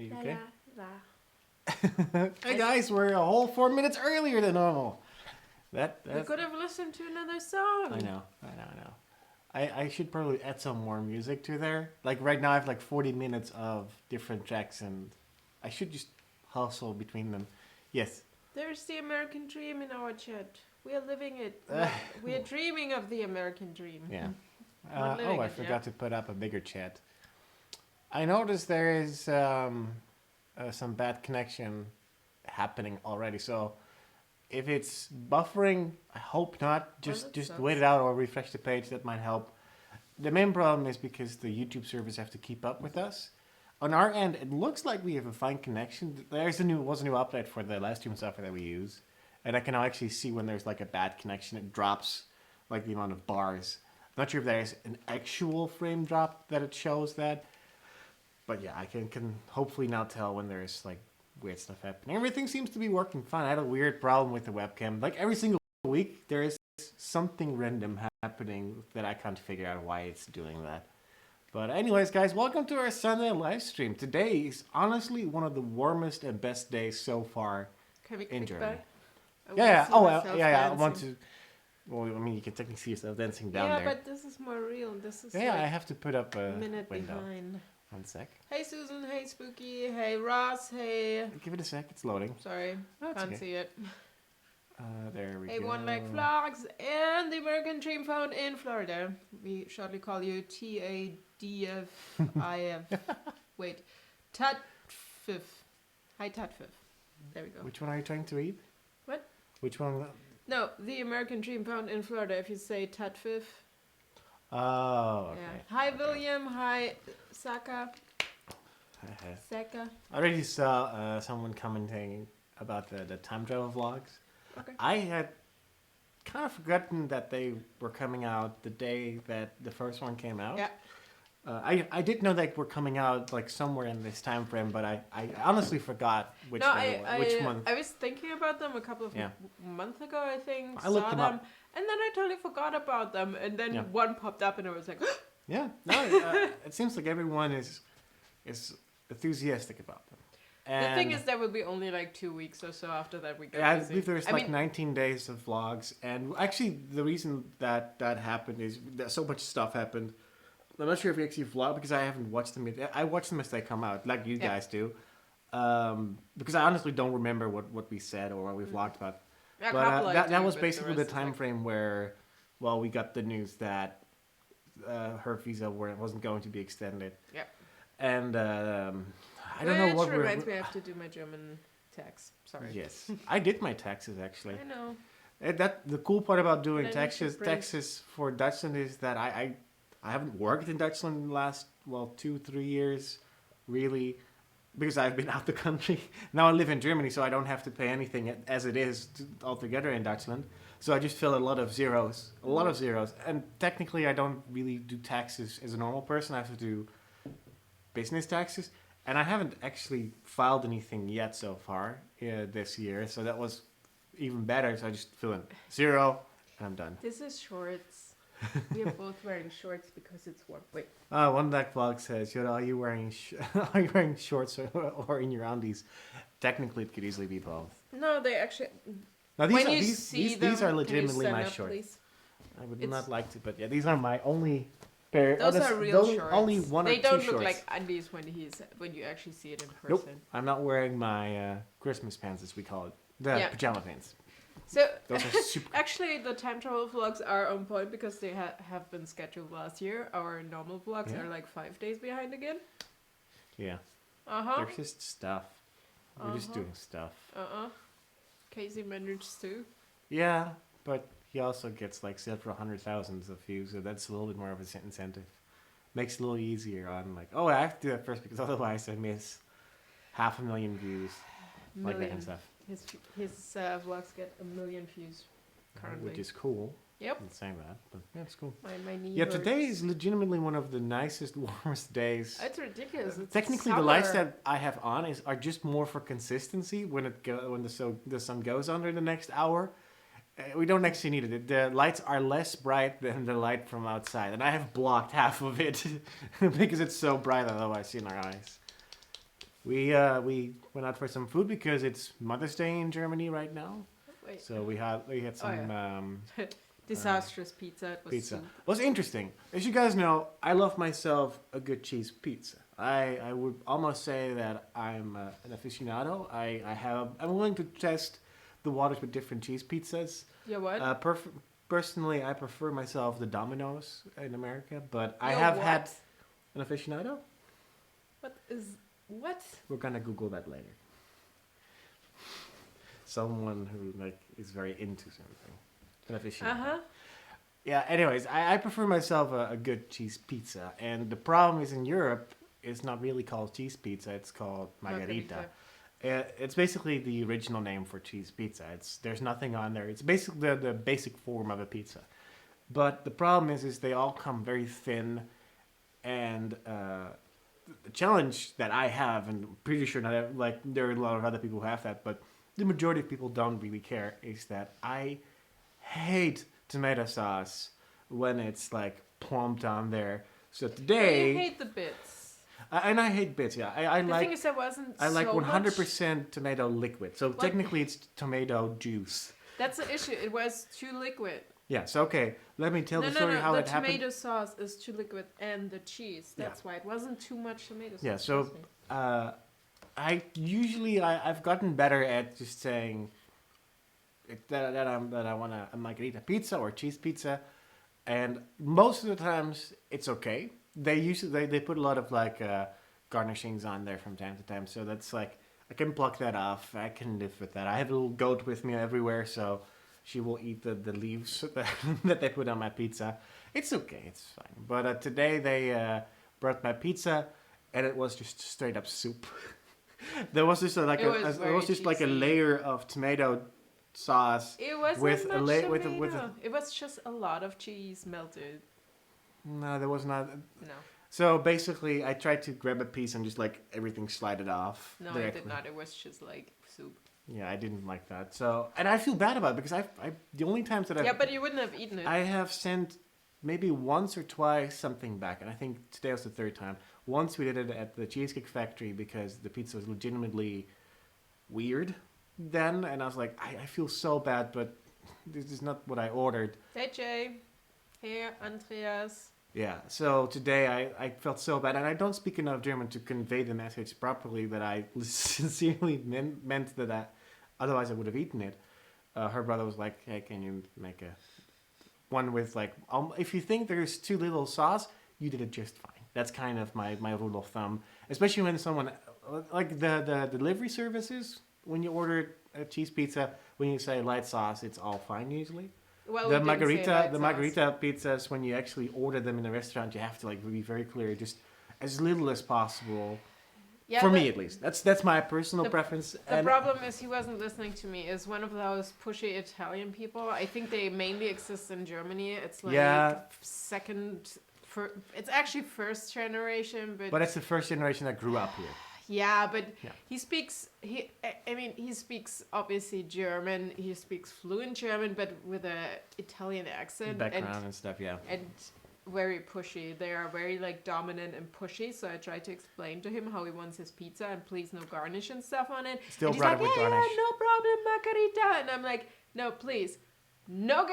you okay? La. Hey guys, we're a whole 4 minutes earlier than normal. We could have listened to another song. I know. I should probably add some more music to there. Like right now I have like 40 minutes of different tracks and I should just hustle between them. Yes. There's the American dream in our chat. We are living it. We are dreaming of the American dream. Yeah. I forgot to put up a bigger chat. I noticed there is some bad connection happening already. So if it's buffering, I hope not. Just wait it out or refresh the page. That might help. The main problem is because the YouTube servers have to keep up with us. On our end, it looks like we have a fine connection. Was a new update for the live stream software that we use, and I can now actually see when there's like a bad connection. It drops like the amount of bars. I'm not sure if there's an actual frame drop that it shows that, but yeah, I can hopefully now tell when there's like weird stuff happening. Everything seems to be working fine. I had a weird problem with the webcam. Like every single week, there is something random happening that I can't figure out why it's doing that. But anyways, guys, welcome to our Sunday live stream. Today is honestly one of the warmest and best days so far in Germany. Yeah. I want to. Well, I mean, you can technically see yourself dancing down there. Yeah, but this is more real. This is I have to put up a minute window. behind. 1 sec. Hey Susan, hey Spooky, hey Ross, hey... Give it a sec, it's loading. Sorry, can't see it. There we go. Hey One Leg Vlogs and the American Dream Found in Florida. We shortly call you TADFIF. Wait, Tatfif. Hi Tatfif. There we go. Which one are you trying to read? What? Which one? No, the American Dream Found in Florida. If you say Tatfif. Oh, okay. Yeah. Hi William, hi Saka. Saka. I already saw someone commenting about the time travel vlogs. Okay. I had kind of forgotten that they were coming out the day that the first one came out. Yeah. I did know they were coming out like somewhere in this time frame, but I honestly forgot which month. I was thinking about them a couple of months ago, I think. I looked them up. And then I totally forgot about them. And then one popped up and I was like, yeah. No, it seems like everyone is enthusiastic about them. And the thing is, there will be only like 2 weeks or so after that we go. I believe there's 19 days of vlogs. And actually, the reason that happened is that so much stuff happened. I'm not sure if we actually vlog because I haven't watched them yet. I watch them as they come out, like you guys do. Because I honestly don't remember what we said or what we vlogged about. Yeah, but that was basically the time frame where, well, we got the news that her visa wasn't going to be extended. Yeah. And I don't know what reminds me I have to do my German tax. Sorry. Yes. I did my taxes, actually. I know. The cool part about doing taxes for Dutchland is that I haven't worked in Dutchland in the last, 2-3 years, really, because I've been out the country. Now I live in Germany, so I don't have to pay anything as it is altogether in Dutchland. So I just fill a lot of zeros. And technically, I don't really do taxes as a normal person. I have to do business taxes. And I haven't actually filed anything yet so far this year. So that was even better. So I just fill in 0 and I'm done. This is shorts. We are both wearing shorts because it's warm. Wait. One Black Vlog says, Jurre, are you wearing shorts or in your undies? Technically, it could easily be both. No, they actually... Now, these are legitimately my shorts. Please? I would not like to, but yeah, these are my only pair. Those are real shorts. Only one or two shorts. They don't look like undies when you actually see it in person. Nope, I'm not wearing my Christmas pants, as we call it. The pajama pants. So, those are super actually, the time travel vlogs are on point because they have been scheduled last year. Our normal vlogs are like 5 days behind again. Yeah. They're just stuff. We're just doing stuff. Casey managed to. Yeah, but he also gets like several 100,000 of views, so that's a little bit more of an incentive. Makes it a little easier on like, I have to do that first because otherwise I miss 500,000 views. Like that and stuff. His vlogs get 1 million views currently. Which is cool. Yep. I'm saying that, but yeah, it's cool. My knee hurts. Today is legitimately one of the nicest, warmest days. It's ridiculous. It's technically, summer. The lights that I have on are just more for consistency. When the sun goes under the next hour, we don't actually need it. The lights are less bright than the light from outside, and I have blocked half of it because it's so bright otherwise in our eyes. We went out for some food because it's Mother's Day in Germany right now. Wait. So we had some disastrous pizza. It was pizza. soup. It was interesting. As you guys know, I love myself a good cheese pizza. I would almost say that I'm an aficionado. I'm willing to test the waters with different cheese pizzas. Yeah, what? Personally, I prefer myself the Domino's in America, but I Yo, have what? had an aficionado. What? We're gonna Google that later. Someone who like is very into something. An aficionado. Uh-huh. Yeah. Anyways, I prefer myself a good cheese pizza, and the problem is in Europe, it's not really called cheese pizza. It's called margarita. It's basically the original name for cheese pizza. There's nothing on there. It's basically the basic form of a pizza. But the problem is they all come very thin, and the challenge that I have, and I'm pretty sure there are a lot of other people who have that, but the majority of people don't really care, is that I hate tomato sauce when it's like plumped on there. So today, you hate the bits. And I hate bits. Yeah, I The like. thing is, there wasn't. I like so 100% much. tomato liquid. So technically, it's tomato juice. That's the issue. It was too liquid. Yeah. So okay, let me tell the story how it happened. The tomato sauce is too liquid, and the cheese. That's why it wasn't too much tomato sauce. Yeah. So I've gotten better at just saying that I want a margarita pizza or cheese pizza, and most of the times it's okay. They put a lot of like garnishings on there from time to time, so that's like I can pluck that off. I can live with that. I have a little goat with me everywhere, so she will eat the leaves that they put on my pizza. It's okay, it's fine. But today they brought my pizza, and it was just straight up soup. There was just like a layer of tomato sauce. It wasn't with much a la- tomato. with a It was just a lot of cheese melted. No, there was not. No. So basically, I tried to grab a piece and just like everything slide it off. No, directly. I did not. It was just like soup. Yeah, I didn't like that. So, and I feel bad about it because I the only times that Yeah, but you wouldn't have eaten it. I have sent maybe once or twice something back, and I think today was the third time. Once we did it at the Cheesecake Factory because the pizza was legitimately weird then, and I was like, I feel so bad, but this is not what I ordered. Hey Jay. Hey Andreas. Yeah, so today I felt so bad, and I don't speak enough German to convey the message properly that I sincerely meant that otherwise I would have eaten it. Her brother was like, hey, can you make one with like, if you think there's too little sauce, you did it just fine. That's kind of my rule of thumb, especially when someone, like the delivery services, when you order a cheese pizza, when you say light sauce, it's all fine usually. Well, The margarita pizzas, when you actually order them in a restaurant, you have to like be very clear, just as little as possible. Yeah, for me at least. That's my personal preference. The problem is he wasn't listening to me. Is one of those pushy Italian people. I think they mainly exist in Germany. It's like it's actually first generation, but it's the first generation that grew up here. Yeah, but he speaks obviously German. He speaks fluent German, but with a Italian accent. Background and stuff, yeah. And very pushy. They are very like dominant and pushy. So I tried to explain to him how he wants his pizza and please no garnish and stuff on it. Still and he's brought like, it with garnish. Yeah, no problem, margarita. And I'm like, no, please. No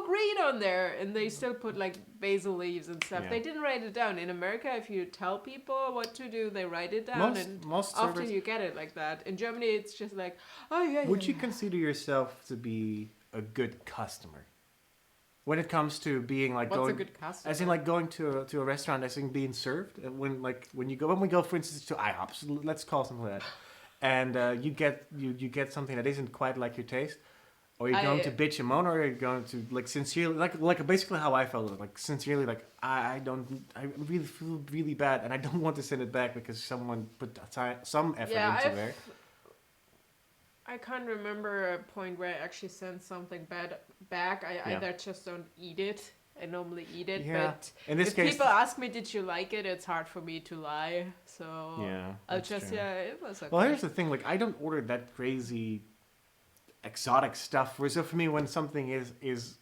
green on there, and they still put like basil leaves and stuff. Yeah. They didn't write it down. In America, if you tell people what to do, they write it down, most after you get it like that. In Germany, it's just like, oh yeah. Would you consider yourself to be a good customer when it comes to being like What's a good customer? as in like going to a restaurant, as in being served? When we go for instance to IHOP, so let's call something like that, and you get something that isn't quite like your taste. Or you're going to bitch and moan, or you're going to like sincerely, like basically how I felt, like sincerely, like I really feel really bad, and I don't want to send it back because someone put some effort into there. I can't remember a point where I actually sent something bad back. I either just don't eat it. I normally eat it, but in this case, people ask me, "Did you like it?" It's hard for me to lie, so I'll just true. It was okay. Well, here's the thing: like I don't order that crazy exotic stuff. So for me, when something is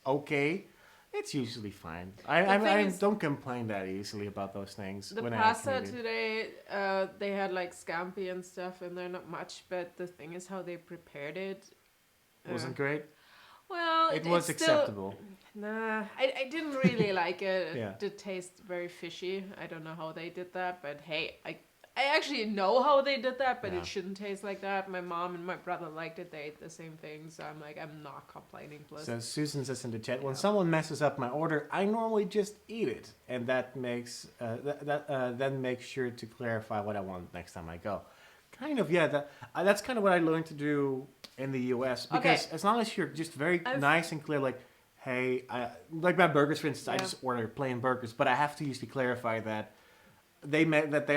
okay, It's usually fine. The I thing is- don't complain that easily about those things. The when pasta I can eat it. today, they had like scampi and stuff, and they're not much. But the thing is how they prepared it. Wasn't great. Well, It was it's still- acceptable. Nah, I didn't really like it. Yeah. It did taste very fishy. I don't know how they did that, but hey, I actually know how they did that, but Yeah. it shouldn't taste like that. My mom and my brother liked it. They ate the same thing, so I'm like, I'm not complaining. Plus, So Susan says in the chat, when Yeah. someone messes up my order, I normally just eat it, and that makes then make sure to clarify what I want next time I go. Kind of, yeah. That's kind of what I learned to do in the U.S. Because as long as you're just very nice and clear, like, hey, like my burgers, for instance, I just order plain burgers, but I have to usually clarify that they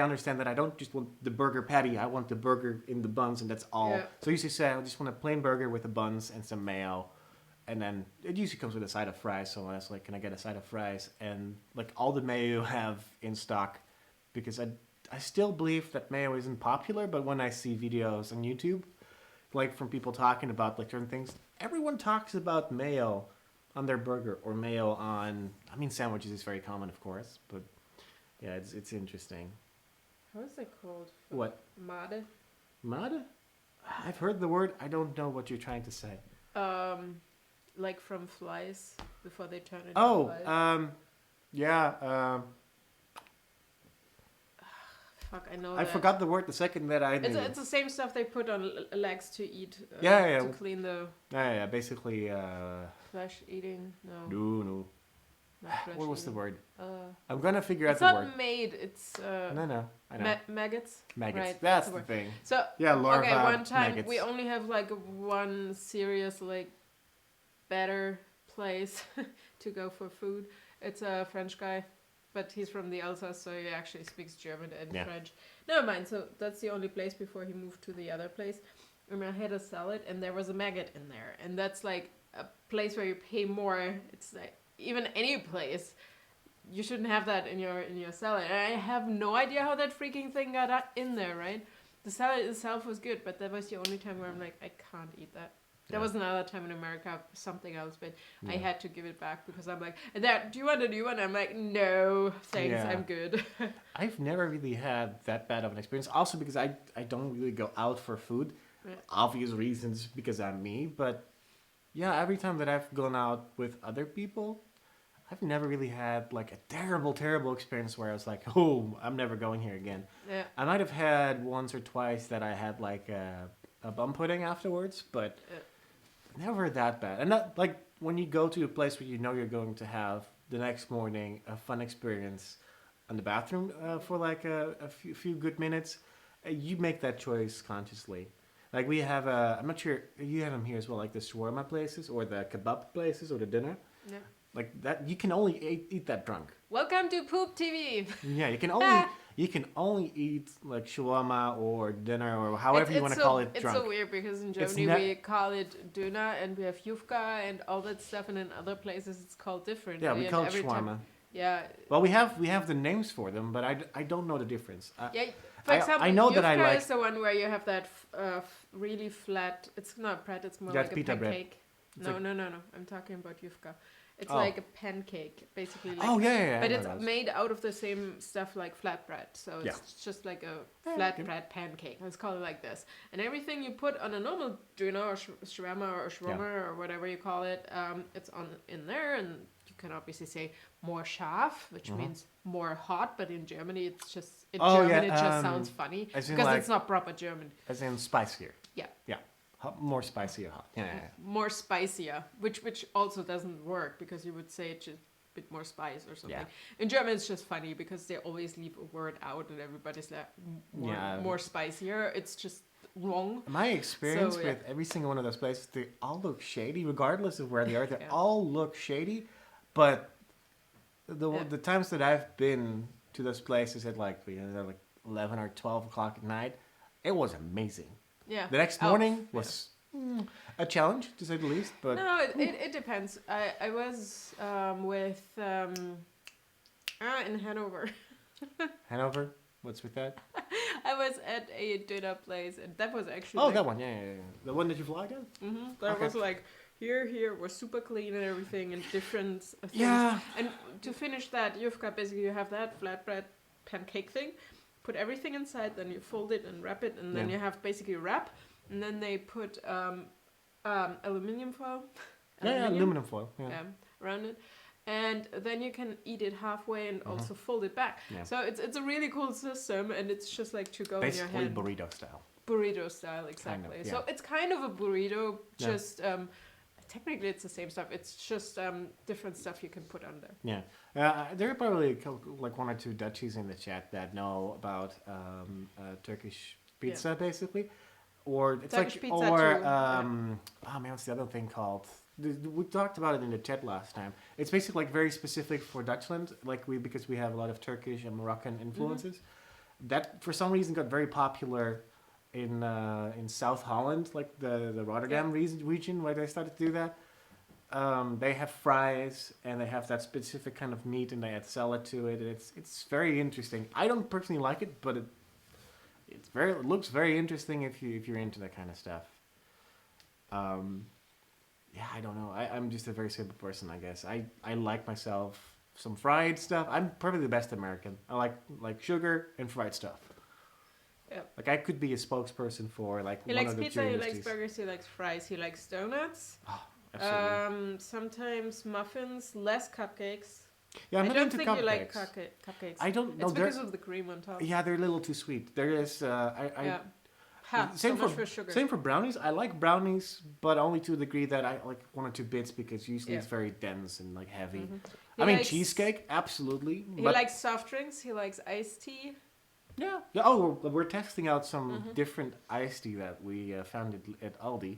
understand that I don't just want the burger patty, I want the burger in the buns, and that's all. Yeah. So I usually say I just want a plain burger with the buns and some mayo, and then it usually comes with a side of fries. So I was like, can I get a side of fries? And like all the mayo you have in stock, because I still believe that mayo isn't popular, but when I see videos on YouTube, like from people talking about like certain things, everyone talks about mayo on their burger or mayo on, I mean, sandwiches is very common, of course, but yeah, it's interesting. how is it called? What? Made? Made? I've heard the word. I don't know what you're trying to say. Like from flies before they turn into Oh, flies. yeah. Fuck, I know. I forgot the word the second that I knew. It's the same stuff they put on legs to eat. Yeah. To clean the Yeah. Basically, flesh eating. No. no. Not flesh What was the eating. word? I'm gonna figure out It's the not word. made. It's No, I know. maggots. Maggots. Right, That's the the word. thing. So Yeah, larva, okay, one time maggots. we only have like one serious like better place to go for food. It's a French guy, but he's from the Alsace, so he actually speaks German and French. Never mind. So that's the only place before he moved to the other place. And I had a salad, and there was a maggot in there, and that's like a place where you pay more. It's like even any place. You shouldn't have that in your salad. And I have no idea how that freaking thing got in there, right? The salad itself was good, but that was the only time where I'm like, I can't eat that. There was another time in America, something else, but I had to give it back because I'm like, do you want a new one? I'm like, no, thanks, I'm good. I've never really had that bad of an experience. Also because I don't really go out for food. Yeah. Obvious reasons because I'm me. But yeah, every time that I've gone out with other people, I've never really had like a terrible experience where I was like, oh, I'm never going here again. Yeah. I might have had once or twice that I had like a bum pudding afterwards, but never that bad. And not like when you go to a place where you know you're going to have the next morning a fun experience in the bathroom for like a few good minutes, you make that choice consciously. Like we have I'm not sure, you have them here as well, like the shawarma places or the kebab places or the dinner. Yeah. Like that, you can only eat that drunk. Welcome to Poop TV. Yeah, you can only eat like shawarma or dinner or however you want to call it drunk. It's so weird because in Germany we call it döner and we have Jufka and all that stuff, and in other places it's called different. Yeah, we call it shawarma. Yeah. Well, we have the names for them, but I don't know the difference. For example, I know Jufka that I like. is the one where you have that really flat. It's not bread. It's more like a pita pancake. bread. No. I'm talking about Jufka. It's like a pancake, basically. Like, yeah. But it's made out of the same stuff like flatbread. So it's just like a flatbread pancake. Let's call it like this. And everything you put on a normal döner or shawarma or whatever you call it, it's in there. And you can obviously say more scharf, which means more hot. But in Germany, it's just it just sounds funny because like, it's not proper German. As in spicier. Yeah. Yeah. More spicy or hot. Yeah. More spicier, which also doesn't work because you would say it's just a bit more spice or something. Yeah. In German, it's just funny because they always leave a word out and everybody's like more spicier. It's just wrong. My experience with every single one of those places, they all look shady, regardless of where they are. They all look shady, but the times that I've been to those places at like 11 or 12 o'clock at night, it was amazing. Yeah. The next morning was a challenge, to say the least. But no, it depends. I was with in Hanover. Hanover? What's with that? I was at a döner place, and that was actually... Oh, that one, yeah. The one that you vlogged at? Mm-hmm. There was like here was super clean and everything and different things. Yeah. And to finish that, you have that flatbread pancake thing, put everything inside, then you fold it and wrap it, and then you have basically wrap, and then they put aluminum foil. Aluminum foil. Around it. And then you can eat it halfway and also fold it back. Yeah. So it's a really cool system, and it's just like to go basically in your hand. Basically burrito style. Burrito style, exactly. Kind of, yeah. So it's kind of a burrito, just technically it's the same stuff. It's just different stuff you can put on there. Yeah. There are probably like one or two Dutchies in the chat that know about Turkish pizza, basically. Or it's Turkish like, pizza or too. Oh man, what's the other thing called? We talked about it in the chat last time. It's basically like very specific for Dutchland, like because we have a lot of Turkish and Moroccan influences. That for some reason got very popular in South Holland, like the Rotterdam region, where they started to do that. They have fries and they have that specific kind of meat, and they add salad to it. And it's very interesting. I don't personally like it, but it looks very interesting if you're into that kind of stuff. Yeah, I don't know. I'm just a very simple person, I guess. I like myself some fried stuff. I'm probably the best American. I like sugar and fried stuff. Yeah. Like I could be a spokesperson for like he one likes of the pizza, he likes burgers, he likes fries, he likes donuts. Oh, absolutely. Sometimes muffins, less cupcakes. Yeah, I'm I not don't into think cupcakes. you like cupcakes. I don't know. It's because of the cream on top. Yeah, they're a little too sweet. There is same for sugar. Same for brownies. I like brownies, but only to the degree that I like 1 or 2 bits, because usually it's very dense and like heavy. I mean, cheesecake, absolutely. He likes soft drinks. He likes iced tea. Yeah. Oh, we're testing out some different iced tea that we found at Aldi,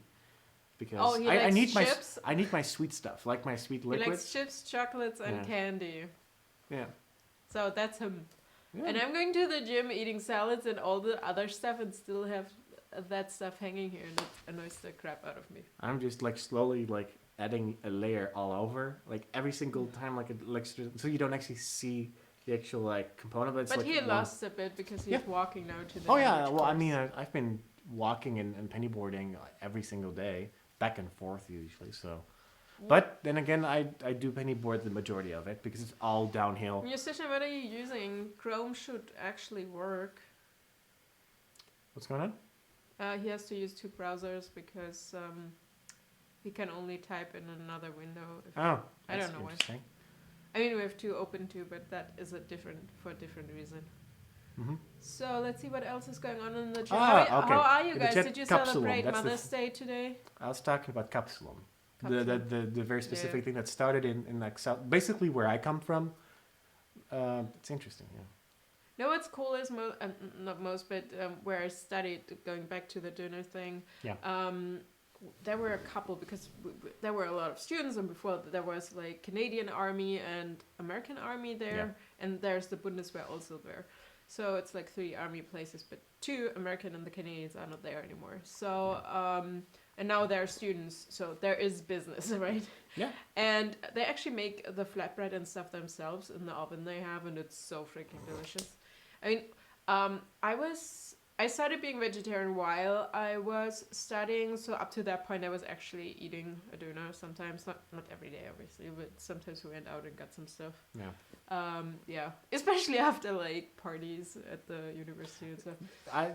because I need my sweet stuff, like my sweet liquids. He likes chips, chocolates, and candy. Yeah. So that's him. Yeah. And I'm going to the gym, eating salads and all the other stuff, and still have that stuff hanging here, and it annoys the crap out of me. I'm just like slowly like adding a layer all over, like every single time, so you don't actually see the actual like component. But like he lost a bit because he's walking now to the. Oh yeah, well I mean I've been walking and pennyboarding every single day, back and forth usually. So, but then again I do pennyboard the majority of it because it's all downhill. Musician, what are you using? Chrome should actually work. What's going on? He has to use 2 browsers because he can only type in another window. I don't know why. I mean, we have 2 open too, but that is for a different reason. So let's see what else is going on in the chat. How are you guys? Did you celebrate Mother's Day today? I was talking about Kapsalon. The very specific thing that started in like South, basically where I come from. It's interesting, yeah. No, what's cool is not most, but where I studied, going back to the dinner thing. Yeah. There were a couple, because there were a lot of students, and before there was like Canadian Army and American Army there, and there's the Bundeswehr also there. So it's like 3 army places, but 2 American and the Canadians are not there anymore. So and now they're students, so there is business, right? Yeah. And they actually make the flatbread and stuff themselves in the oven they have, and it's so freaking delicious. I mean, I started being vegetarian while I was studying, so up to that point I was actually eating a doner sometimes, not every day obviously, but sometimes we went out and got some stuff. Yeah. Especially after like parties at the university and stuff.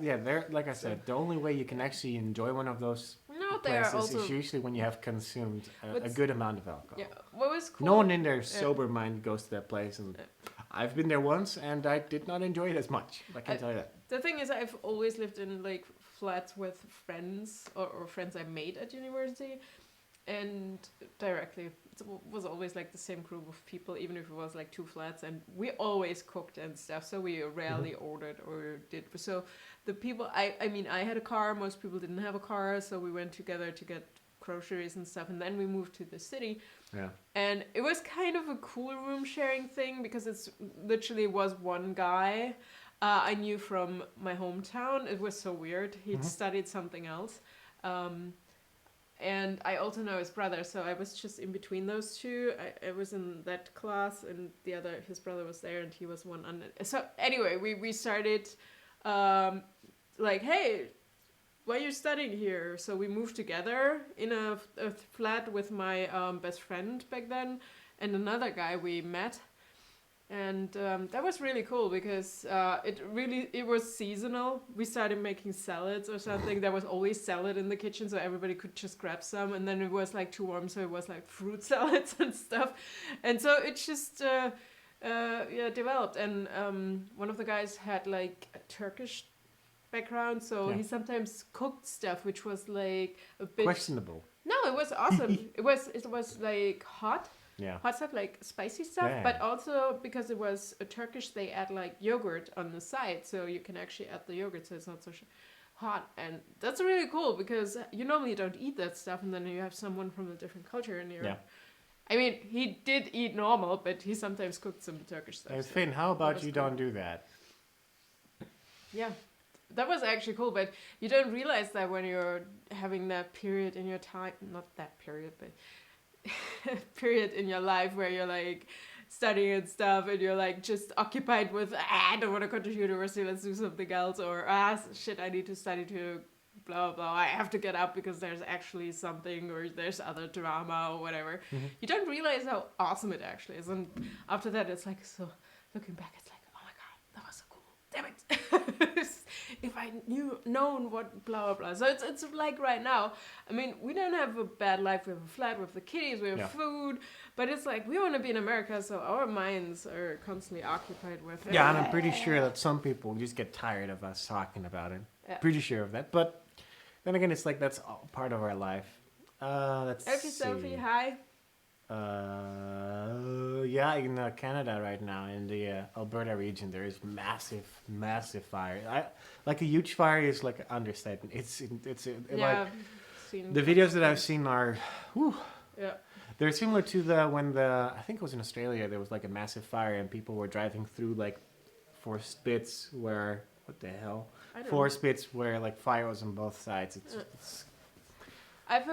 They're like I said, the only way you can actually enjoy one of those places is usually when you have consumed a good amount of alcohol. Yeah, what was cool? No one in their sober mind goes to that place, and I've been there once, and I did not enjoy it as much. I can tell you that. The thing is, I've always lived in like flats with friends or friends I made at university, and directly it was always like the same group of people, even if it was like 2 flats, and we always cooked and stuff, so we rarely ordered or did. So the people, I mean, I had a car, most people didn't have a car, so we went together to get groceries and stuff, and then we moved to the city. Yeah. And it was kind of a cool room sharing thing, because it's literally was one guy I knew from my hometown. It was so weird. He'd studied something else. And I also know his brother, so I was just in between those 2. I was in that class, and his brother was there, and he was one under. So anyway, we started like, hey, why are you studying here? So we moved together in a flat with my best friend back then and another guy we met. And that was really cool because it was seasonal. We started making salads or something. There was always salad in the kitchen, so everybody could just grab some. And then it was like too warm, so it was like fruit salads and stuff. And so it just developed. And one of the guys had like a Turkish background, so he sometimes cooked stuff which was like a bit questionable. No, it was awesome. it was like hot. Yeah. Hot stuff, like spicy stuff, but also because it was a Turkish, they add like yogurt on the side, so you can actually add the yogurt, so it's not so hot. And that's really cool because you normally don't eat that stuff, and then you have someone from a different culture in your. Yeah. I mean, he did eat normal, but he sometimes cooked some Turkish stuff. Hey, Finn, how about you don't do that? Yeah. That was actually cool, but you don't realize that when you're having that period in your time, not that period, but period in your life where you're like studying and stuff and you're like just occupied with I don't want to go to university, let's do something else, or shit, I need to study to blah blah, I have to get up because there's actually something or there's other drama or whatever. You don't realize how awesome it actually is, and after that it's like, so looking back it's like, oh my god, that was so cool, damn it. If I known what blah blah blah. So it's like right now, I mean, we don't have a bad life. We have a flat with the kitties, we have food, but it's like we want to be in America, so our minds are constantly occupied with it. Yeah, and I'm pretty sure that some people just get tired of us talking about it. Yeah. Pretty sure of that, but then again, it's like that's all part of our life. Let's see. Sophie, hi. Yeah, in Canada right now, in the Alberta region, there is massive fire. Like a huge fire is like an understatement. It's like the videos that I've seen are, they're similar to I think it was in Australia, there was like a massive fire and people were driving through like four spits where, what the hell? Four spits where like fire was on both sides. It's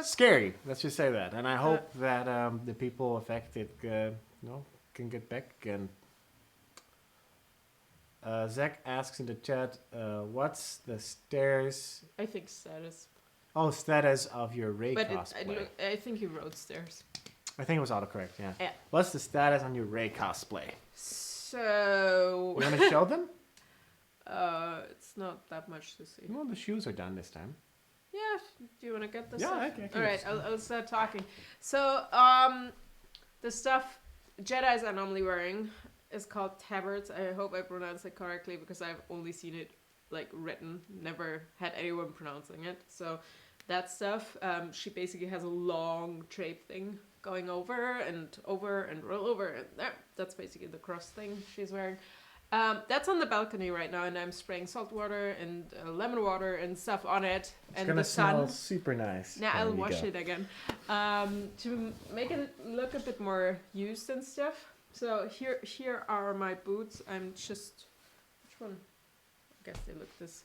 scary, let's just say that. And I hope that the people affected can get back. And Zach asks in the chat, what's the stairs? I think status. Oh, status of your Ray but cosplay. I think he wrote stairs. I think it was autocorrect, yeah. What's the status on your Ray cosplay? So... You want to show them? It's not that much to see. Well, the shoes are done this time. Yeah, do you want to get this stuff? Yeah, I can. All right, I'll start talking. So, the stuff Jedis are normally wearing is called tabards. I hope I pronounced it correctly because I've only seen it like written, never had anyone pronouncing it. So that stuff, she basically has a long drape thing going over and roll over, and that's basically the cross thing she's wearing. That's on the balcony right now, and I'm spraying salt water and lemon water and stuff on it. It's gonna smell super nice. Now I'll wash it again to make it look a bit more used and stuff. So here are my boots. I'm just, which one? I guess they look this.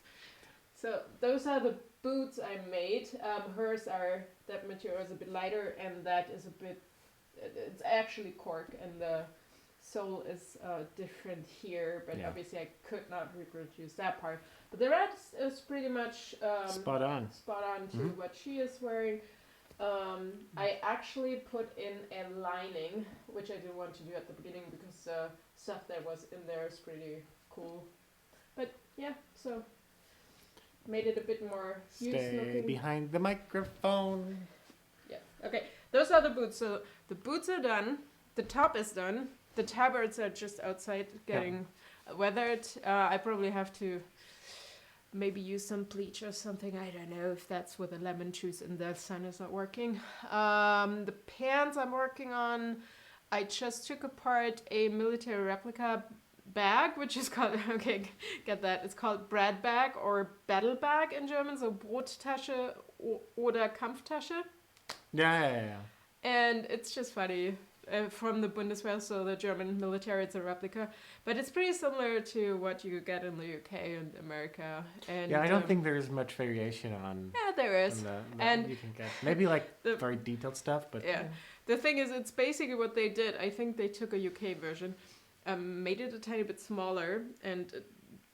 So those are the boots I made. Hers are, that material is a bit lighter, and that is a bit, it's actually cork, and the sole is different here, but obviously I could not reproduce that part. But the rest is pretty much spot on to what she is wearing. I actually put in a lining, which I didn't want to do at the beginning because the stuff that was in there is pretty cool. But yeah, so made it a bit more used looking. Stay behind the microphone. Yeah, okay. Those are the boots. So the boots are done. The top is done. The tabards are just outside getting weathered. I probably have to maybe use some bleach or something. I don't know if that's with a lemon juice and the sun is not working. The pants I'm working on, I just took apart a military replica bag, which is called, okay, get that, it's called Brad bag or battle bag in German, so Brottasche oder Kampftasche. Yeah. And it's just funny. From the Bundeswehr, so the German military, it's a replica, but it's pretty similar to what you get in the UK and America. And I don't think there's much variation on. Yeah, there is, and you can get maybe like very detailed stuff, but the thing is, it's basically what they did. I think they took a UK version, made it a tiny bit smaller, and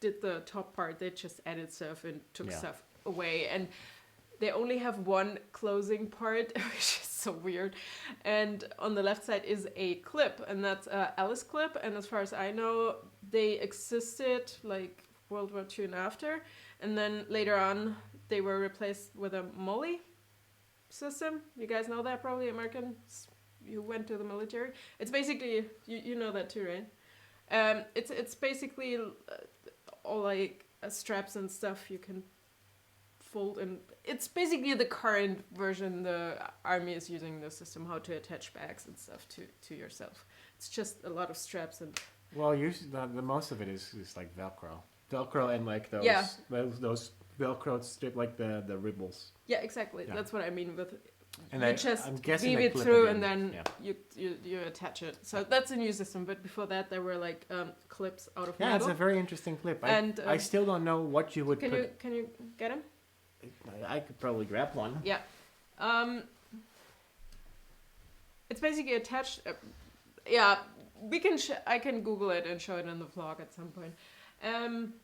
did the top part. They just added stuff and took stuff away, and they only have one closing part, which is so weird. And on the left side is a clip, and that's a Alice clip. And as far as I know, they existed like World War II and after. And then later on, they were replaced with a Molly system. You guys know that probably, Americans. You went to the military. It's basically, you know that too, right? It's basically all like straps and stuff you can fold, and it's basically the current version the army is using the system, how to attach bags and stuff to yourself. It's just a lot of straps and. Well, usually the most of it is like Velcro and like those Velcro strip, like the ribbles. Yeah, exactly. Yeah. That's what I mean with. And you just weave it through and then you attach it. So that's a new system. But before that, there were like clips out of metal. Yeah, it's a very interesting clip. And I still don't know what you would put. Can you get him? I could probably grab one. Yeah. It's basically attached. We can. I can Google it and show it in the vlog at some point.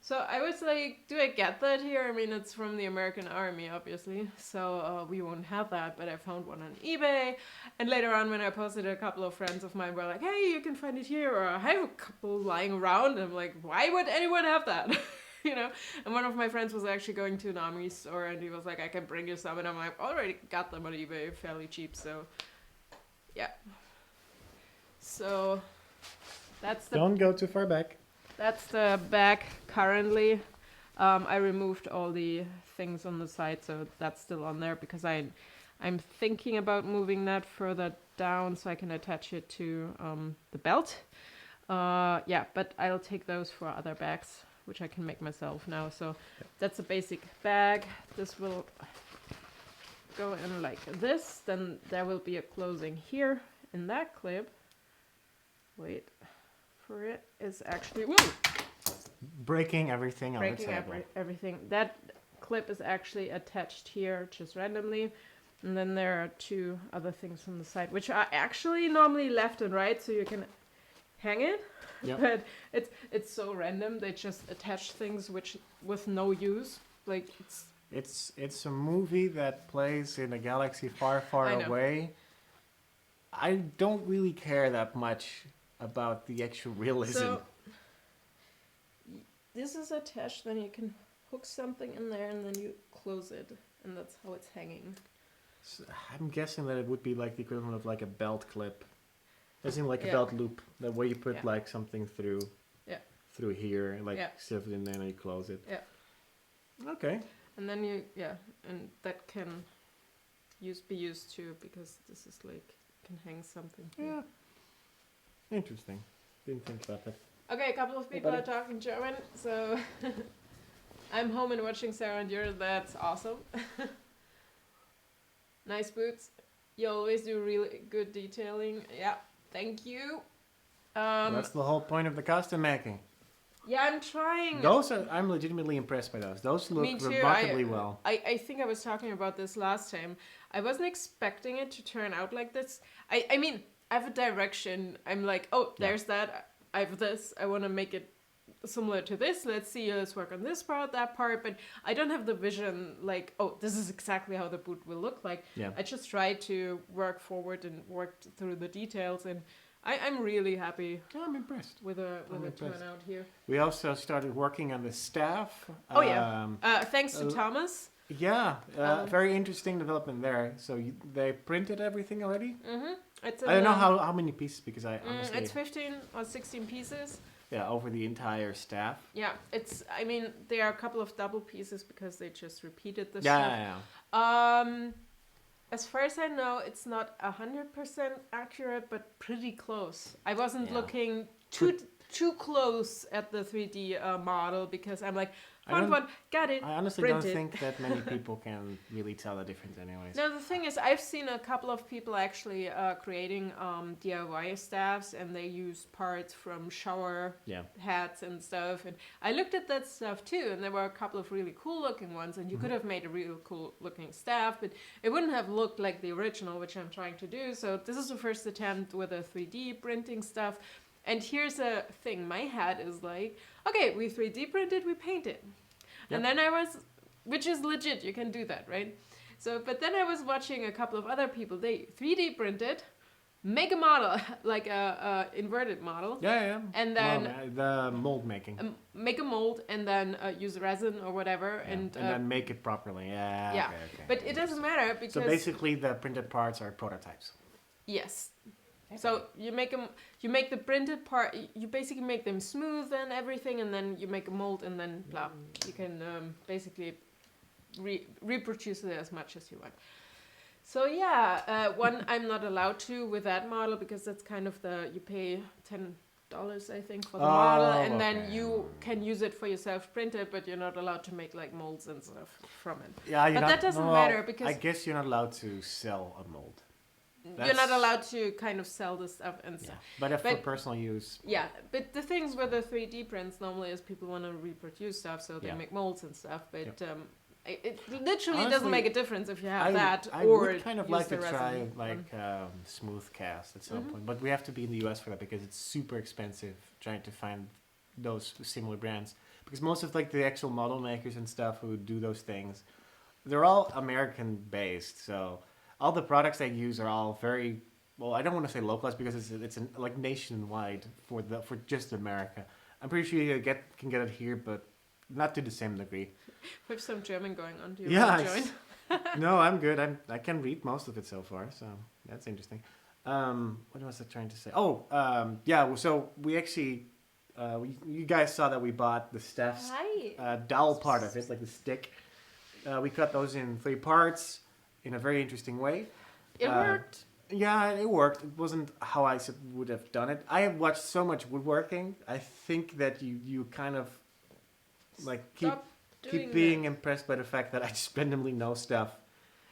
So I was like, do I get that here? I mean, it's from the American Army, obviously, so we won't have that, but I found one on eBay, and later on when I posted, a couple of friends of mine were like, hey, you can find it here, or I have a couple lying around, and I'm like, why would anyone have that? You know? And one of my friends was actually going to an army store, and he was like, I can bring you some, and I'm like, already got them on eBay, fairly cheap, so, yeah. So, that's the... Don't go too far back. That's the bag currently. I removed all the things on the side, so that's still on there because I'm thinking about moving that further down so I can attach it to the belt. But I'll take those for other bags, which I can make myself now. So that's a basic bag. This will go in like this. Then there will be a closing here in that clip. Wait. For it is actually breaking everything on the table. Everything. That clip is actually attached here just randomly, and then there are two other things on the side, which are actually normally left and right, so you can hang it. Yep. But it's so random. They just attach things with no use. Like it's a movie that plays in a galaxy far, far away. I don't really care that much about the actual realism. So, this is attached, then you can hook something in there and then you close it, and that's how it's hanging. So I'm guessing that it would be like the equivalent of like a belt clip. As in like a belt loop, that way you put like something through here and like stuff it in there and you close it. Yeah. Okay. And then and that can be used too, because this is like, can hang something here. Yeah. Interesting. Didn't think about that. Okay, a couple of people are talking German, so I'm home and watching Sara and Jurre. That's awesome. Nice boots. You always do really good detailing. Yeah, thank you. That's the whole point of the costume making. Yeah, I'm trying. I'm legitimately impressed by those. Those look remarkably well. I think I was talking about this last time. I wasn't expecting it to turn out like this. I mean, I have a direction. I'm like, oh, there's that. I have this. I want to make it similar to this. Let's work on this part, that part. But I don't have the vision like, oh, this is exactly how the boot will look like. Yeah. I just try to work forward and work through the details. And I'm really happy. Yeah, I'm impressed with a turnout here. We also started working on the staff. Thanks to Thomas. Yeah, very interesting development there. So they printed everything already? Mm-hmm. I don't know how many pieces, because I honestly... It's 15 or 16 pieces. Yeah, over the entire staff. Yeah, there are a couple of double pieces because they just repeated the stuff. Yeah. As far as I know, it's not 100% accurate, but pretty close. I wasn't looking too close at the 3D model because I'm like, found one, got it. I honestly don't think that many people can really tell the difference anyways. No, the thing is, I've seen a couple of people actually creating DIY staffs, and they use parts from shower heads and stuff. And I looked at that stuff too, and there were a couple of really cool looking ones, and you could have made a real cool looking staff, but it wouldn't have looked like the original, which I'm trying to do. So this is the first attempt with a 3D printing stuff. And here's a thing, my head is like, okay, we 3D printed, we painted. Yep. And then I was which is legit. You can do that, right? So, but then I was watching a couple of other people. They 3D printed, make a model, like a inverted model. Yeah. And then the mold making. Make a mold and then use resin or whatever, Yeah. and then make it properly. Yeah. Okay. But it doesn't matter because so basically the printed parts are prototypes. Yes. So you make them. You make the printed part. You basically make them smooth and everything, and then you make a mold, and then blah. You can basically reproduce it as much as you want. So yeah, one I'm not allowed to with that model because that's kind of you pay $10 I think for the model, and then you can use it for yourself printed, but you're not allowed to make like molds and stuff from it. Yeah, but that doesn't matter because I guess you're not allowed to sell a mold. You're not allowed to kind of sell the stuff and stuff. Yeah. But for personal use. Yeah, but the things with the 3D prints normally is people want to reproduce stuff, so they make molds and stuff. But it literally honestly, doesn't make a difference if you have that I or would kind of like to try smooth cast at some point, but we have to be in the US for that because it's super expensive trying to find those similar brands. Because most of like the actual model makers and stuff who do those things, they're all American based, so. All the products they use are all very well. I don't want to say localized because it's like nationwide for just America. I'm pretty sure you can get it here, but not to the same degree. We have some German going on. Do you want to join? No, I'm good. I can read most of it so far, so that's interesting. What was I trying to say? So we actually, you guys saw that we bought the Steph's dowel part of it, like the stick. We cut those in 3 parts. In a very interesting way. It worked. Yeah, it worked. It wasn't how I would have done it. I have watched so much woodworking. I think that you kind of like keep being impressed by the fact that I just randomly know stuff.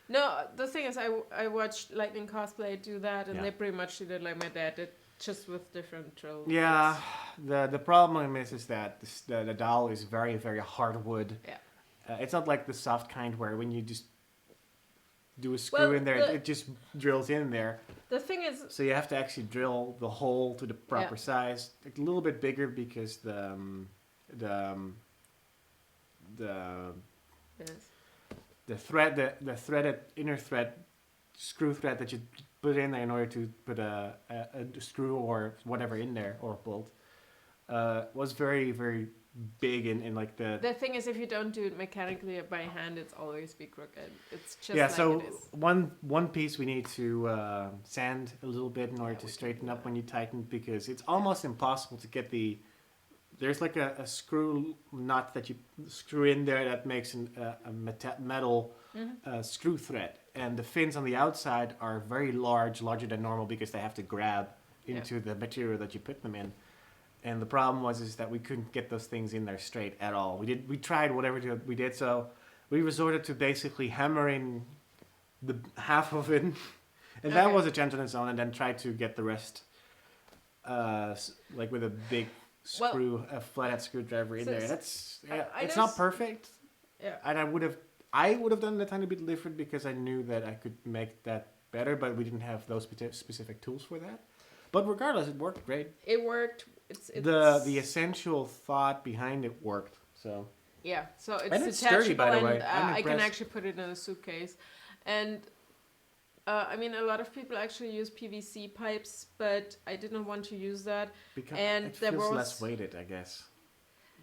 No, the thing is, I watched Lightning Cosplay do that, and they pretty much did it like my dad did, just with different drill. Yeah, the problem is that the dowel is very, very hard wood. Yeah. It's not like the soft kind where when you just do a screw in there, it just drills in there. The thing is, so you have to actually drill the hole to the proper size, a little bit bigger because the threaded inner thread screw thread that you put in there in order to put a screw or whatever in there or bolt was very, very big in like the thing is, if you don't do it mechanically or by hand, it's always be crooked. It's just so it is. One piece we need to sand a little bit in order to straighten up when you tighten, because it's almost impossible to get there's like a screw nut that you screw in there that makes a metal screw thread, and the fins on the outside are very larger than normal because they have to grab into the material that you put them in. And the problem is that we couldn't get those things in there straight at all. We tried whatever we did, so we resorted to basically hammering the half of it, and that was a chance on its own, and then tried to get the rest, like with a big screw, a flathead screwdriver in there. That's it's not perfect. Yeah. And I would have done it a tiny bit different because I knew that I could make that better, but we didn't have those specific tools for that. But regardless, it worked great. It worked. It's the essential thought behind it worked. So yeah, so it's and it's sturdy, by the way. I can actually put it in a suitcase, and I mean a lot of people actually use PVC pipes, but I didn't want to use that because and it feels less weighted, I guess.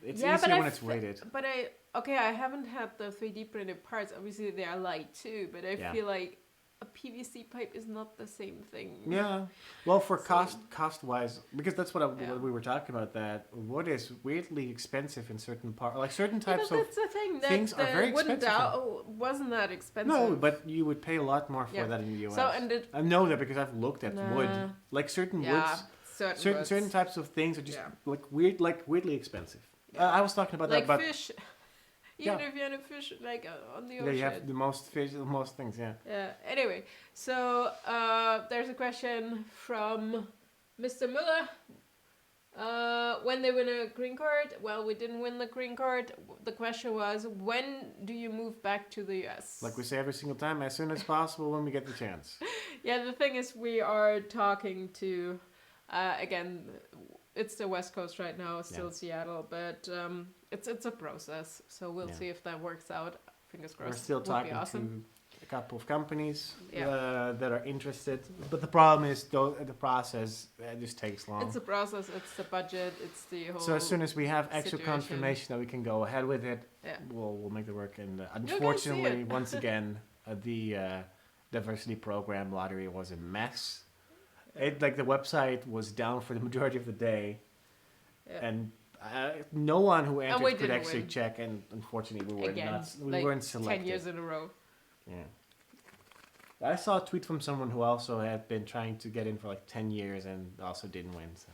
It's easier when it's weighted. But I haven't had the 3D printed parts. Obviously, they are light too, but I feel like a PVC pipe is not the same thing. Yeah. Well, for cost wise, because that's what we were talking about, that wood is weirdly expensive in certain parts, like certain types of that's the thing, that things are very expensive. Wasn't that expensive? No, but you would pay a lot more for that in the US. So, I know that because I've looked at wood. Like certain woods, certain types of things are just like weirdly expensive. Yeah. I was talking about like that, but fish. Even if you had a fish like on the ocean. Yeah, you have the most fish, the most things, yeah. Yeah. Anyway, so there's a question from Mr. Muller. When they win a green card? Well, we didn't win the green card. The question was, when do you move back to the US? Like we say every single time, as soon as possible when we get the chance. Yeah, the thing is, we are talking to, again, it's the West Coast right now, still Seattle, but it's a process. So we'll see if that works out. fingers crossed. We're still Would be talking awesome. to a couple of companies Yeah. that are interested. But the problem is the process just takes long. It's a process. It's the budget. It's the whole. So as soon as we have extra situation. confirmation that we can go ahead with it, Yeah. we'll make it work. And see unfortunately, it. once again, the diversity program lottery was a mess. It the website was down for the majority of the day, and no one who entered could actually check. And unfortunately, we were weren't selected. 10 years in a row. Yeah. I saw a tweet from someone who also had been trying to get in for 10 years and also didn't win. So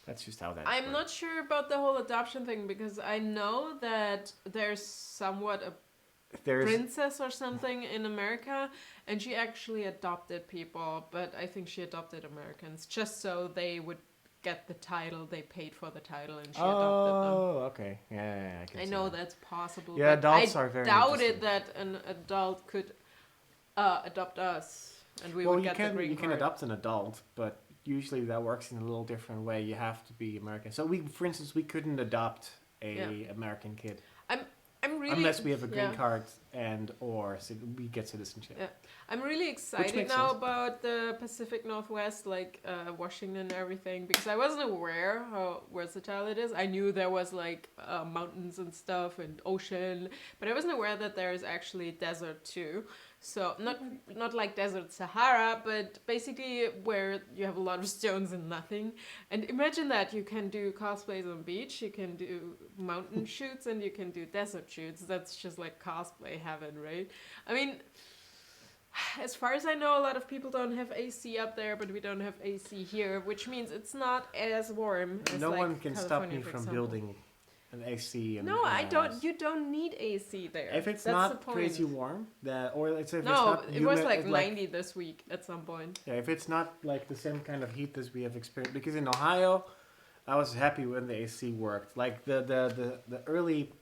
that's just how that. I'm not sure about the whole adoption thing because I know that there's somewhat a princess or something in America, and she actually adopted people, but I think she adopted Americans just so they would get the title. They paid for the title, and she adopted them. Oh, okay. Yeah, I know that's possible. Yeah, but adults are very doubted that an adult could adopt us, and we would get the green card. You can adopt an adult, but usually that works in a little different way. You have to be American. So for instance, we couldn't adopt a American kid. I'm really, unless we have a green card or we get citizenship. Yeah, I'm really excited now about the Pacific Northwest, Washington and everything, because I wasn't aware how versatile it is. I knew there was mountains and stuff and ocean, but I wasn't aware that there is actually desert too. So not like desert Sahara, but basically where you have a lot of stones and nothing. And imagine that you can do cosplays on beach, you can do mountain shoots, and you can do desert shoots. That's just like cosplay heaven, right? I mean, as far as I know, a lot of people don't have AC up there, but we don't have AC here, which means it's not as warm as no one can California, stop me from building an AC. No, I don't. You don't need AC there. If it's not crazy warm, it was 90 this week at some point. Yeah, if it's not the same kind of heat as we have experienced, because in Ohio, I was happy when the AC worked. The early,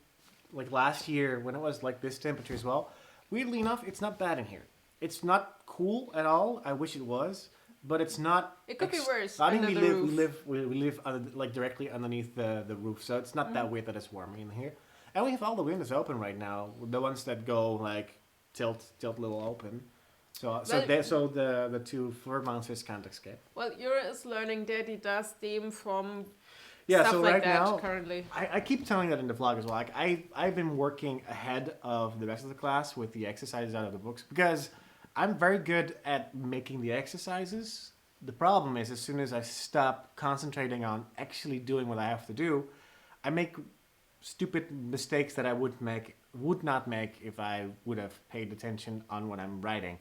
last year when it was this temperature as well. Weirdly enough, it's not bad in here. It's not cool at all. I wish it was. But it's not. It could be worse. I think we live directly underneath the roof, so it's not that weird that it's warm in here. And we have all the windows open right now, the ones that go tilt a little open. So the two fur monsters can't escape. Well, Jurre is learning Daddy does theme from stuff so right now, currently. I keep telling that in the vlog as well. I've been working ahead of the rest of the class with the exercises out of the books because I'm very good at making the exercises. The problem is, as soon as I stop concentrating on actually doing what I have to do, I make stupid mistakes that I would not make if I would have paid attention on what I'm writing.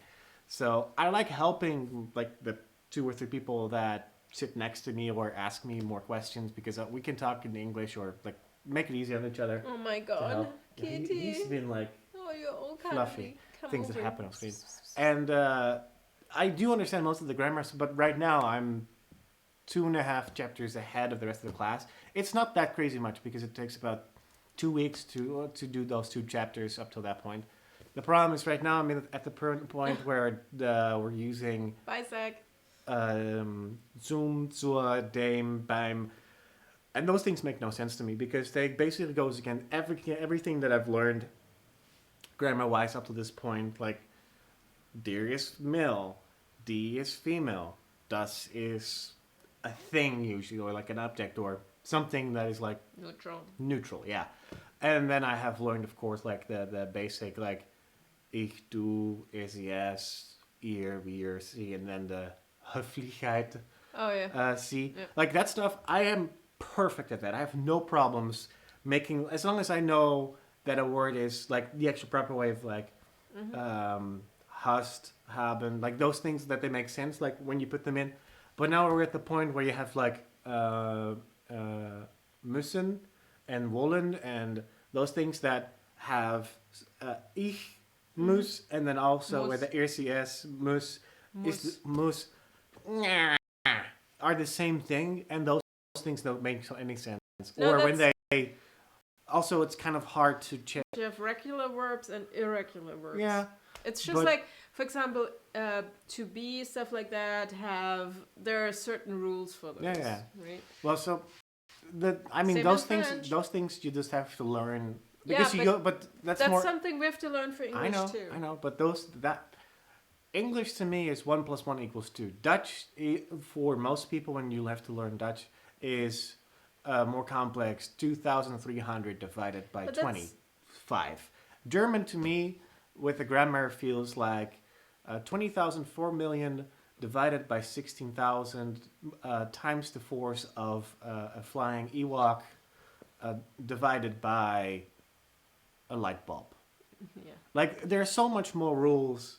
So I like helping the 2 or 3 people that sit next to me or ask me more questions because we can talk in English or make it easy on each other. Oh my god, Kitty! He's been oh, you're all fluffy. Things that here. happen on screen. And I do understand most of the grammar, but right now I'm 2.5 chapters ahead of the rest of the class. It's not that crazy much because it takes about 2 weeks to do those 2 chapters up till that point. The problem is right now I'm at the point where we're using Bisec. Zoom, zur, dem, beim, and those things make no sense to me because they basically goes against everything that I've learned grammar-wise up to this point. Der is male, die is female, das is a thing usually, or an object, or something that is neutral, yeah. And then I have learned, of course, the basic, ich, du, es, yes, ihr, wir, sie, and then the Höflichkeit, sie. Yeah. That stuff, I am perfect at that. I have no problems making, as long as I know that a word is the actual proper way of hast, haben, those things that they make sense when you put them in. But now we're at the point where you have müssen and wollen and those things that have ich, muss, and then also where the RCS, muss are the same thing, and those things don't make any sense. No, or when they also, it's kind of hard to check. You have regular verbs and irregular verbs. Yeah. It's just for example, to be, stuff like that, there are certain rules for those. Yeah. Right? Well, so, those things you just have to learn Because you go, but that's more. Something we have to learn for English too. I know, but English to me is 1 + 1 = 2. Dutch, for most people, when you have to learn Dutch, is more complex. 2,300 divided by 25. German to me, with the grammar, feels like 20,000, 4 million divided by 16,000 times the force of a flying Ewok divided by a light bulb. Yeah. Like, there's so much more rules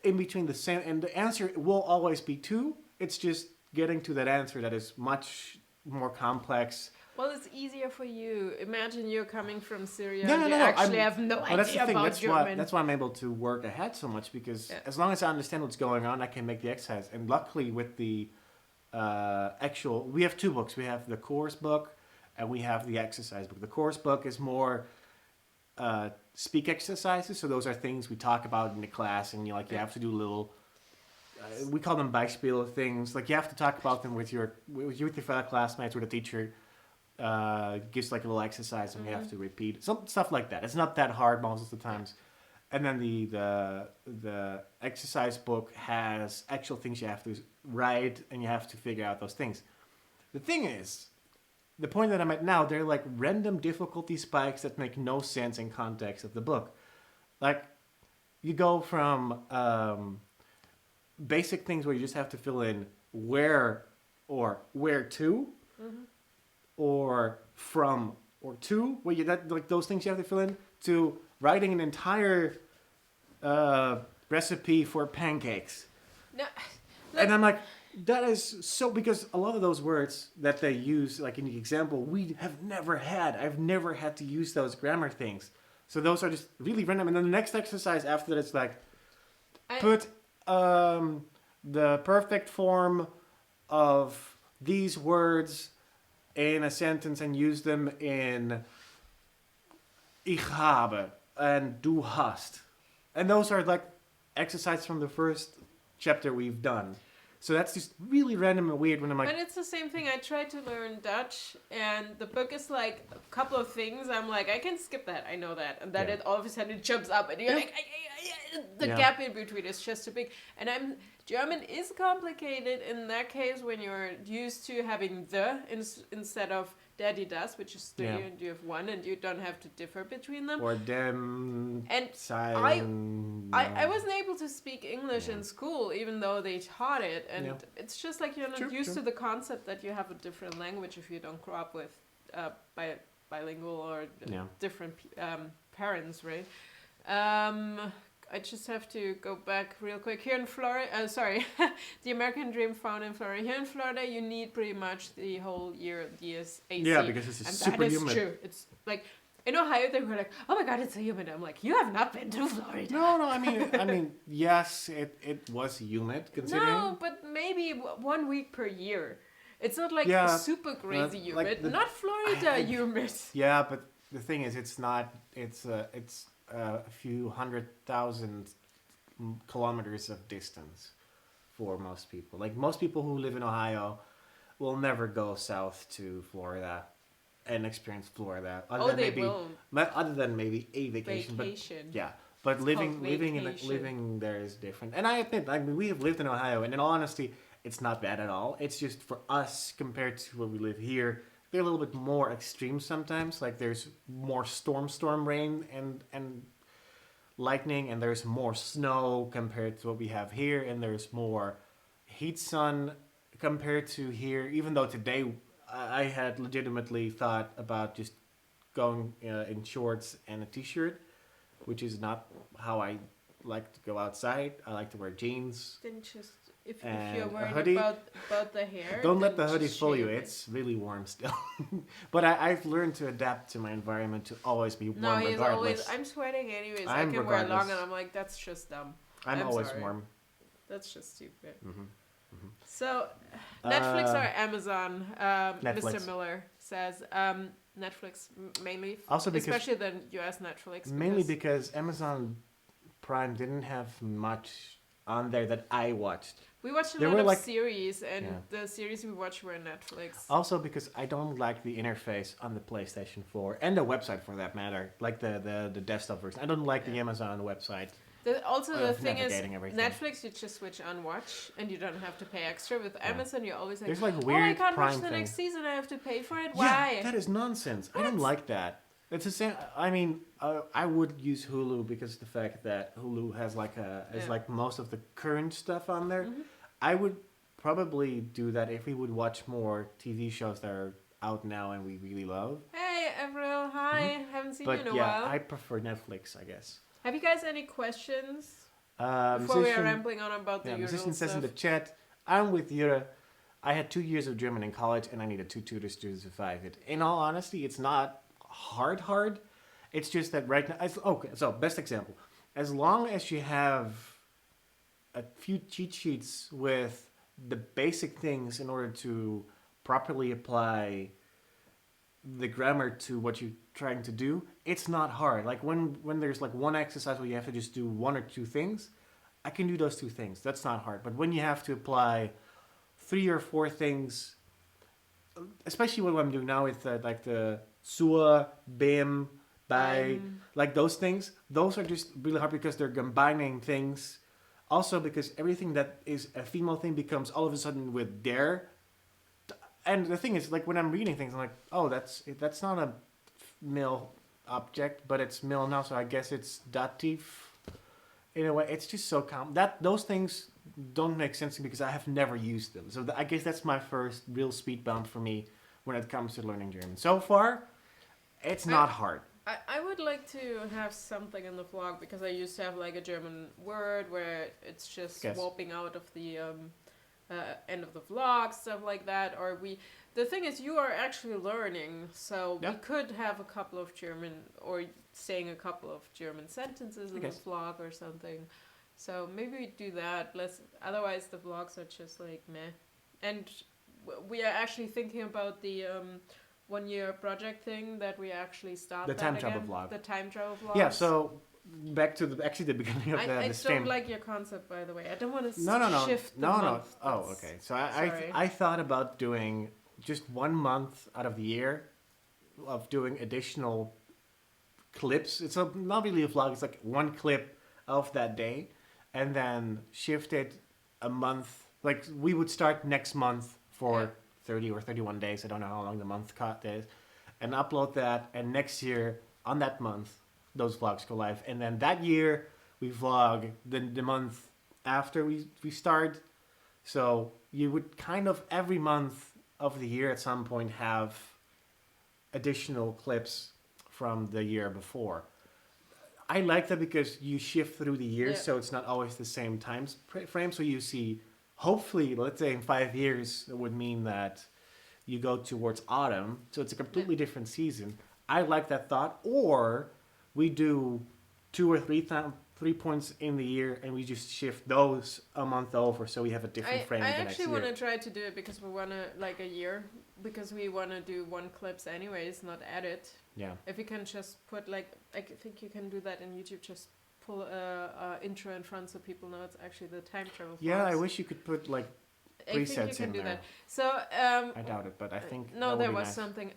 in between the same, and the answer will always be 2. It's just getting to that answer that is much more complex. Well, it's easier for you. Imagine you're coming from Syria. No, and you actually have no idea that's the thing. about German. That's why I'm able to work ahead so much, because as long as I understand what's going on, I can make the exercise. And luckily, with the we have 2 books. We have the course book, and we have the exercise book. The course book is more speak exercises. So those are things we talk about in the class, and you have to do little. We call them Beispiel things. Like, you have to talk about them with your fellow classmates, with a teacher. Gives like a little exercise, and you have to repeat some stuff like that. It's not that hard most of the times. And then the exercise book has actual things you have to write, and you have to figure out those things. The thing is, the point that I'm at now, they're like random difficulty spikes that make no sense in context of the book. Like, you go from basic things where you just have to fill in where or where to, or from or to, where like those things you have to fill in, to writing an entire recipe for pancakes. No, and I'm like, that is so, because a lot of those words that they use, like in the example, I've never had to use those grammar things. So those are just really random. And then the next exercise after that is like, put the perfect form of these words in a sentence and use them in ich habe and du hast. And those are like exercises from the first chapter we've done. So that's just really random and weird when I'm like... But it's the same thing. I tried to learn Dutch, and the book is like a couple of things. I'm like, I can skip that. I know that. And then it all of a sudden it jumps up, and you're like, the gap in between is just too big. And German is complicated in that case when you're used to having the instead of der, die, das, which is 3, and you have 1, and you don't have to differ between them. Or dem, and I wasn't able to speak English in school, even though they taught it. And it's just like you're not used to the concept that you have a different language if you don't grow up with bilingual or different parents, right? I just have to go back real quick. Here in Florida, the American Dream found in Florida. Here in Florida, you need pretty much the whole year AC. Yeah, because it's super humid. That is true. It's like, in Ohio, they were like, oh my God, it's so humid. I'm like, you have not been to Florida. No, I mean, yes, it was humid, considering. No, but maybe 1 week per year. It's not like super crazy humid. Not Florida humid. Yeah, but the thing is, it's not. It's a few 100,000 kilometers of distance for most people. Like, most people who live in Ohio will never go south to Florida and experience Florida. Other than maybe a vacation. But living there is different. And I admit, we have lived in Ohio, and in all honesty, it's not bad at all. It's just, for us, compared to where we live here, they're a little bit more extreme sometimes. Like, there's more storm rain and lightning, and there's more snow compared to what we have here, and there's more heat sun compared to here. Even though today I had legitimately thought about just going in shorts and a t-shirt, which is not how I like to go outside. I like to wear jeans. Then just... If you're worried about the hair, don't let the hoodie fool you. It's really warm still. But I've learned to adapt to my environment to always be warm regardless. I'm sweating anyways. I can wear long, and I'm like, that's just dumb. I'm always warm. That's just stupid. So, Netflix or Amazon? Netflix. Mr. Miller says Netflix mainly. Also because... Especially the US Netflix. Mainly because Amazon Prime didn't have much on there that I watched. We watched a There lot were, of like- series, and Yeah. the series we watched were on Netflix. Also because I don't like the interface on the PlayStation 4 and the website for that matter, like the desktop version. I don't like the Amazon website. Also, the thing is, navigating everything. Netflix, you just switch on watch, and you don't have to pay extra. With Amazon, you're always like, There's like oh, I weird can't Prime watch the thing. next season, I have to pay for it. Yeah, Why? that is nonsense. I don't like that. It's the same. I mean, I would use Hulu because of the fact that Hulu has like most of the current stuff on there. Mhm. I would probably do that if we would watch more TV shows that are out now and we really love. Hey, Avril, hi. Haven't seen you in But a yeah, while. I prefer Netflix, I guess. Have you guys any questions before we are Musician- rambling on about the usual musician says stuff? in the chat, I'm with Jurre. I had 2 years of German in college and I needed 2 tutors to survive it. In all honesty, it's not hard. It's just that right now... Okay, so best example. As long as you have a few cheat sheets with the basic things in order to properly apply the grammar to what you're trying to do, it's not hard. Like when there's like one exercise where you have to just do 1 or 2 things, I can do those 2 things. That's not hard. But when you have to apply 3 or 4 things, especially what I'm doing now with like the SUA, BIM, BY, like those things, those are just really hard because they're combining things. Also because everything that is a female thing becomes all of a sudden with der. And the thing is, like when I'm reading things, I'm like, oh, that's not a male object, but it's male now, so I guess it's dative. In a way, it's just so those things don't make sense to me because I have never used them. So I guess that's my first real speed bump for me when it comes to learning German. So far, it's not hard. I would like to have something in the vlog because I used to have like a German word where it's just swapping out of the end of the vlog, stuff like that. Or the thing is, you are actually learning, so we could have a couple of German or saying a couple of German sentences in the vlog or something. So maybe we do that. Otherwise, the vlogs are just like meh. And we are actually thinking about the 1-year project thing that we actually start. The time travel vlog. The time travel vlog. Yeah. So back to the beginning of the stream. I don't like your concept, by the way. I don't want to shift the No. month. Oh, okay. So I thought about doing just 1 month out of the year of doing additional clips. It's not really a vlog. It's like 1 clip of that day, and then shift it a month. Like we would start next month for 30 or 31 days. I don't know how long the month cut is, and upload that. And next year on that month, those vlogs go live. And then that year we vlog the month after we start. So you would kind of every month of the year at some point have additional clips from the year before. I like that because you shift through the years, so it's not always the same time frame. So you see, hopefully, let's say in 5 years, it would mean that you go towards autumn. So it's a completely different season. I like that thought. Or we do 2 or 3 points in the year and we just shift those a month over so we have a different frame the next year. I actually want to try to do it because we want to, like a year, because we want to do 1 clips anyways, not edit. Yeah. If you can just put like, I think you can do that in YouTube, just pull a intro in front so people know it's actually the time travel vlogs. Yeah, I wish you could put like presets in there. That. So I doubt it, but I think no, there was something.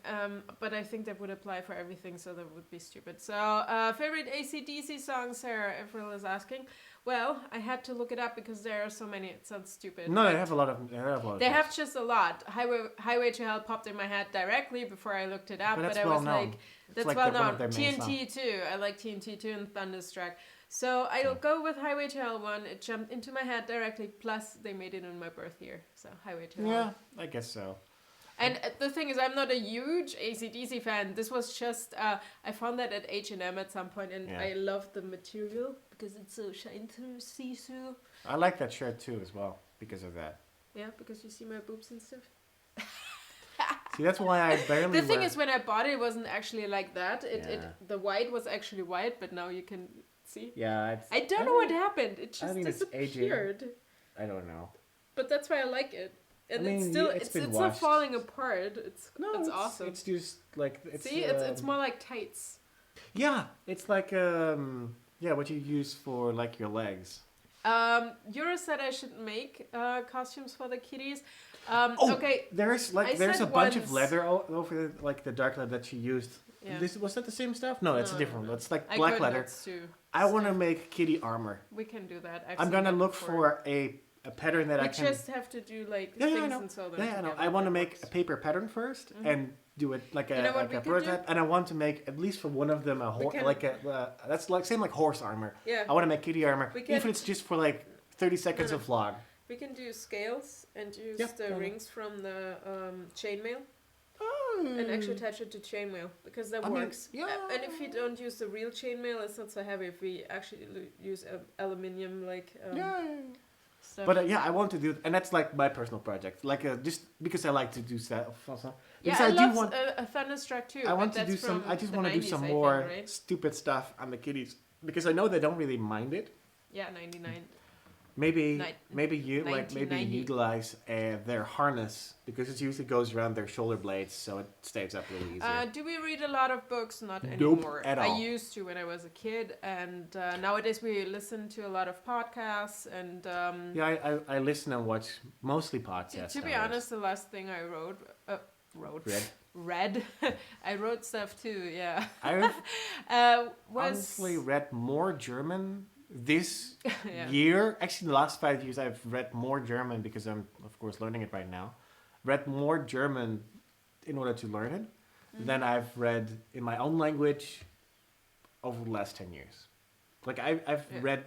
But I think that would apply for everything, so that would be stupid. So favorite AC/DC song, Sarah Avril is asking. Well, I had to look it up because there are so many. It sounds stupid. No, they have a lot of. They have just a lot. Highway to Hell popped in my head directly before I looked it up, but I was like, that's well known. TNT too. I like TNT too and Thunderstruck. So I'll go with Highway to Hell 1. It jumped into my head directly. Plus, they made it in my birth year. So Highway to Hell. Yeah, I guess so. And the thing is, I'm not a huge AC/DC fan. This was just, I found that at H&M at some point, and I love the material because it's so shiny through, see-through. I like that shirt too as well because of that. Yeah, because you see my boobs and stuff. See, that's why I barely. The thing is, when I bought it, it wasn't actually like that. The white was actually white, but now you can see. Yeah, I don't know what happened. It just disappeared. I don't know. But that's why I like it. And I mean, it's still it's not falling apart. It's awesome. It's just like it's more like tights. Yeah, it's like what you use for like your legs. Jurre said I should make costumes for the kitties. Okay. There's a bunch of leather over like the dark leather that she used. Yeah. Was that the same stuff? No, it's a different one. It's like I black leather. I want to make kitty armor. We can do that. I'm gonna look for a pattern that I can. We just have to do like things and sew them. Yeah, I know. I want to make a paper pattern first and do it like a prototype, and I want to make at least for one of them that's like same like horse armor. Yeah. I want to make kitty armor, even if it's just for like 30 seconds of vlog. We can do scales and use the rings from the chainmail. And actually attach it to chainmail because that works. And if you don't use the real chainmail, it's not so heavy. If we actually use aluminium stuff. But I want to do it, and that's like my personal project. Like just because I like to do stuff. Yeah, I love a Thunderstruck too. I want to do some. I just want to do some more stupid stuff on the kitties because I know they don't really mind it. Yeah, 99. Maybe utilize their harness because it usually goes around their shoulder blades, so it stays up really easier. Do we read a lot of books? Not anymore. At all. I used to when I was a kid, and nowadays we listen to a lot of podcasts. And I listen and watch mostly podcasts. To be honest, the last thing I read. I wrote stuff too. Yeah. I've honestly read more German this year. Actually, the last 5 years I've read more German because I'm of course learning it right now. Read more German in order to learn it than I've read in my own language over the last 10 years. Like I've read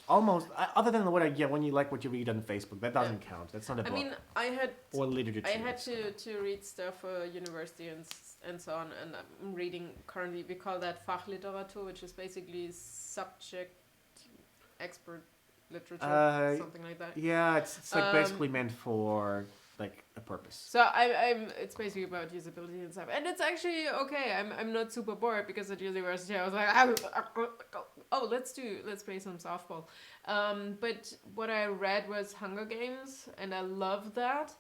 almost other than what when you like what you read on Facebook, that doesn't count. That's not a book. I mean, I had literature. to read stuff for university and so on, and I'm reading currently. We call that Fachliteratur, which is basically subject expert literature, something like that. Yeah, it's like basically meant for like a purpose. So it's basically about usability and stuff, and it's actually okay. I'm not super bored because at university I was like, let's play some softball. But what I read was Hunger Games, and I loved that.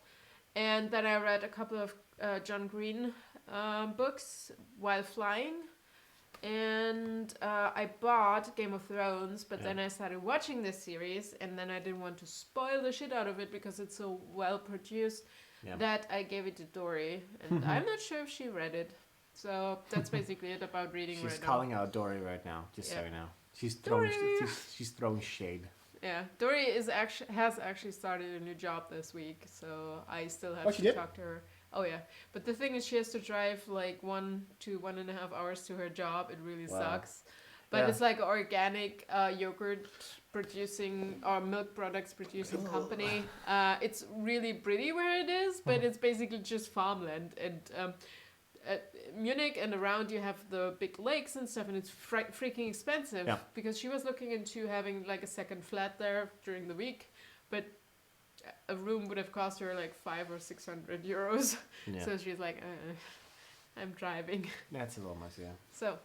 And then I read a couple of John Green books while flying. And I bought Game of Thrones, but then I started watching this series, and then I didn't want to spoil the shit out of it because it's so well produced that I gave it to Dory, and I'm not sure if she read it. So that's basically it about reading right now. She's calling out Dory right now, just so you know. She's throwing shade. Yeah, Dory has actually started a new job this week, so I still have to talk to her. Oh yeah, but the thing is, she has to drive like 1 to 1.5 hours to her job. It really sucks, but it's like an organic yogurt producing or milk products producing company. It's really pretty where it is, but it's basically just farmland. And at Munich and around, you have the big lakes and stuff, and it's freaking expensive because she was looking into having like a second flat there during the week, but a room would have cost her like 500 or 600 euros. Yeah. So she's like, I'm driving. That's a little much, yeah. So,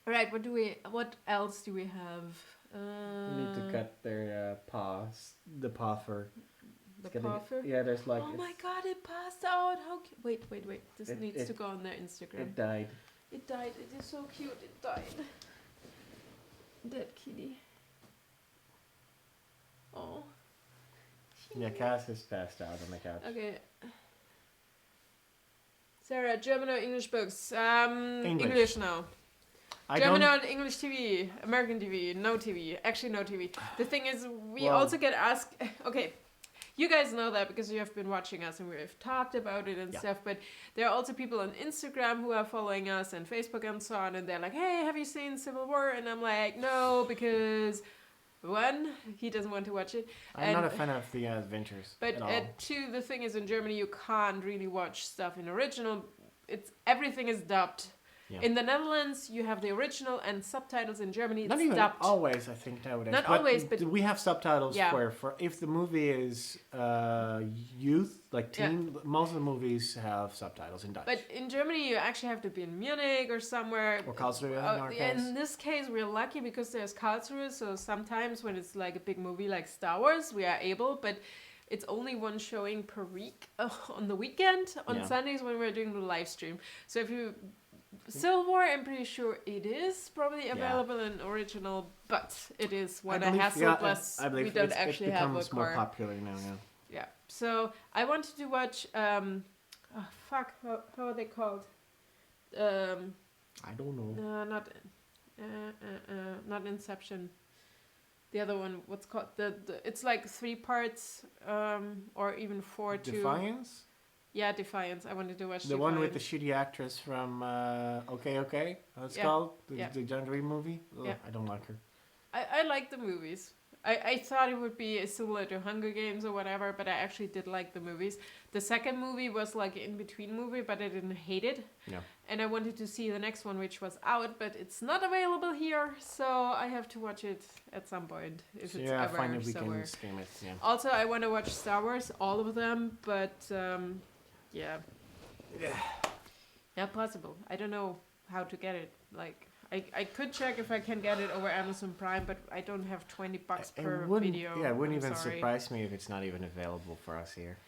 all right, what else do we have? We need to cut their paws. The paw fur. The paw fur? Yeah, there's like... Oh my god, it passed out. How Wait. This needs to go on their Instagram. It died. It died. It is so cute. It died. Dead kitty. Oh. Yeah, Cass is passed out on the couch. Okay. Sarah, German or English books? English now. German or English TV? American TV? No TV? Actually, no TV. The thing is, we also get asked... Okay, you guys know that because you have been watching us and we've talked about it and stuff, but there are also people on Instagram who are following us and Facebook and so on, and they're like, hey, have you seen Civil War? And I'm like, no, because... One, he doesn't want to watch it. I'm not a fan of the adventures. But two, the thing is, in Germany you can't really watch stuff in original. Everything is dubbed. Yeah. In the Netherlands, you have the original and subtitles. In Germany, it's not even dubbed. Always, I think nowadays. Not always, but we have subtitles for if the movie is youth, like teen. Most of the movies have subtitles in Dutch. But in Germany, you actually have to be in Munich or somewhere. Or Karlsruhe. In this case, we're lucky because there's Karlsruhe. So sometimes when it's like a big movie like Star Wars, we are able, but. It's only one showing per week on the weekend, on Sundays when we're doing the live stream. So if you Civil War, I'm pretty sure it is probably available in original, but it is one a hassle. Plus, we don't actually have a car. It becomes more popular now. Yeah. So I wanted to watch. How are they called? I don't know. Not Inception. The other one, what's called it's like 3 parts, or even 4. Defiance. Yeah, Defiance. I wanted to watch the one with the shitty actress from OK. That's called the John Green movie. Ugh, I don't like her. I like the movies. I thought it would be similar to Hunger Games or whatever, but I actually did like the movies. The second movie was like an in-between movie, but I didn't hate it. Yeah. And I wanted to see the next one, which was out, but it's not available here, so I have to watch it at some point if it's ever find if we somewhere. can stream it. Yeah. Also, I want to watch Star Wars, all of them, but yeah, possible. I don't know how to get it. Like, I could check if I can get it over Amazon Prime, but I don't have $20 per video. Yeah, it wouldn't even surprise me if it's not even available for us here.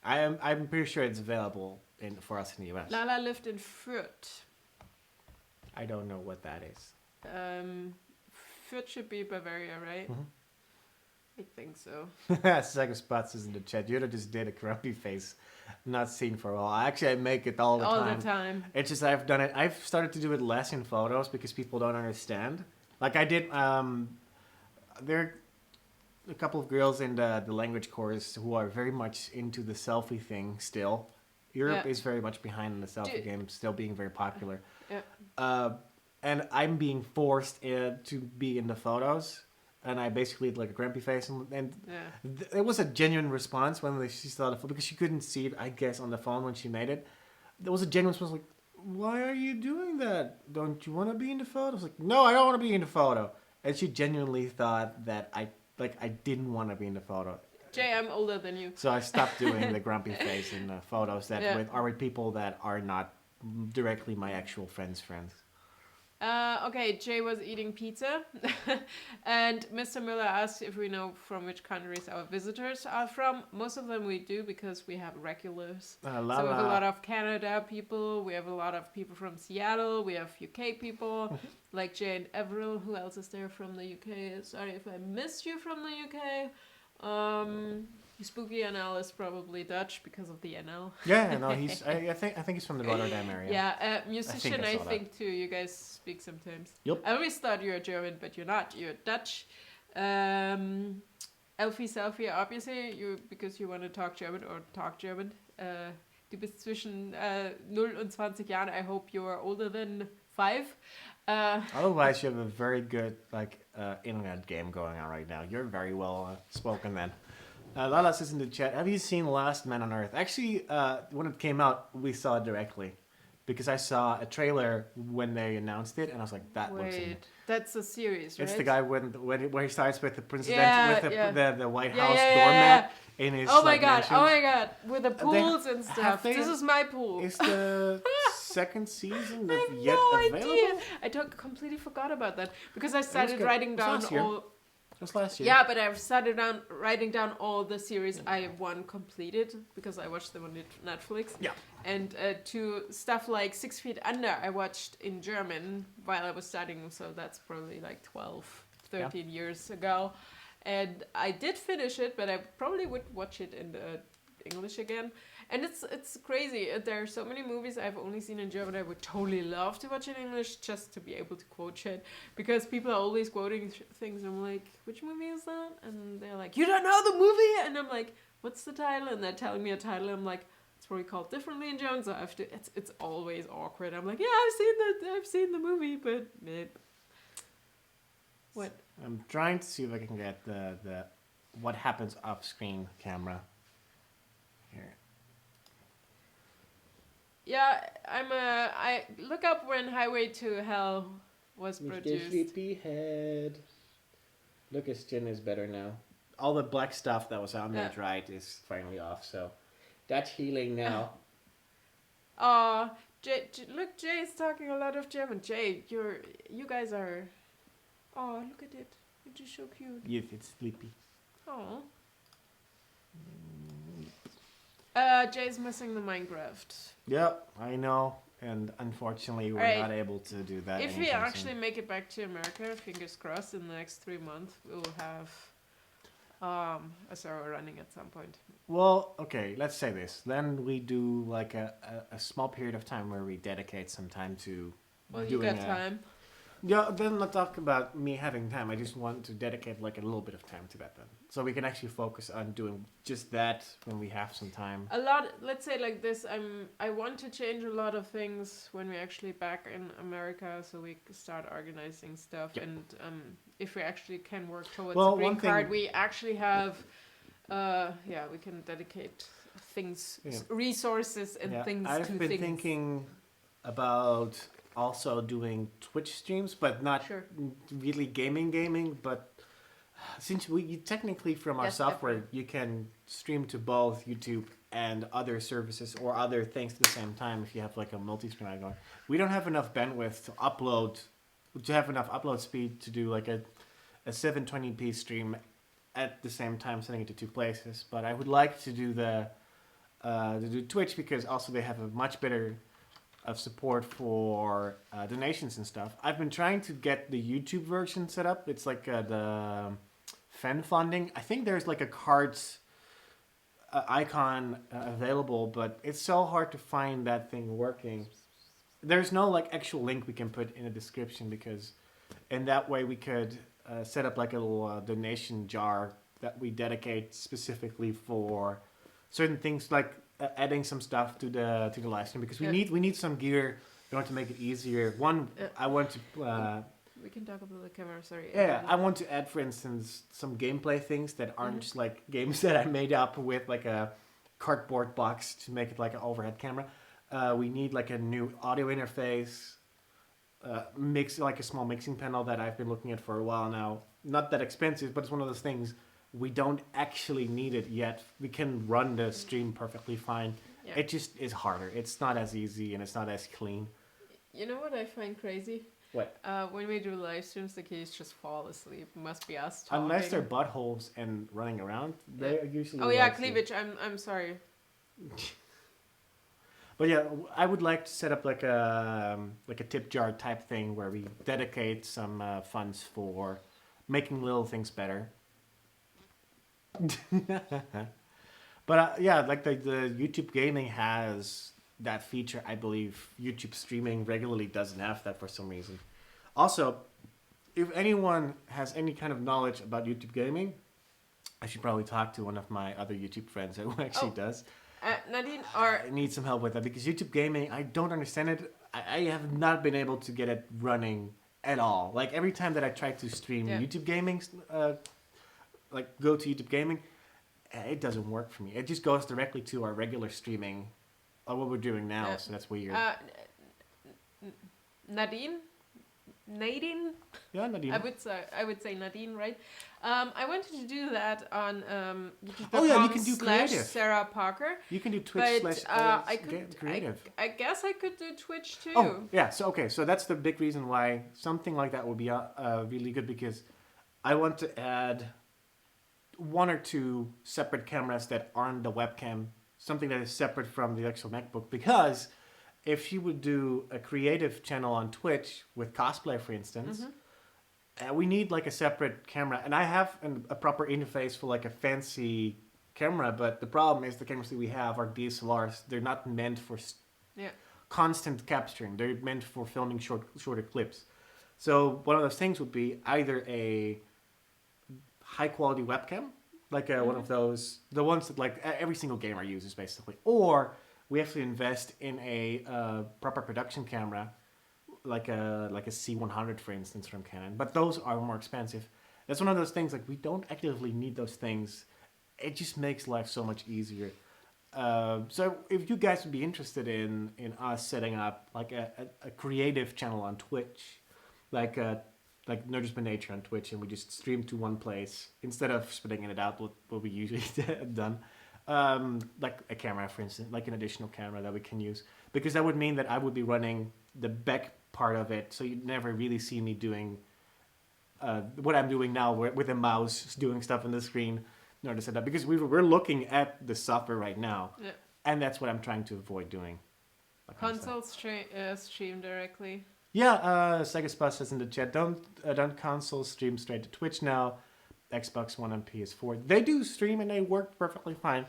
I'm pretty sure it's available for us in the US. Lala lived in Fürth. I don't know what that is. Fürth should be Bavaria, right? Mm-hmm. I think so. Second Spots is in the chat. Jurre just did a grumpy face. Not seen for a while. Actually, I make it all the time. It's just I've done it. I've started to do it less in photos because people don't understand. Like I did. There are a couple of girls in the language course who are very much into the selfie thing still. Europe is very much behind in the selfie game, still being very popular. And I'm being forced to be in the photos. And I basically did like a grumpy face, and it was a genuine response when she saw the photo because she couldn't see it, I guess, on the phone when she made it. There was a genuine response like, "Why are you doing that? Don't you want to be in the photo?" I was like, "No, I don't want to be in the photo." And she genuinely thought that I didn't want to be in the photo. Jay, I'm older than you. So I stopped doing the grumpy face in the photos are with people that are not directly my actual friends' friends. Okay, Jay was eating pizza, and Mr. Miller asked if we know from which countries our visitors are from. Most of them we do because we have regulars. So we have a lot of Canada people, we have a lot of people from Seattle, we have UK people, like Jay and Avril. Who else is there from the UK? Sorry if I missed you from the UK. Spooky NL is probably Dutch because of the NL. Yeah, no, he's. I think he's from the Rotterdam area. Yeah, musician. I think too. You guys speak sometimes. Yep. I always thought you were German, but you're not. You're Dutch. Elfie Selfie, obviously, because you want to talk German or talk German. Du bist zwischen 0 und 20 Jahren. I hope you are older than 5. Otherwise, you have a very good internet game going on right now. You're very well spoken then. Lala says in the chat, have you seen Last Man on Earth? Actually, when it came out, we saw it directly. Because I saw a trailer when they announced it, and I was like, that looks amazing. That's a series, right? It's the guy where he starts with the the White House doormat in his Oh my mansion. god, with the pools and stuff. This is my pool. Is the second season yet available? Idea. I completely forgot about that because I started writing down all... Just last year. Yeah, but I've started writing down all the series I completed because I watched them on Netflix. Yeah. And to stuff like 6 Feet Under, I watched in German while I was studying, so that's probably like 12, 13 years ago. And I did finish it, but I probably would watch it in English again. And it's crazy. There are so many movies I've only seen in German. I would totally love to watch in English just to be able to quote shit. Because people are always quoting things. I'm like, which movie is that? And they're like, you don't know the movie? And I'm like, what's the title? And they're telling me a title. I'm like, it's probably called differently in German. So I have to. It's always awkward. I'm like, yeah, I've seen the movie, but what? I'm trying to see if I can get the what happens off screen camera here. Yeah, I look up when Highway to Hell was produced. Sleepyhead. Look, his chin is better now. All the black stuff that was on there right is finally off, so that's healing now. Look, Jay's talking a lot of German. Jay, you guys are... Oh, look at it. It's just so cute. Yes, it's sleepy. Oh. Jay's missing the Minecraft. Yep, I know. and unfortunately we're not able to do that. If we actually make it back to America, fingers crossed, in the next 3 months, we'll have a server running at some point. Well, okay, let's say this. Then we do like a small period of time where we dedicate some time to doing you got time. Yeah, then not talk about me having time. I just want to dedicate like a little bit of time to that then. So we can actually focus on doing just that when we have some time. Let's say like this, I want to change a lot of things when we're actually back in America, so we start organizing stuff. Yep. And if we actually can work towards a green card, we actually have, we can dedicate things, resources and things to things. I've been thinking about also doing Twitch streams, but not really gaming, but since we technically from our software, you can stream to both YouTube and other services or other things at the same time if you have like a multi-stream going. We don't have enough bandwidth to have enough upload speed to do like a 720p stream at the same time sending it to 2 places, but I would like to do do Twitch because also they have a much better of support for donations and stuff. I've been trying to get the YouTube version set up. It's like the fan funding. I think there's like a cards icon available, but it's so hard to find that thing working. There's no like actual link we can put in the description because in that way we could set up like a little donation jar that we dedicate specifically for certain things like adding some stuff to the live stream because we need some gear in order to make it easier. I want to we can talk about the camera, sorry. Yeah, I want to add, for instance, some gameplay things that aren't just like games that I made up with like a cardboard box to make it like an overhead camera. We need like a new audio interface, like a small mixing panel that I've been looking at for a while now. Not that expensive, but it's one of those things we don't actually need it yet. We can run the stream perfectly fine. Yeah. It just is harder. It's not as easy and it's not as clean. You know what I find crazy? What? When we do live streams, the kids just fall asleep. It must be us talking. Unless they're buttholes and running around, they're usually. Oh yeah, cleavage. I'm sorry. But yeah, I would like to set up like a tip jar type thing where we dedicate some funds for making little things better. But yeah, like the YouTube gaming has that feature. I believe YouTube streaming regularly doesn't have that for some reason. Also, if anyone has any kind of knowledge about YouTube gaming, I should probably talk to one of my other YouTube friends who actually does. Nadine, I need some help with that because YouTube gaming, I don't understand it. I have not been able to get it running at all. Like every time that I try to stream YouTube gaming, like go to YouTube gaming, it doesn't work for me. It just goes directly to our regular streaming, or what we're doing now. So that's weird. Nadine. Yeah, Nadine. I would say Nadine, right? I wanted to do that on you can do creative. Sara Parker. You can do Twitch creative. I guess I could do Twitch too. Oh, yeah. So that's the big reason why something like that would be really good because I want to add 1 or 2 separate cameras that aren't the webcam, something that is separate from the actual MacBook. Because if you would do a creative channel on Twitch with cosplay, for instance, we need like a separate camera. And I have a proper interface for like a fancy camera, but the problem is the cameras that we have are DSLRs. They're not meant for constant capturing. They're meant for filming shorter clips. So one of those things would be either a high quality webcam, like one of those, the ones that like every single gamer uses basically, or we have to invest in a proper production camera, like a C100 for instance from Canon, but those are more expensive. That's one of those things like we don't actively need those things. It just makes life so much easier. So if you guys would be interested in us setting up like a creative channel on Twitch, like NerdishByNature on Twitch, and we just stream to one place instead of splitting it out what we usually done. Like a camera, for instance, like an additional camera that we can use, because that would mean that I would be running the back part of it, so you'd never really see me doing what I'm doing now with a mouse, doing stuff on the screen in order to set up, because we're looking at the software right now, and that's what I'm trying to avoid doing. Console stream directly. Yeah, Sega Spot says in the chat, don't console stream straight to Twitch now. Xbox One and PS4. They do stream and they work perfectly fine.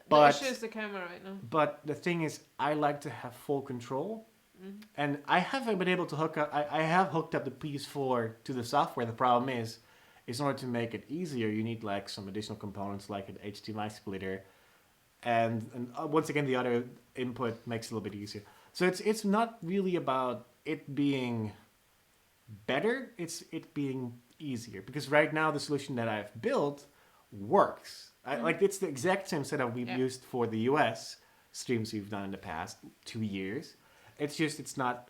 The issue is the camera right now. But the thing is, I like to have full control. And I haven't been able to hook up... I have hooked up the PS4 to the software. The problem is in order to make it easier, you need like some additional components like an HDMI splitter. And once again, the other input makes it a little bit easier. So it's not really about it being better. It's it being easier. Because right now, the solution that I've built works. Like it's the exact same setup we've used for the US streams we've done in the past 2 years. It's just it's not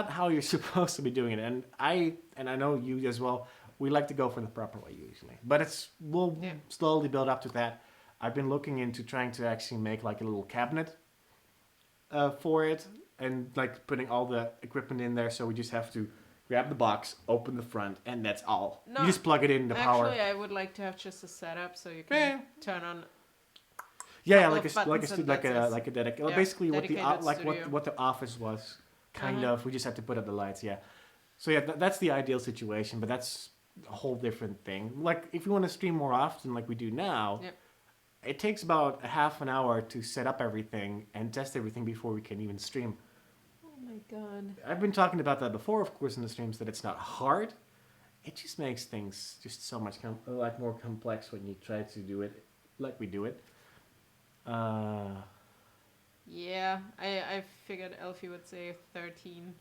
how you're supposed to be doing it. And I know you as well. We like to go for the proper way usually, but we'll slowly build up to that. I've been looking into trying to actually make like a little cabinet for it, and like putting all the equipment in there. So we just have to grab the box, open the front, and that's all. No, you just plug it in the power. Actually, I would like to have just a setup so you can turn on. Yeah, like a dedicated. Basically, what the office was, kind of. We just had to put up the lights. Yeah. So yeah, that's the ideal situation, but that's a whole different thing. Like if you want to stream more often, like we do now, it takes about a half an hour to set up everything and test everything before we can even stream. Oh my god! I've been talking about that before, of course, in the streams. That it's not hard. It just makes things just so much more complex when you try to do it like we do it. Yeah, I figured Elfie would say 13.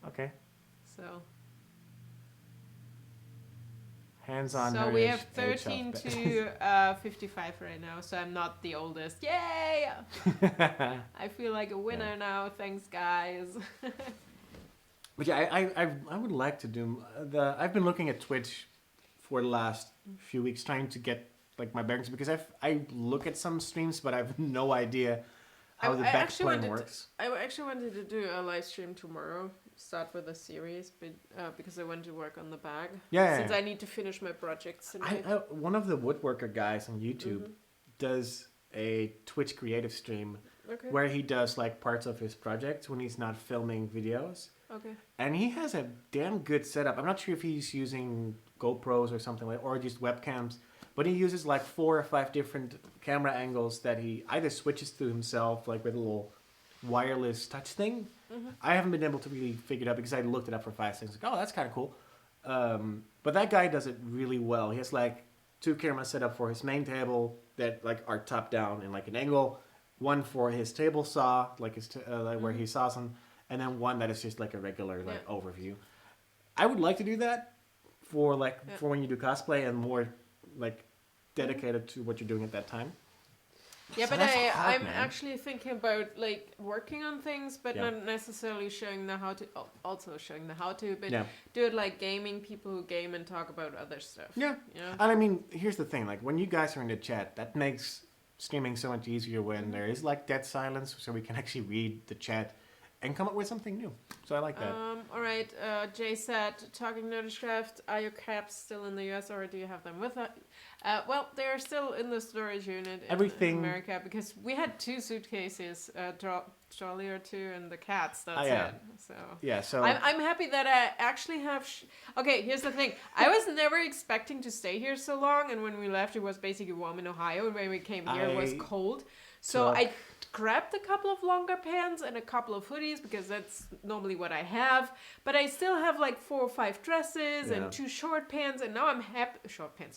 Okay. So. Hands-on. So we have 13 to 55 right now. So I'm not the oldest. Yay! I feel like a winner now. Thanks, guys. But yeah, I would like to do I've been looking at Twitch for the last few weeks, trying to get like my bearings, because I look at some streams, but I have no idea how the backplane works. I actually wanted to do a live stream tomorrow, start with a series, but because I want to work on the bag. Since I need to finish my projects. One of the woodworker guys on YouTube does a Twitch creative stream where he does like parts of his project when he's not filming videos. Okay. And he has a damn good setup. I'm not sure if he's using GoPros or something like, or just webcams. But he uses like 4 or 5 different camera angles that he either switches to himself, like with a little wireless touch thing. I haven't been able to really figure it out because I looked it up for 5 seconds. Like, oh, that's kind of cool. But that guy does it really well. He has like 2 cameras set up for his main table that like are top down in like an angle. One for his table saw, like his where he saws them, and then one that is just like a regular like overview. I would like to do that for for when you do cosplay and more like dedicated to what you're doing at that time. Yeah, so but I'm actually thinking about like working on things, but not necessarily showing the how to. Also showing the how to, but do it like gaming, people who game and talk about other stuff. Yeah. And I mean, here's the thing: like when you guys are in the chat, that makes streaming so much easier when there is like dead silence, so we can actually read the chat and come up with something new. So I like that. All right. Jay said, talking Nerdishcraft, are your caps still in the US or do you have them with us? Well, they're still in the storage unit in America because we had 2 suitcases, trolley or 2, and the cats. That's it. So so I'm happy that I actually have. Okay, here's the thing. I was never expecting to stay here so long, and when we left, it was basically warm in Ohio, and when we came here, it was cold. So I grabbed a couple of longer pants and a couple of hoodies because that's normally what I have, but I still have like 4 or 5 dresses and 2 short pants, and now I'm happy.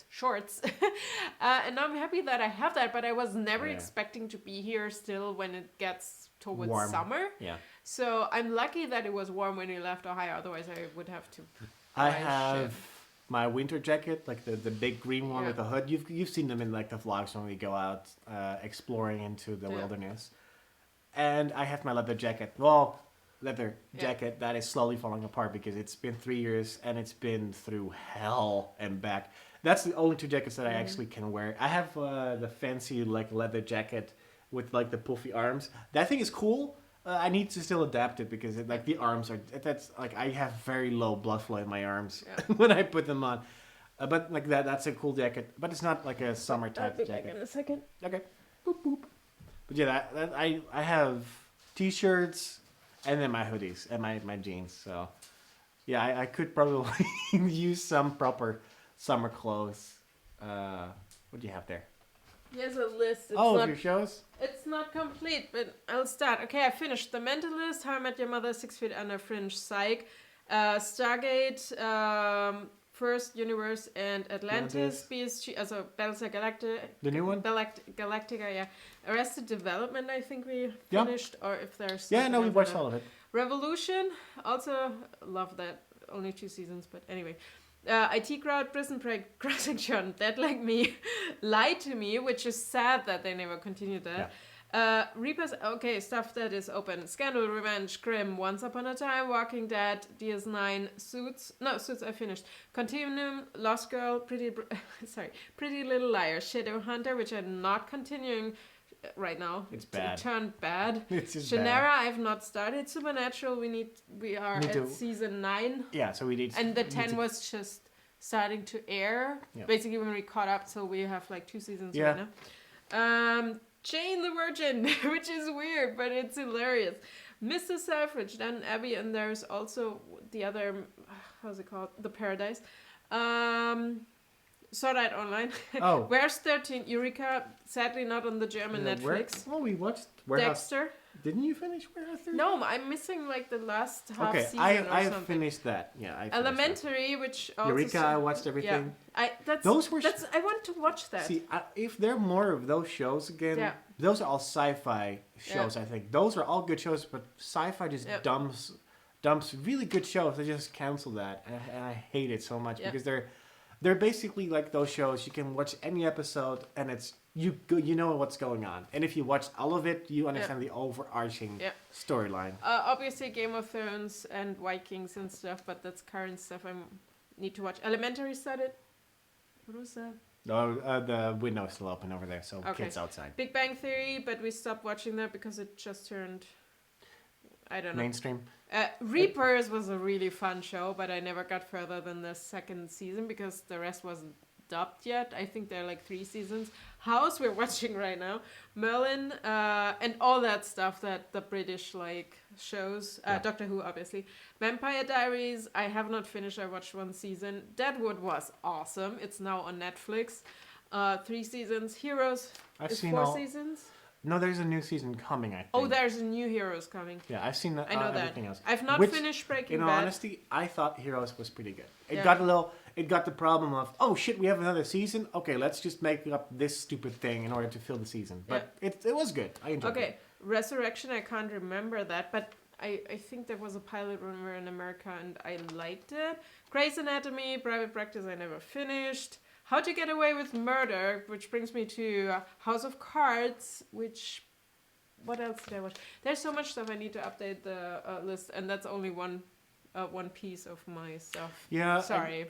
Shorts. And now I'm happy that I have that, but I was never expecting to be here still when it gets towards summer. So I'm lucky that it was warm when we left Ohio, otherwise I would have to. I have my winter jacket, like the big green one with the hood. You've seen them in like the vlogs when we go out exploring into the wilderness. And I have my leather jacket. Well, leather jacket that is slowly falling apart because it's been 3 years and it's been through hell and back. That's the only 2 jackets that I actually can wear. I have the fancy like leather jacket with like the puffy arms. That thing is cool. I need to still adapt it because like the arms are. That's like I have very low blood flow in my arms when I put them on. But like that's a cool jacket. But it's not like a summer type jacket. Back in a second. Okay. Boop boop. But yeah, I have t-shirts and then my hoodies and my jeans. So yeah, I could probably use some proper summer clothes. What do you have there? Here's a list. Of your shows? It's not complete, but I'll start. Okay, I finished The Mentalist, How I Met Your Mother, 6 Feet Under, Fringe, Psych, Stargate, First Universe, and Atlantis, BSG, also Battlestar Galactica. The new one? Galactica, yeah. Arrested Development, I think we finished, or if there's... Yeah, no, we watched all of it. Revolution, also love that. Only 2 seasons, but anyway. IT Crowd, Prison Break, Crossing John, Dead Like Me, Lie to Me, which is sad that they never continued that. Reapers, okay, stuff that is open. Scandal, Revenge, Grimm, Once Upon a Time, Walking Dead, DS9, Suits I finished. Continuum, Lost Girl, Pretty Little Liars, Shadowhunter, which I'm not continuing right now. It's bad. It turned bad. It's just Shannara, bad. I've not started. Supernatural, we are at season 9. Yeah, so we need. And the 10 was just starting to air. Yeah. Basically, when we caught up, so we have like 2 seasons right now. Jane the Virgin, which is weird, but it's hilarious. Mr. Selfridge, then Abby, and there's also the other, how's it called? The Paradise. Sword Art Online. Where's 13? Eureka, sadly not on the German Netflix. We watched Warehouse. Dexter. Didn't you finish Warehouse 13? No, I'm missing like the last half season I something. finished that. Yeah, I finished Elementary, which also... Eureka, I watched everything. Yeah. I want to watch that. See, if there are more of those shows again, those are all sci-fi shows, I think. Those are all good shows, but sci-fi just dumps really good shows. They just cancel that, and I hate it so much because they're basically like those shows. You can watch any episode, and it's you know what's going on. And if you watch all of it, you understand the overarching storyline. Obviously, Game of Thrones and Vikings and stuff, but that's current stuff I need to watch. Elementary started. What was that? No, the window's still open over there, so kids outside. Big Bang Theory, but we stopped watching that because it just turned, I don't know. Mainstream. Reapers was a really fun show, but I never got further than the 2nd season because the rest wasn't dubbed yet. I think there are like 3 seasons. House we're watching right now. Merlin, and all that stuff that the British like shows. Doctor Who, obviously. Vampire Diaries, I have not finished. I watched 1 season. Deadwood was awesome. It's now on Netflix. 3 seasons. Heroes is 4 seasons. No, there's a new season coming, I think. Oh, there's a new Heroes coming. Yeah, I've seen that. I know everything else. I've not finished Breaking Bad. In all honesty, I thought Heroes was pretty good. It got the problem of, oh shit, we have another season? Okay, let's just make up this stupid thing in order to fill the season. But it was good. I enjoyed it. Okay, Resurrection, I can't remember that, but I think there was a pilot when we were in America and I liked it. Grey's Anatomy, Private Practice, I never finished. How to Get Away with Murder, which brings me to House of Cards, what else did I watch? There's so much stuff I need to update the list, and that's only one piece of my stuff. Yeah. Sorry.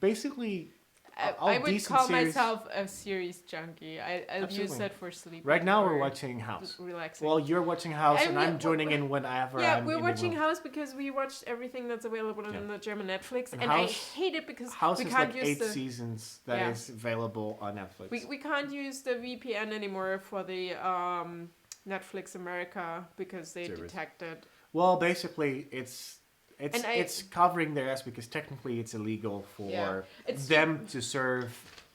Basically, I would call myself a series junkie. I use that for sleep. Right now we're watching House. Relaxing. Well, you're watching House, and I'm joining in whenever I'm we're watching House because we watched everything that's available on the German Netflix, and House, I hate it because House we is can't like use 8 seasons that is available on Netflix. We can't use the VPN anymore for the Netflix America because they detected. Well, basically, it's covering their ass because technically it's illegal for them to serve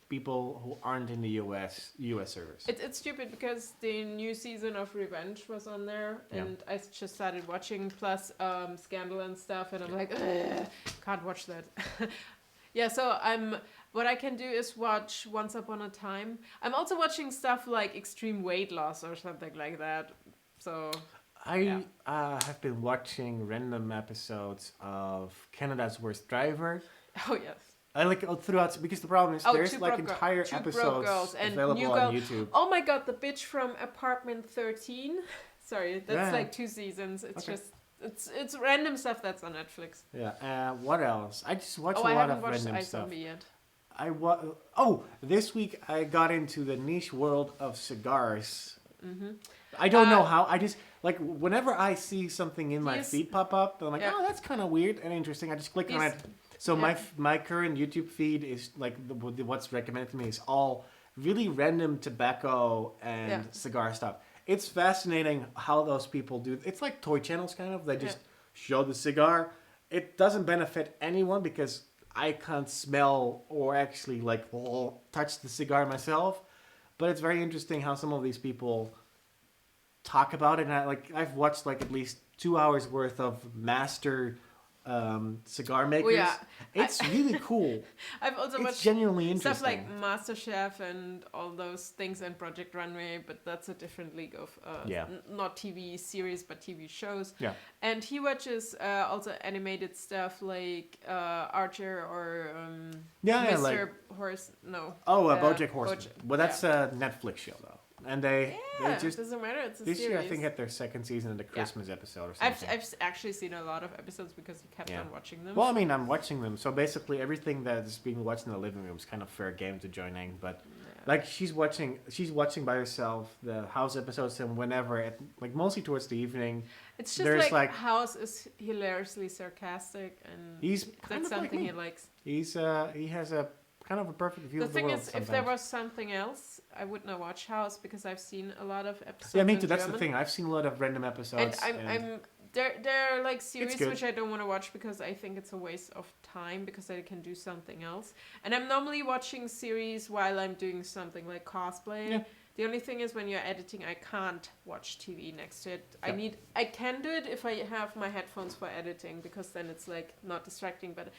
people who aren't in the US servers. It's stupid because the new season of Revenge was on there, and I just started watching, plus Scandal and stuff, and I'm like, can't watch that. So what I can do is watch Once Upon a Time. I'm also watching stuff like Extreme Weight Loss or something like that. So I have been watching random episodes of Canada's Worst Driver. Oh, yes. I like throughout, because the problem is there's like entire episodes available on YouTube. Oh my god, the bitch from Apartment 13. Sorry, that's like 2 seasons. It's just, it's random stuff that's on Netflix. Yeah, what else? I just watch a lot of random stuff. Yet. This week I got into the niche world of cigars. Mm-hmm. I don't know how. I just, like, whenever I see something in my feed pop up, I'm like, oh, that's kind of weird and interesting. I just click on it. So my current YouTube feed is, like, what's recommended to me is all really random tobacco and cigar stuff. It's fascinating how those people do. It's like toy channels kind of. They just show the cigar. It doesn't benefit anyone because I can't smell or actually like touch the cigar myself. But it's very interesting how some of these people talk about it. And I've watched like at least 2 hours worth of master cigar makers. Oh, yeah. It's really cool. I've also watched genuinely interesting. stuff like MasterChef and all those things and Project Runway, but that's a different league of not TV series but TV shows. Yeah. And he watches also animated stuff like Archer or Mr. Like, Horse. No. BoJack Horseman. BoJack. Well, that's a Netflix show though. And they just doesn't matter. It's a this series. year I think had their second season in the Christmas episode or something. I've actually seen a lot of episodes because he kept on watching them. Well, I mean, I'm watching them, so basically everything that is being watched in the living room is kind of fair game to joining. But like she's watching by herself the House episodes, and whenever like mostly towards the evening. It's just like House is hilariously sarcastic, and that's something he likes. He has a kind of a perfect view of the world. The thing is, if there was something else, I would not watch House because I've seen a lot of episodes. Yeah, me too. In That's German. the thing. I've seen a lot of random episodes. And there are like series which I don't want to watch because I think it's a waste of time because I can do something else. And I'm normally watching series while I'm doing something like cosplay. Yeah. The only thing is when you're editing, I can't watch TV next to it. Yeah. I can do it if I have my headphones for editing because then it's like not distracting. But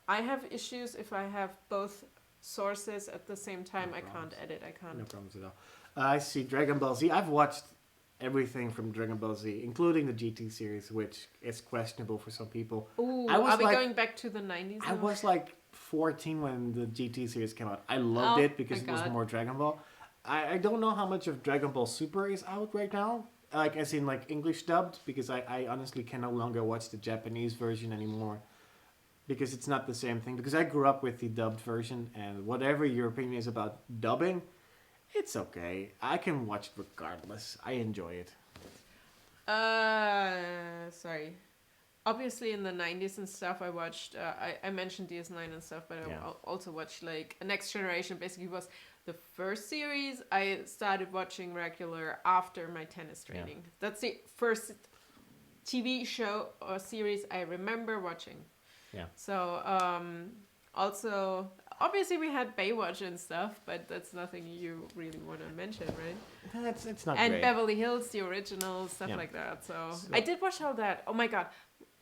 I have issues if I have both sources at the same time. I can't edit. I can't. No problems at all. I see Dragon Ball Z. I've watched everything from Dragon Ball Z, including the GT series, which is questionable for some people. Ooh, are we going back to the 90s? I was like 14 when the GT series came out. I loved it because it was more Dragon Ball. I don't know how much of Dragon Ball Super is out right now, like as in like English dubbed, because I honestly can no longer watch the Japanese version anymore. Because it's not the same thing. Because I grew up with the dubbed version, and whatever your opinion is about dubbing, it's okay. I can watch it regardless. I enjoy it. Sorry. Obviously, in the 90s and stuff, I watched. I mentioned DS9 and stuff, but I also watched like Next Generation. Basically, was the first series I started watching regular after my tennis training. Yeah. That's the first TV show or series I remember watching. Yeah. So, also, obviously we had Baywatch and stuff, but that's nothing you really want to mention, right? It's not and great. Beverly Hills, the original, stuff like that. So I did watch all that. Oh my god.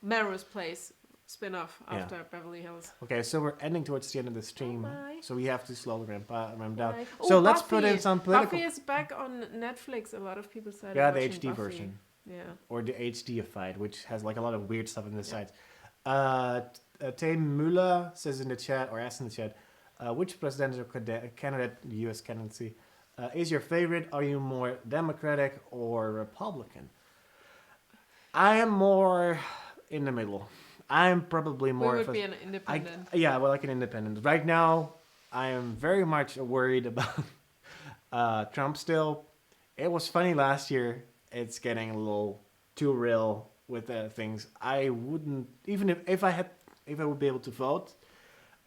Melrose Place spin-off after Beverly Hills. Okay, so we're ending towards the end of the stream, so we have to slowly ramp down. Oh, so let's put in some political... Buffy is back on Netflix. A lot of people started the watching HD Buffy. version. Yeah. Or the HDified, which has like a lot of weird stuff in the sides. Tame Müller says in the chat, or asks in the chat, which presidential candidate, U.S. candidacy, is your favorite? Are you more Democratic or Republican? I am more in the middle. I'm probably more... We would be an independent. Like an independent. Right now, I am very much worried about Trump still. It was funny last year. It's getting a little too real with things. I wouldn't... Even if I would be able to vote,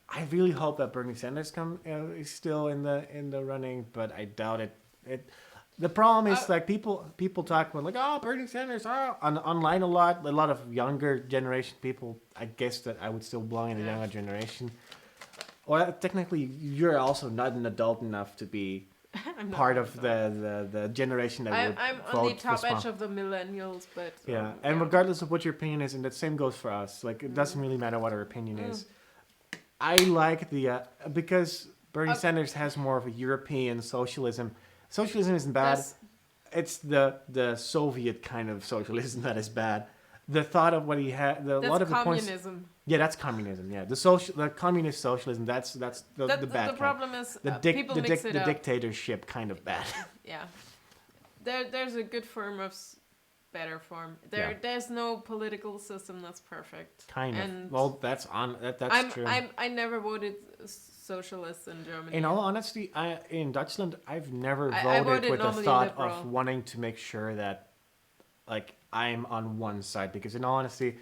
I really hope that Bernie Sanders is still in the running, but I doubt it. The problem is like people talk about like Bernie Sanders online a lot of younger generation people. I guess that I would still belong in the younger generation. Or technically, you're also not an adult enough to be part of the generation that would I'm vote on the top for edge of the millennials, but regardless of what your opinion is, and the same goes for us. Like it doesn't really matter what our opinion is. I like the because Bernie Sanders has more of a European socialism. Socialism isn't bad. It's the Soviet kind of socialism that is bad. The thought of what he had, a lot of the points. That's communism. Yeah, that's communism. Yeah, the communist socialism. That's the bad. The problem is people mix it up. The dictatorship kind of bad. Yeah, there's a good form of better form. There's no political system that's perfect. Well, that's true. I never voted socialist in Germany. In all honesty, in Dutchland, I've never voted with the thought of wanting to make sure that, like, I'm on one side. Because in all honesty,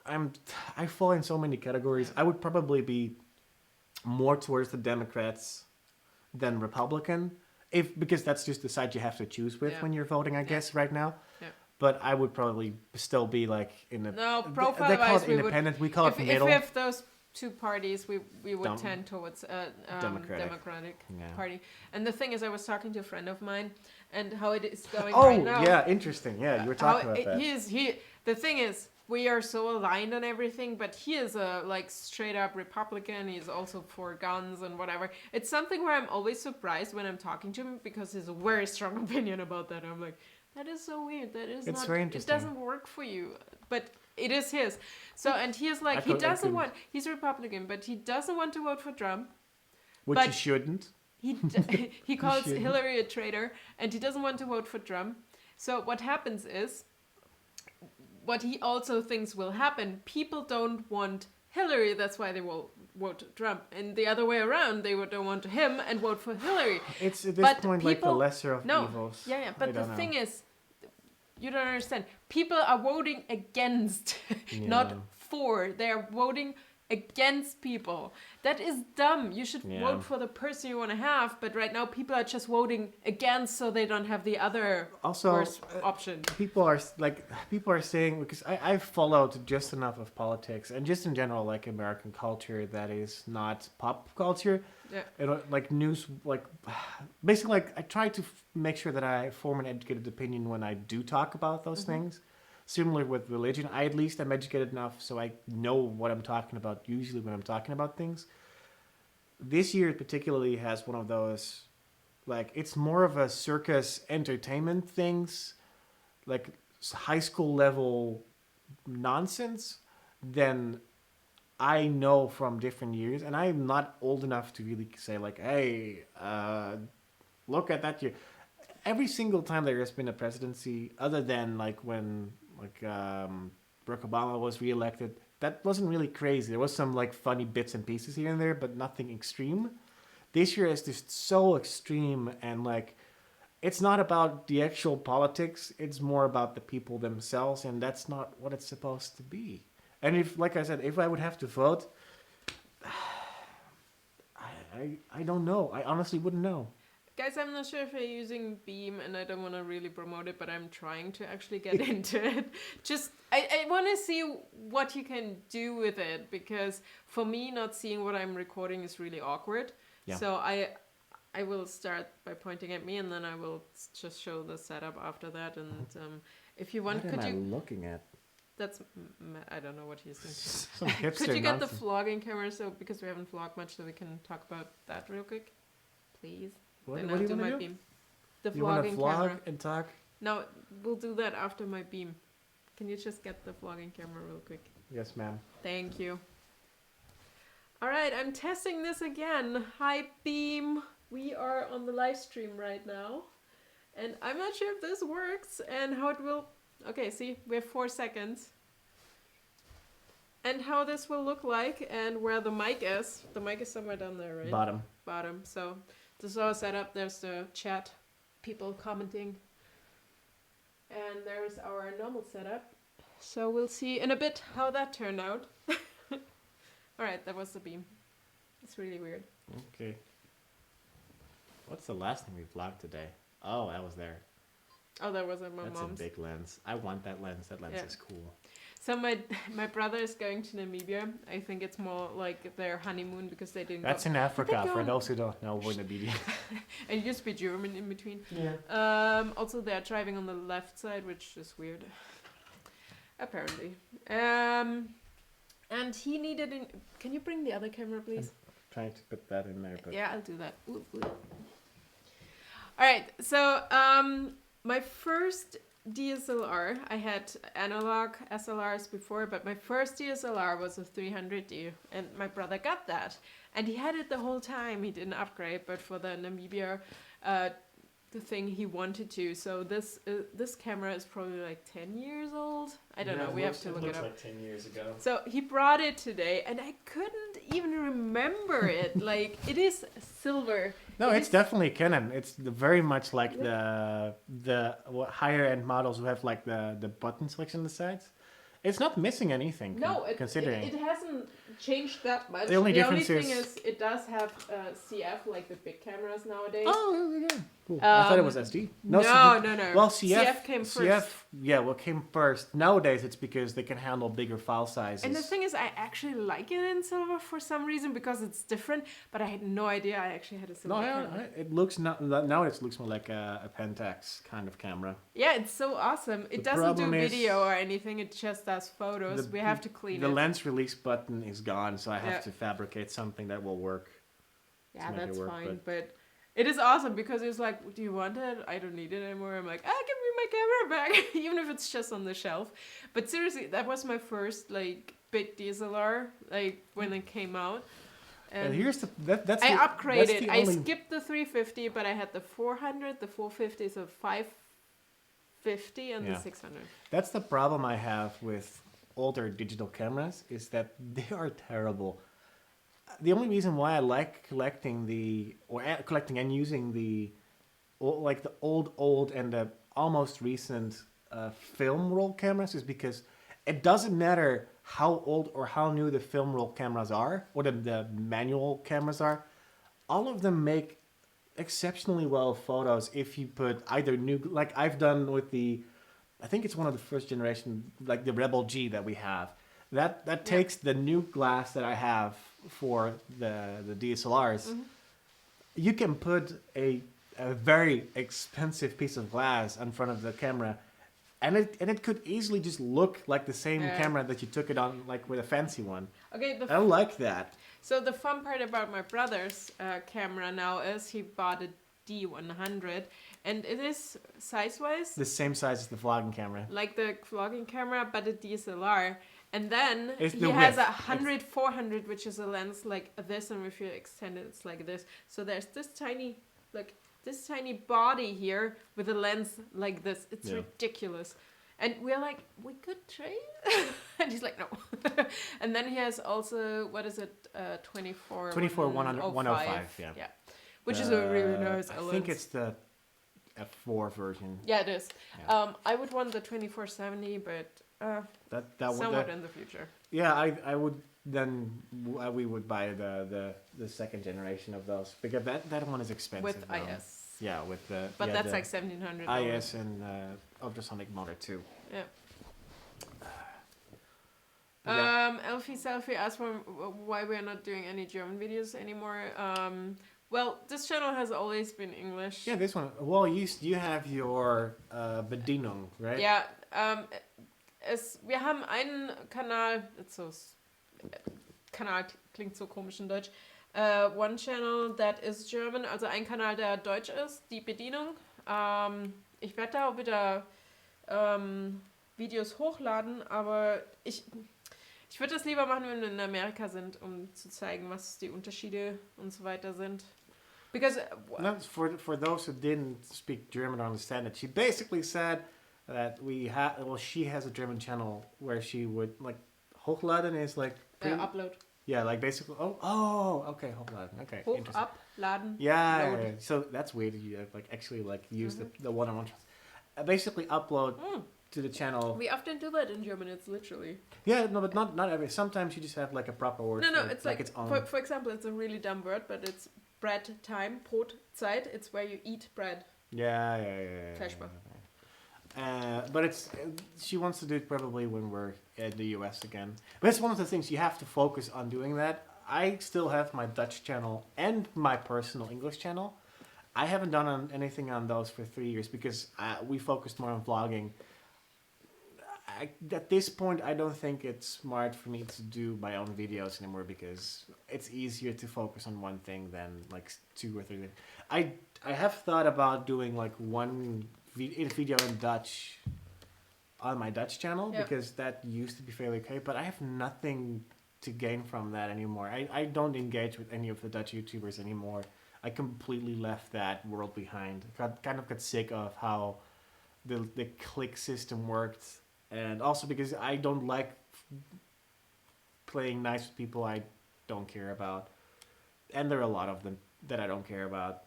I fall in so many categories. I would probably be more towards the Democrats than Republican. Because that's just the side you have to choose with when you're voting, I guess, right now. Yeah. But I would probably still be like in the... No, profile-wise, they call it independent. We call it middle. If we have those two parties, we would tend towards Democratic Party. And the thing is, I was talking to a friend of mine, and how it is going right now. Oh, yeah, interesting. Yeah, you were talking about that. The thing is, we are so aligned on everything, but he is a straight up Republican. He's also for guns and whatever. It's something where I'm always surprised when I'm talking to him because he has a very strong opinion about that. I'm like, that is so weird. It's very interesting. It doesn't work for you, but it is his. So, and he is like, he's a Republican, but he doesn't want to vote for Trump. Which he shouldn't. He calls Hillary a traitor, and he doesn't want to vote for Trump. So what happens is, what he also thinks will happen, people don't want Hillary, that's why they will vote Trump. And the other way around, they don't want him and vote for Hillary. It's at this point like the lesser of evils. Yeah, but the thing is, you don't understand. People are voting against, not for. They are voting against people. That is dumb. You should vote for the person you want to have, but right now people are just voting against so they don't have the other worst option. People are saying, because I've followed just enough of politics and just in general like American culture that is not pop culture. Yeah. Like news, basically like I try to make sure that I form an educated opinion when I do talk about those things. Similar with religion, I at least am educated enough so I know what I'm talking about usually when I'm talking about things. This year particularly has one of those, it's more of a circus entertainment things, like high school level nonsense than I know from different years. And I'm not old enough to really say hey, look at that year. Every single time there has been a presidency, other than when Barack Obama was reelected, that wasn't really crazy. There was some funny bits and pieces here and there, but nothing extreme. This year is just so extreme, and it's not about the actual politics. It's more about the people themselves, and that's not what it's supposed to be. And if, like I said, if I would have to vote, I don't know. I honestly wouldn't know. Guys, I'm not sure if you're using Beam, and I don't want to really promote it, but I'm trying to actually get into it. Just, I want to see what you can do with it, because for me, not seeing what I'm recording is really awkward. Yeah. So I will start by pointing at me, and then I will just show the setup after that. And if you want, what am I looking at? That's, I don't know what he's thinking. Some hipster Could you get the vlogging camera, because we haven't vlogged much, so we can talk about that real quick, please? What do you want to do? Beam. The you want to vlog camera. And talk? No, we'll do that after my beam. Can you just get the vlogging camera real quick? Yes, ma'am. Thank you. All right, I'm testing this again. Hi, Beam. We are on the live stream right now. And I'm not sure if this works and how it will... Okay, see, we have 4 seconds. And how this will look like and where the mic is. The mic is somewhere down there, right? Bottom. So... this is our setup. There's the chat, people commenting. And there's our normal setup. So we'll see in a bit how that turned out. Alright, that was the beam. It's really weird. Okay. What's the last thing we vlogged today? Oh, that was there. Oh, that was at my mom's. That's a big lens. I want that lens. That lens is cool. So my brother is going to Namibia. I think it's more like their honeymoon because they didn't. That's in Africa for those who don't know where Namibia. And you speak German in between. Yeah. Also, they're driving on the left side, which is weird. Apparently. And he needed. Can you bring the other camera, please? I'm trying to put that in there, but yeah, I'll do that. Ooh. All right. So my first DSLR, I had analog SLRs before, but my first DSLR was a 300D, and my brother got that, and he had it the whole time. He didn't upgrade, but for the Namibia the thing he wanted to. So this camera is probably like 10 years old. I don't know. We have to look it up. Like 10 years ago. So he brought it today, and I couldn't even remember it. Like, it is silver. No, it's definitely Canon. It's very much like the higher end models who have like the button selection on the sides. It's not missing anything. No, considering it hasn't changed that much. The only difference thing is it does have CF, like the big cameras nowadays. Oh, yeah. Cool. I thought it was SD. No. Well, CF came first. CF, came first. Nowadays, it's because they can handle bigger file sizes. And the thing is, I actually like it in silver for some reason because it's different. But I had no idea I actually had a silver camera. It looks now it looks more like a Pentax kind of camera. Yeah, it's so awesome. It doesn't do video or anything. It just does photos. We have to clean it. The lens release button is gone, so I have to fabricate something that will work. Yeah, that's fine. But it is awesome because it's like, do you want it? I don't need it anymore. I'm like, give me my camera back, even if it's just on the shelf. But seriously, that was my first like big DSLR, like when it came out. And here's that's I upgraded. I skipped the 350, but I had the 400, the 450, so 550, and the 600. That's the problem I have with older digital cameras is that they are terrible. The only reason why I like collecting and using the old and the almost recent film roll cameras is because it doesn't matter how old or how new the film roll cameras are or the manual cameras are. All of them make exceptionally well photos if you put either new, like I've done with I think it's one of the first generation, like the Rebel G that we have. That takes the new glass that I have for the DSLRs. Mm-hmm. You can put a very expensive piece of glass in front of the camera, and it could easily just look like the same camera that you took it on, like with a fancy one. Okay, I like that. So the fun part about my brother's camera now is he bought a D100, and it is size-wise the same size as the vlogging camera, like the vlogging camera, but a DSLR. And then he has a 100-400, which is a lens like this, and if you extend it, it's like this. So there's this tiny body here with a lens like this. It's ridiculous. And we're like, we could trade? And he's like, no. And then he has also, what is it, 105, yeah. Which is a really nice lens. I think it's the F4 version. Yeah, it is. Yeah. I would want the 2470, but... somewhat in the future. Yeah, I would then we would buy the second generation of those because that one is expensive with IS. Yeah, with the that's like $1,700. IS and ultrasonic motor too. Yeah. Elfie Selfie asked why we are not doing any German videos anymore. Well, this channel has always been English. Yeah, this one. Well, you have your Bedienung, right? Yeah. Wir haben einen Kanal, Kanal klingt so komisch in Deutsch, one channel that is German, also ein Kanal, der deutsch ist, die Bedienung. Ich werde da auch wieder Videos hochladen, aber ich würde das lieber machen, wenn wir in Amerika sind, um zu zeigen, was die Unterschiede und so weiter sind. Because for those who didn't speak German or understand it, she basically said that she has a German channel where she would like hochladen is like upload. Yeah, like basically okay, hochladen. Okay, interesting. Upload. Yeah. So that's weird. You like actually like use the one-on-one. Basically upload to the channel. We often do that in German. It's literally. Yeah, no, but not every. Sometimes you just have like a proper word. No, it's like its own. For example, it's a really dumb word, but it's bread time, Brotzeit. It's where you eat bread. Yeah. Flashback. But she wants to do it probably when we're in the US again. But it's one of the things you have to focus on doing that. I still have my Dutch channel and my personal English channel. I haven't done anything on those for 3 years because we focused more on vlogging. At this point, I don't think it's smart for me to do my own videos anymore because it's easier to focus on one thing than like 2 or 3 things. I have thought about doing like one video in Dutch on my Dutch channel because that used to be fairly okay, but I have nothing to gain from that anymore. I don't engage with any of the Dutch YouTubers anymore. I completely left that world behind. Kind of got sick of how the click system worked, and also because I don't like playing nice with people I don't care about, and there are a lot of them that I don't care about.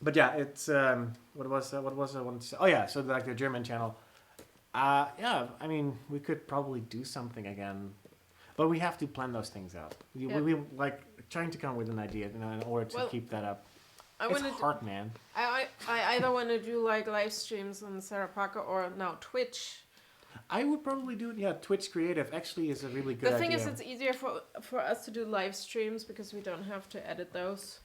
But yeah, it's what was I wanted to say? Oh yeah, so like the German channel. Yeah, I mean we could probably do something again. But we have to plan those things out. We like trying to come up with an idea, in order to keep that up. It's hard, man. I either want to do like live streams on Sarah Parker or now Twitch. I would probably do it. Yeah, Twitch Creative actually is a really good idea. The thing is, it's easier for us to do live streams because we don't have to edit those.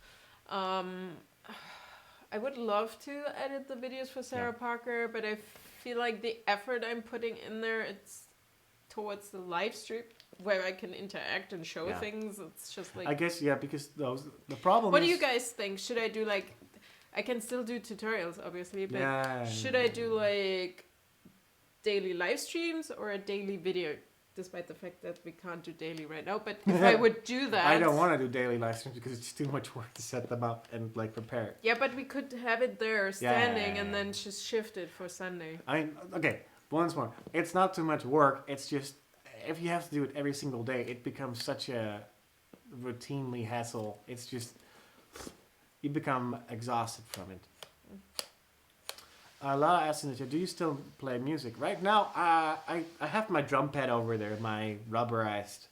I would love to edit the videos for Sarah Parker, but I feel like the effort I'm putting in there, it's towards the live stream where I can interact and show things. It's just like... I guess, because the problem What do you guys think? Should I do like... I can still do tutorials, obviously, but should I do like daily live streams or a daily video? Despite the fact that we can't do daily right now, but if I would do that... I don't want to do daily live streams because it's too much work to set them up and like prepare it. Yeah, but we could have it there standing and then just shift it for Sunday. Okay, once more. It's not too much work. It's just, if you have to do it every single day, it becomes such a routinely hassle. It's just, you become exhausted from it. Lara asked in the chat, do you still play music? Right now, I have my drum pad over there, my rubberized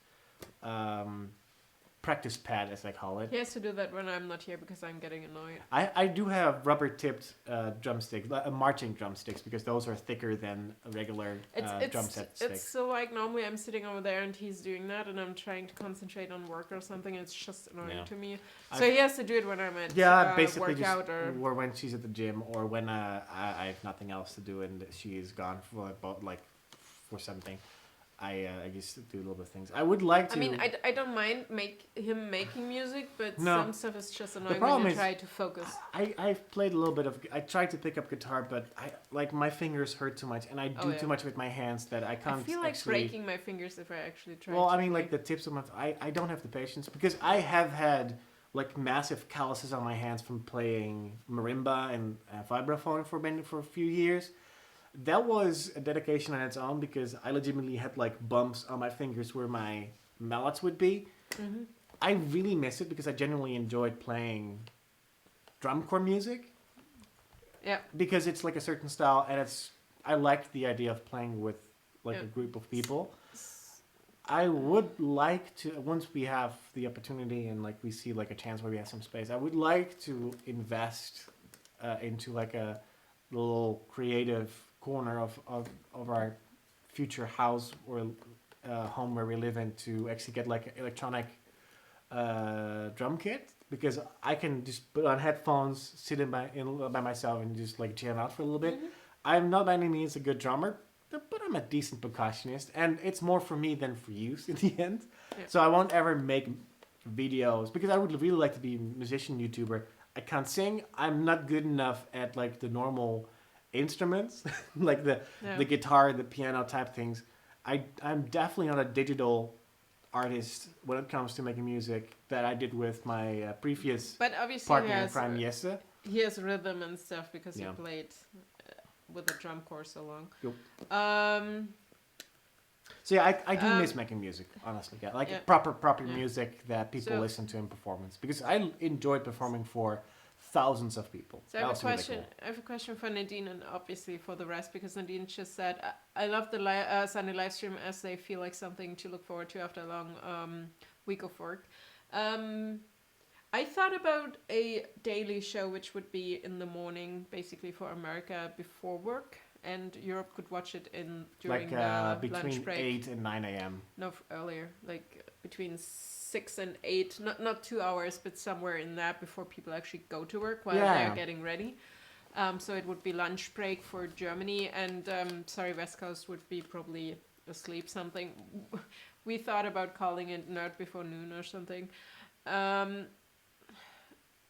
practice pad, as I call it. He has to do that when I'm not here because I'm getting annoyed. I do have rubber-tipped drumsticks, marching drumsticks, because those are thicker than a regular drum set stick. It's so like normally I'm sitting over there and he's doing that and I'm trying to concentrate on work or something. It's just annoying to me. So he has to do it when I'm at basically workout or when she's at the gym or when I have nothing else to do and she is gone for for something. I used to do a little bit of things. I would like to... I mean, I don't mind him making music, but some stuff is just annoying when you try to focus. I've played a little bit of... I tried to pick up guitar, but my fingers hurt too much, and I do too much with my hands that I can't. I feel like breaking my fingers if I actually try. Well, I mean, like the tips of my... I don't have the patience, because I have had like massive calluses on my hands from playing marimba and vibraphone for a few years. That was a dedication on its own because I legitimately had like bumps on my fingers where my mallets would be. Mm-hmm. I really miss it because I genuinely enjoyed playing drum corps music. Yeah. Because it's like a certain style and I like the idea of playing with like a group of people. I would like to, once we have the opportunity and like we see like a chance where we have some space, I would like to invest into like a little creative corner of our future house or home where we live in to actually get like an electronic drum kit, because I can just put on headphones, sit by myself and just like jam out for a little bit. Mm-hmm. I'm not by any means a good drummer, but I'm a decent percussionist, and it's more for me than for use in the end. Yeah. So I won't ever make videos because I would really like to be a musician YouTuber. I can't sing. I'm not good enough at like the normal instruments, like the guitar, the piano type things. I'm definitely not a digital artist when it comes to making music that I did with my previous partner in crime, Jesse. He has rhythm and stuff because he played with a drum corps so long. Yep. So yeah, I do miss making music, honestly. Yeah, like proper music that people listen to in performance, because I enjoyed performing for thousands of people. So I have a question. Really cool. I have a question for Nadine and obviously for the rest, because Nadine just said, "I love the Sunday live stream as they feel like something to look forward to after a long week of work." I thought about a daily show which would be in the morning, basically for America before work, and Europe could watch it during the between lunch break. 8 and 9 a.m. No, earlier, like between 6 and 8, not 2 hours, but somewhere in that before people actually go to work while they're getting ready. So it would be lunch break for Germany, and West Coast would be probably asleep something. We thought about calling it Nerd Before Noon or something.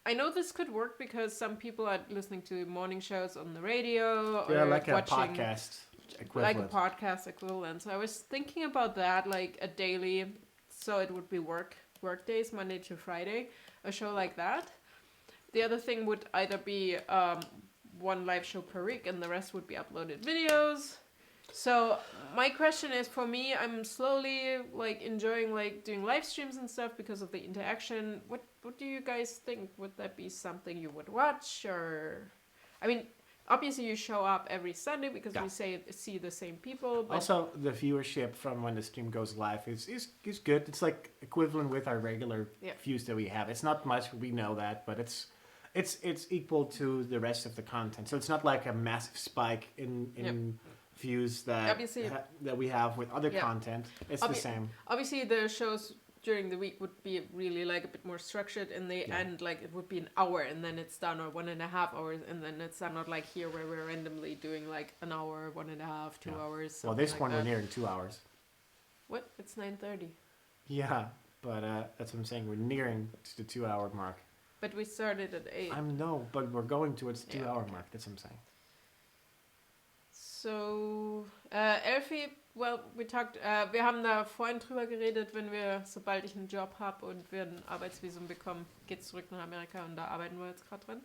I know this could work because some people are listening to morning shows on the radio or like watching a podcast equivalent. Like a podcast equivalent. So I was thinking about that, like a daily. So it would be work days, Monday to Friday, a show like that. The other thing would either be one live show per week, and the rest would be uploaded videos. So my question is, for me, I'm slowly like enjoying like doing live streams and stuff because of the interaction. What do you guys think? Would that be something you would watch? Or, I mean, obviously you show up every Sunday because we see the same people. But also, the viewership from when the stream goes live is good. It's like equivalent with our regular views that we have. It's not much, we know that, but it's equal to the rest of the content. So it's not like a massive spike in views that that we have with other content. It's the same. Obviously, the shows during the week would be really like a bit more structured, and they end like it would be an hour, and then it's done, or 1.5 hours, and then it's done. Not like here where we're randomly doing like an hour, 1.5, 2 hours. Well, this one we're nearing 2 hours. What? It's 9:30. Yeah, but that's what I'm saying. We're nearing to the 2 hour mark. But we started at 8. But we're going towards the 2 hour mark. That's what I'm saying. So, Elfie, well, wir haben da vorhin drüber geredet, sobald ich einen Job habe und wir ein Arbeitsvisum bekommen, geht's zurück nach Amerika und da arbeiten wir jetzt gerade dran.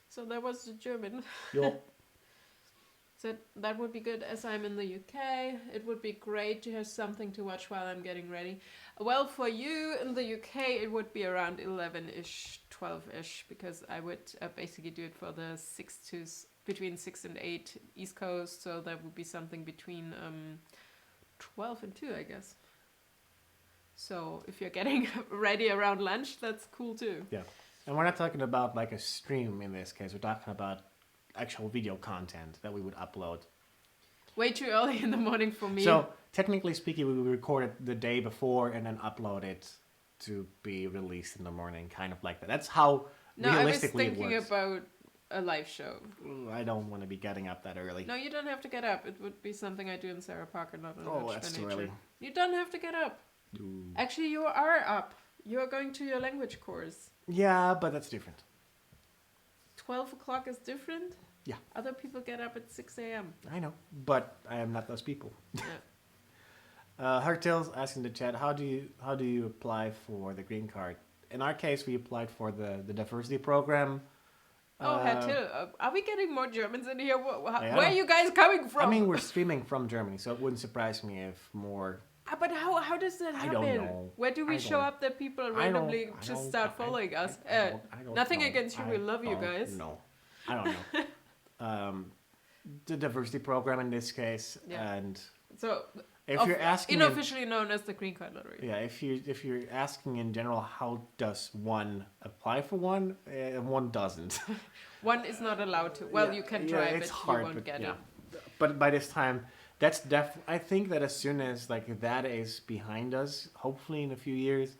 So that was the German. Yep. So that would be good as I'm in the UK. It would be great to have something to watch while I'm getting ready. Well, for you in the UK, it would be around 11-ish, 12-ish, because I would basically do it for the between 6 and 8 East Coast. So that would be something between 12 and 2, I guess. So if you're getting ready around lunch, that's cool too. Yeah. And we're not talking about like a stream in this case. We're talking about actual video content that we would upload. Way too early in the morning for me. So technically speaking, we would record it the day before and then upload it to be released in the morning, kind of like that. That's how realistically it works. I was thinking about a live show. I don't want to be getting up that early. No, you don't have to get up. It would be something I do in Sara Parker, not in NerdishByNature. That's too early. You don't have to get up. Ooh. Actually, you are up. You are going to your language course. Yeah, but that's different. 12 o'clock is different? Yeah. Other people get up at 6 a.m. I know, but I am not those people. Yeah. Hardtail's asking the chat, how do you apply for the green card? In our case, we applied for the diversity program. Oh, Hardtail, are we getting more Germans in here? Where are you guys coming from? I mean, we're streaming from Germany, so it wouldn't surprise me if more... But how does that happen? I don't know. Where do we show up that people randomly just start following us? I don't nothing know. against you, we love you guys. No, I don't know. The diversity program in this case, and so if you're asking, unofficially known as the green card lottery. Yeah, if you're asking in general, how does one apply for one? One doesn't. One is not allowed to. Well, you can try, but hard, you won't get it. But by this time, that's I think that as soon as like that is behind us, hopefully in a few years,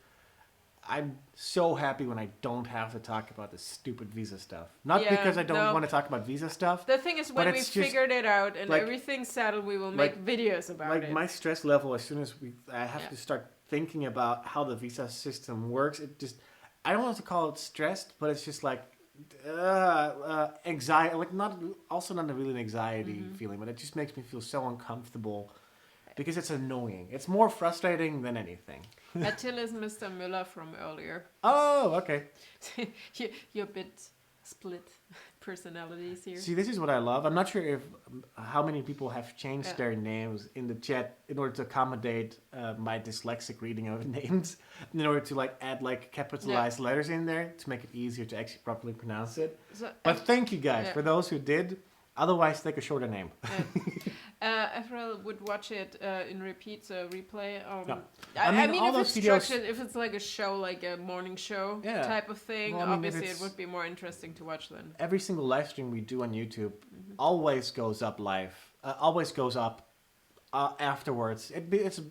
I'm so happy when I don't have to talk about this stupid visa stuff. Not because I don't want to talk about visa stuff. The thing is, when we figured it out and everything's settled, we will make videos about it. Like my stress level, as soon as I have to start thinking about how the visa system works, I don't want to call it stressed, but it's just like anxiety. Like not really an anxiety feeling, but it just makes me feel so uncomfortable. Because it's annoying. It's more frustrating than anything. Attila is Mr. Müller from earlier. Oh, okay. You're a bit split personalities here. See, this is what I love. I'm not sure how many people have changed their names in the chat in order to accommodate my dyslexic reading of names, in order to like add like capitalized letters in there to make it easier to actually properly pronounce it. But thank you guys for those who did. Otherwise, take a shorter name. Ephraim would watch it in repeat, so replay. I mean if it's structured, if it's like a show, like a morning show type of thing, obviously it would be more interesting to watch then. Every single live stream we do on YouTube always goes up live, always goes up afterwards.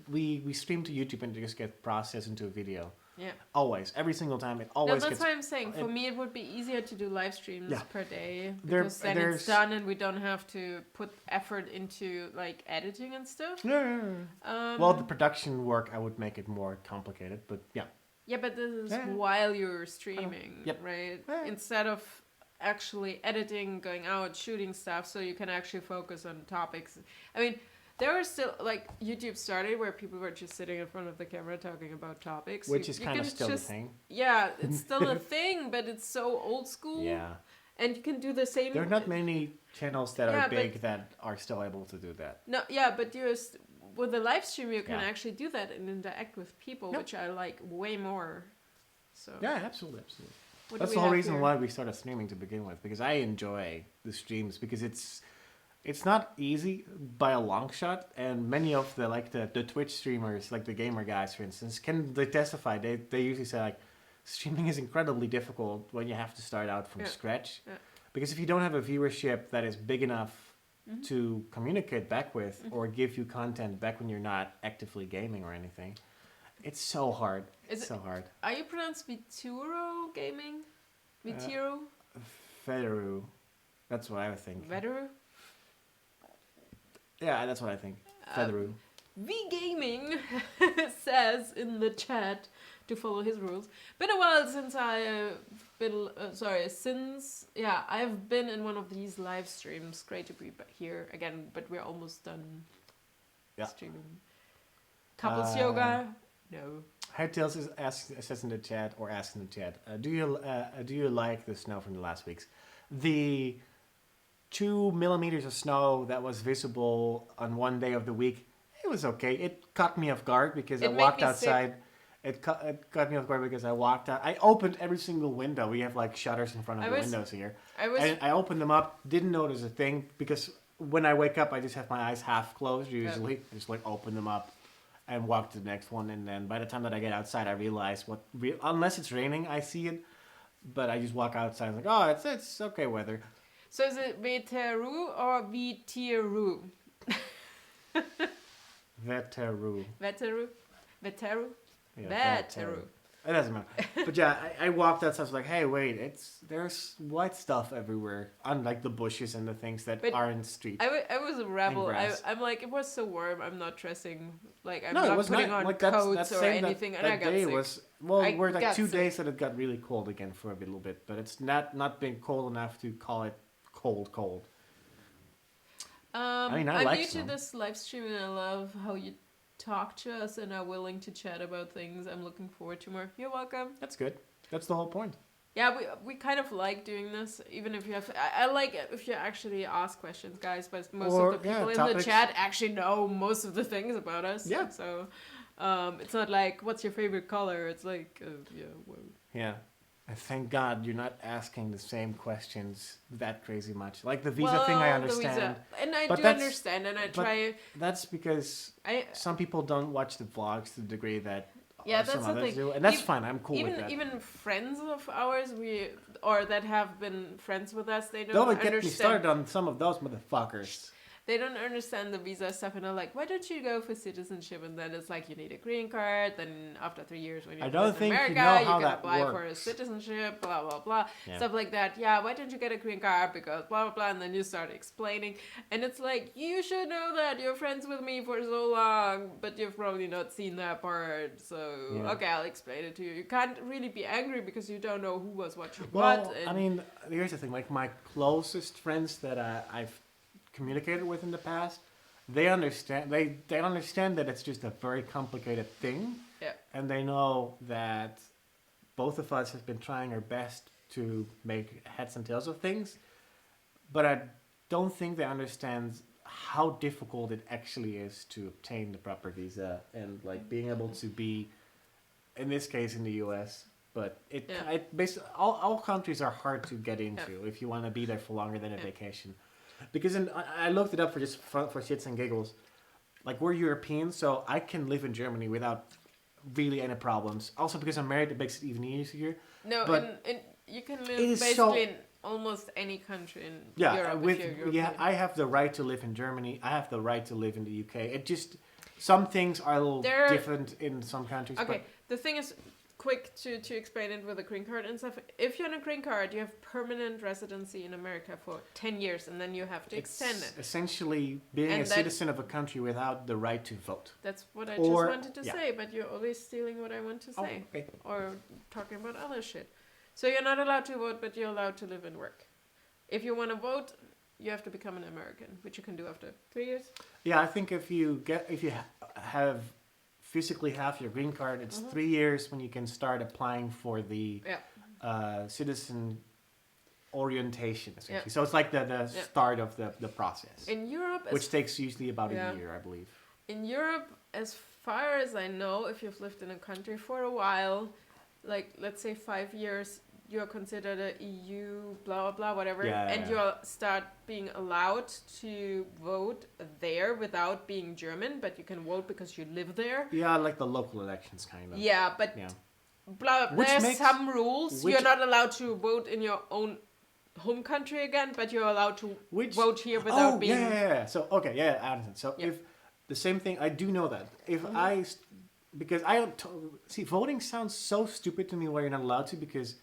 We stream to YouTube and just get processed into a video. Yeah. Always. Every single time. It always that's what I'm saying. For me, it would be easier to do live streams per day. Because then there's it's done and we don't have to put effort into like editing and stuff. Well, the production work, I would make it more complicated, but yeah. Yeah, but this is while you're streaming, right? Instead of actually editing, going out, shooting stuff, so you can actually focus on topics. I mean... There are still, like, YouTube started where people were just sitting in front of the camera talking about topics. Which is kind of still a thing. Yeah, it's still a thing, but it's so old school. Yeah. And you can do the same... There are not many channels that are big that are still able to do that. No, but with the live stream, you can actually do that and interact with people, which I like way more. So. Yeah, absolutely. That's the whole reason why we started streaming to begin with, because I enjoy the streams because it's not easy by a long shot, and many of the Twitch streamers, like the gamer guys, for instance, they testify. They usually say like, streaming is incredibly difficult when you have to start out from scratch, because if you don't have a viewership that is big enough to communicate back with or give you content back when you're not actively gaming or anything, it's so hard. Hard. Are you pronounced Vituro gaming? Vituro? Federu. That's what I would think. Veteru? Yeah, that's what I think. Federu. V-Gaming says in the chat to follow his rules. Been a while since I've been in one of these live streams. Great to be here again, but we're almost done streaming. Couples yoga? No. Hardtails says in the chat, or asks in the chat, do you like the snow from the last weeks? The 2 millimeters of snow that was visible on one day of the week, it was okay. It caught me off guard because I walked outside. It caught me off guard because I walked out. I opened every single window. We have like shutters in front of the windows here. I opened them up, didn't notice a thing, because when I wake up, I just have my eyes half closed usually. I just like open them up and walk to the next one. And then by the time that I get outside, I realize unless it's raining, I see it. But I just walk outside and like, oh, it's okay weather. So is it Veteru or Vitiru? Veteru. Veteru? Veteru? Yeah, Veteru. It doesn't matter. But yeah, I walked outside. I was like, hey, wait, there's white stuff everywhere, unlike the bushes and the things that are in the street. I was a rebel. I'm like, it was so warm. I'm not dressing, like, I'm not putting on coats or anything. And I got sick. We're like 2 days that it got really cold again for a little bit, but it's not been cold enough to call it cold. I mean, I'm new to this live stream, and I love how you talk to us and are willing to chat about things. I'm looking forward to more. You're welcome. That's good. That's the whole point. Yeah, we kind of like doing this, even if you have... I like it if you actually ask questions, guys, but most of the people in the chat actually know most of the things about us. Yeah. So it's not like, what's your favorite color? It's like, Yeah. And thank God you're not asking the same questions that crazy much. Like the visa thing, I understand. And I do understand, and I try... That's because some people don't watch the vlogs to the degree that some others do. And that's fine. I'm cool with that. Even friends of ours, that have been friends with us, they don't understand... Don't get me started on some of those motherfuckers. They don't understand the visa stuff, and they're like, why don't you go for citizenship? And then it's like, you need a green card, then after 3 years when you're in America, you can apply for a citizenship, blah, blah, blah, stuff like that. Yeah, why don't you get a green card? Because blah, blah, blah, and then you start explaining. And it's like, you should know that. You're friends with me for so long, but you've probably not seen that part. So, okay, I'll explain it to you. You can't really be angry because you don't know who was watching what. I mean, here's the thing. Like, my closest friends that I've communicated with in the past, they understand that it's just a very complicated thing, and they know that both of us have been trying our best to make heads and tails of things, but I don't think they understand how difficult it actually is to obtain the proper visa and like being able to be, in this case, in the US. But it basically all countries are hard to get into if you want to be there for longer than a vacation. Because I looked it up for shits and giggles. Like, we're Europeans, so I can live in Germany without really any problems. Also, because I'm married, it makes it even easier. No, and you can live basically in almost any country in Europe if you're European. I have the right to live in Germany. I have the right to live in the UK. It just... Some things are a little different in some countries. Okay, the thing is... Quick to explain it with a green card and stuff. If you're on a green card, you have permanent residency in America for 10 years, and then you have to extend it. Essentially being a citizen of a country without the right to vote. That's what I just wanted to say, but you're always stealing what I want to say. Okay. Or talking about other shit. So you're not allowed to vote, but you're allowed to live and work. If you want to vote, you have to become an American, which you can do after 3 years. Yeah, I think if you have... physically have your green card, it's 3 years when you can start applying for the citizen orientation, essentially. So it's like the start of the process. In Europe... Which takes usually about a year, I believe. In Europe, as far as I know, if you've lived in a country for a while, like, let's say 5 years, you're considered a EU, blah, blah, blah, whatever, Yeah, and yeah. you start being allowed to vote there without being German, but you can vote because you live there. Yeah, like the local elections, kind of. Yeah, but Yeah. there's some rules. You're not allowed to vote in your own home country again, but you're allowed to vote here without being... yeah. So, okay, yeah, I understand. So, if the same thing, I do know that. If because I don't... See, voting sounds so stupid to me why you're not allowed to, because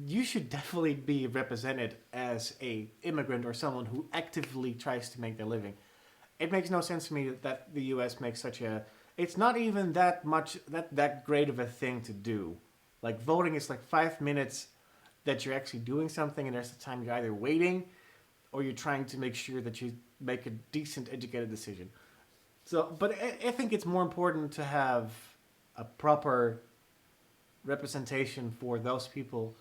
you should definitely be represented as a immigrant or someone who actively tries to make their living. It makes no sense to me that the U.S. makes such a... It's not even that great of a thing to do. Like, voting is like 5 minutes that you're actually doing something, and there's the time you're either waiting or you're trying to make sure that you make a decent, educated decision. So, but I think it's more important to have a proper representation for those people.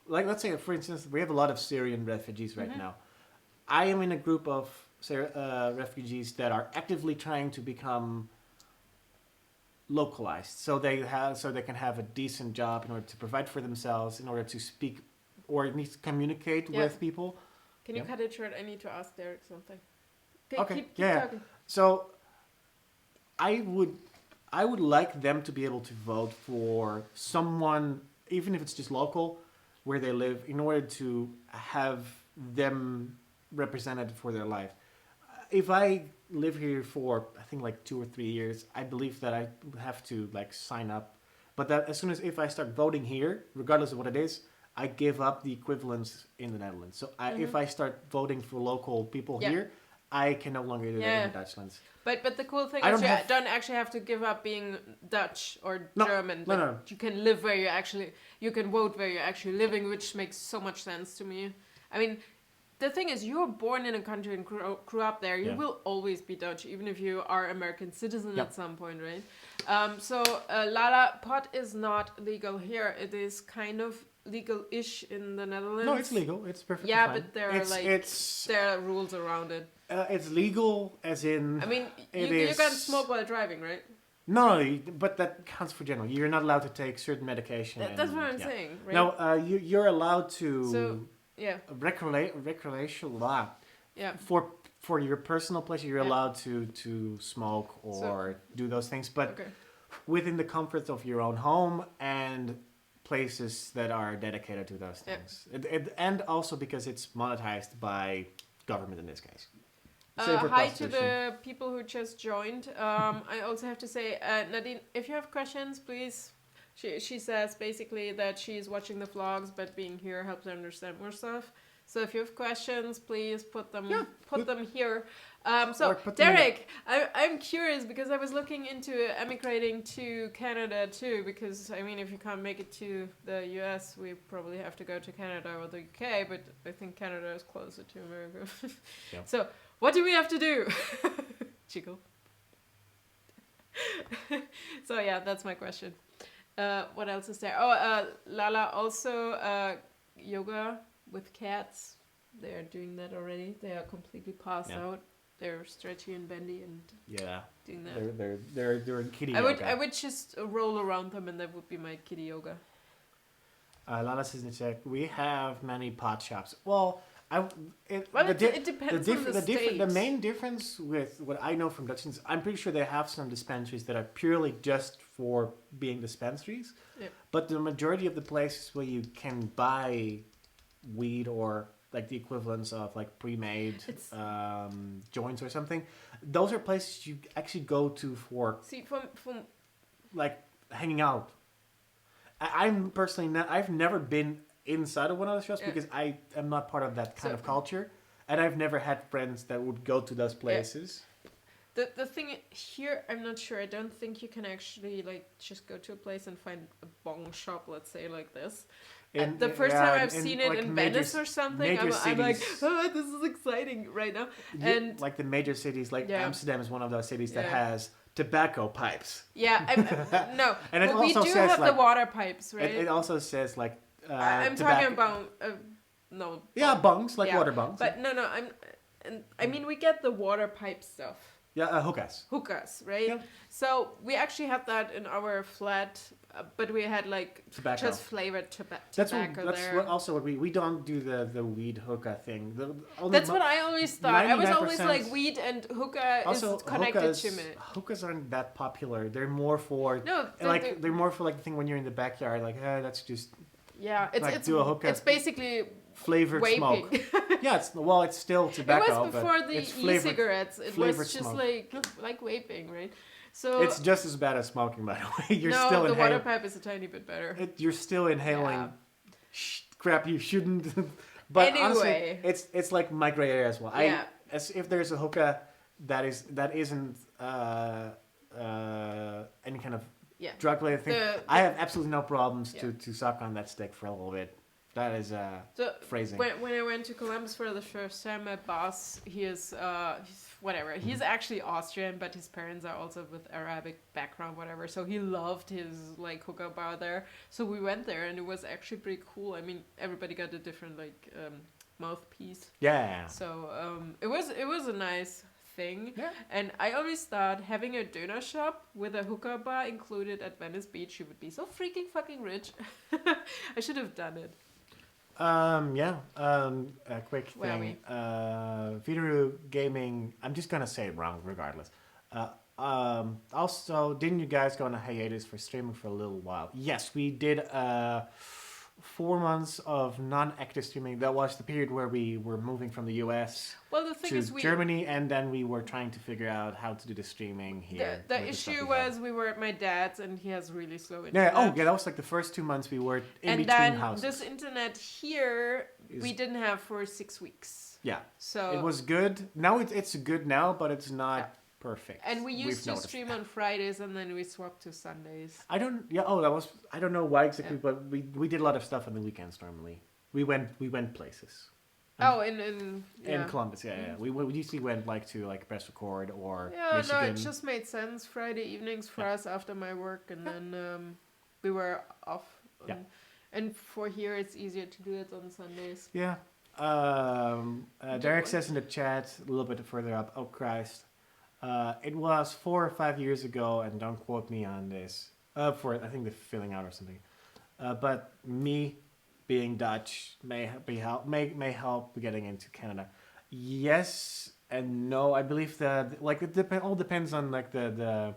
Like, let's say, for instance, we have a lot of Syrian refugees right now. I am in a group of refugees that are actively trying to become localized, so they can have a decent job in order to provide for themselves, in order to speak or at least communicate with people. Can you cut it short? I need to ask Derek something. Okay. Keep yeah. talking. So I would like them to be able to vote for someone, even if it's just local, where they live, in order to have them represented for their life. If I live here for, I think, like 2 or 3 years, I believe that I have to like sign up. But that as soon as if I start voting here, regardless of what it is, I give up the equivalence in the Netherlands. So if I start voting for local people here, I can no longer do that in the Dutchlands. But the cool thing is you don't actually have to give up being Dutch or German. No. You can live where you can vote where you're actually living, which makes so much sense to me. I mean, the thing is, you were born in a country and grew up there. You will always be Dutch, even if you are American citizen at some point, right? Lala, pot is not legal here. It is kind of legal-ish in the Netherlands. No, it's legal. It's perfectly fine. but there are there are rules around it. It's legal, as in... I mean, you can't smoke while driving, right? No, but that counts for general. You're not allowed to take certain medication. That's what I'm saying, right? No, you're allowed to... Yeah. Recreational law. Yeah. For your personal pleasure, you're allowed to smoke or do those things, but within the comfort of your own home and places that are dedicated to those things. And also because it's monetized by government in this case. Hi to the people who just joined. I also have to say, Nadine, if you have questions, please... She says basically that she's watching the vlogs, but being here helps her understand more stuff. So if you have questions, please put them here. Derek, I'm curious because I was looking into emigrating to Canada too. Because I mean, if you can't make it to the US, we probably have to go to Canada or the UK. But I think Canada is closer to America. So what do we have to do? Chico. So yeah, that's my question. What else is there? Lala also yoga with cats. They are doing that already. They are completely passed out. They're stretchy and bendy and doing that. They're doing kitty yoga. I would just roll around them and that would be my kitty yoga. Lala says in the chat, we have many pot shops. Well, it depends on the state. The main difference with what I know from Dutch is I'm pretty sure they have some dispensaries that are purely just for being dispensaries. Yep. But the majority of the places where you can buy weed or like the equivalents of like pre-made joints or something, those are places you actually go to for like hanging out. I'm personally I've never been inside of one of those shops because I am not part of that kind of culture, and I've never had friends that would go to those places. The thing here, I'm not sure. I don't think you can actually like just go to a place and find a bong shop, let's say like this. The first time I've seen it in Venice or something, I'm like, oh, this is exciting right now. And like the major cities, like Amsterdam is one of those cities that has totobacco pipes. Yeah, no, and it we also do says have like, the water pipes, right? It also says like. I'm talking about no. Yeah, bungs like water bungs. But no, I mean we get the water pipe stuff. Yeah, hookahs. Hookahs, right? Yeah. So we actually have that in our flat but we had like Tobacco. just flavored That's tobacco what, there. also what we don't do the weed hookah thing. That's what I always thought. I was always 99% like weed and hookah also, is connected to me. hookahs aren't that popular. They're more for they're more for like the thing when you're in the backyard. Like, that's just it's do a hookah. It's basically flavored vaping. smoke. Yeah, it's still tobacco. It was before but the it's flavored, e-cigarettes. It flavored was just smoke. like vaping, right? So it's just as bad as smoking, by the way. You're no, still the inhaling. water pipe is a tiny bit better. You're still inhaling crap you shouldn't. But anyway, honestly, it's like my gray area as well. Yeah. As if there's a hookah that isn't any kind of drug related thing, I have absolutely no problems to suck on that stick for a little bit. That is phrasing. When I went to Columbus for the first time, my boss, he's whatever. He's actually Austrian, but his parents are also with Arabic background, whatever. So he loved his like hookah bar there. So we went there, and it was actually pretty cool. I mean, everybody got a different like mouthpiece. Yeah. So it was a nice thing. Yeah. And I always thought having a doner shop with a hookah bar included at Venice Beach, you would be so freaking fucking rich. I should have done it. A quick thing. Video gaming, I'm just gonna say it wrong regardless. Also, didn't you guys go on a hiatus for streaming for a little while? Yes, we did 4 months of non-active streaming. That was the period where we were moving from the US to Germany, and then we were trying to figure out how to do the streaming here. The issue was we were at my dad's, and he has really slow internet. That was like the first 2 months we were in between houses. And then this internet here, we didn't have for 6 weeks. Yeah. So it was good. Now it's good now, but it's not perfect. And we used to stream on Fridays, and then we swapped to Sundays. I don't know why exactly, but we did a lot of stuff on the weekends normally. We went places. In Columbus, yeah. We usually went to Best Record or Michigan. No, it just made sense. Friday evenings for us after my work, and then we were off. And for here, it's easier to do it on Sundays. Yeah. Derek says in the chat a little bit further up. Oh Christ. It was 4 or 5 years ago, and don't quote me on this. For I think the filling out or something. But me being Dutch may help getting into Canada. Yes and no. I believe that it all depends on the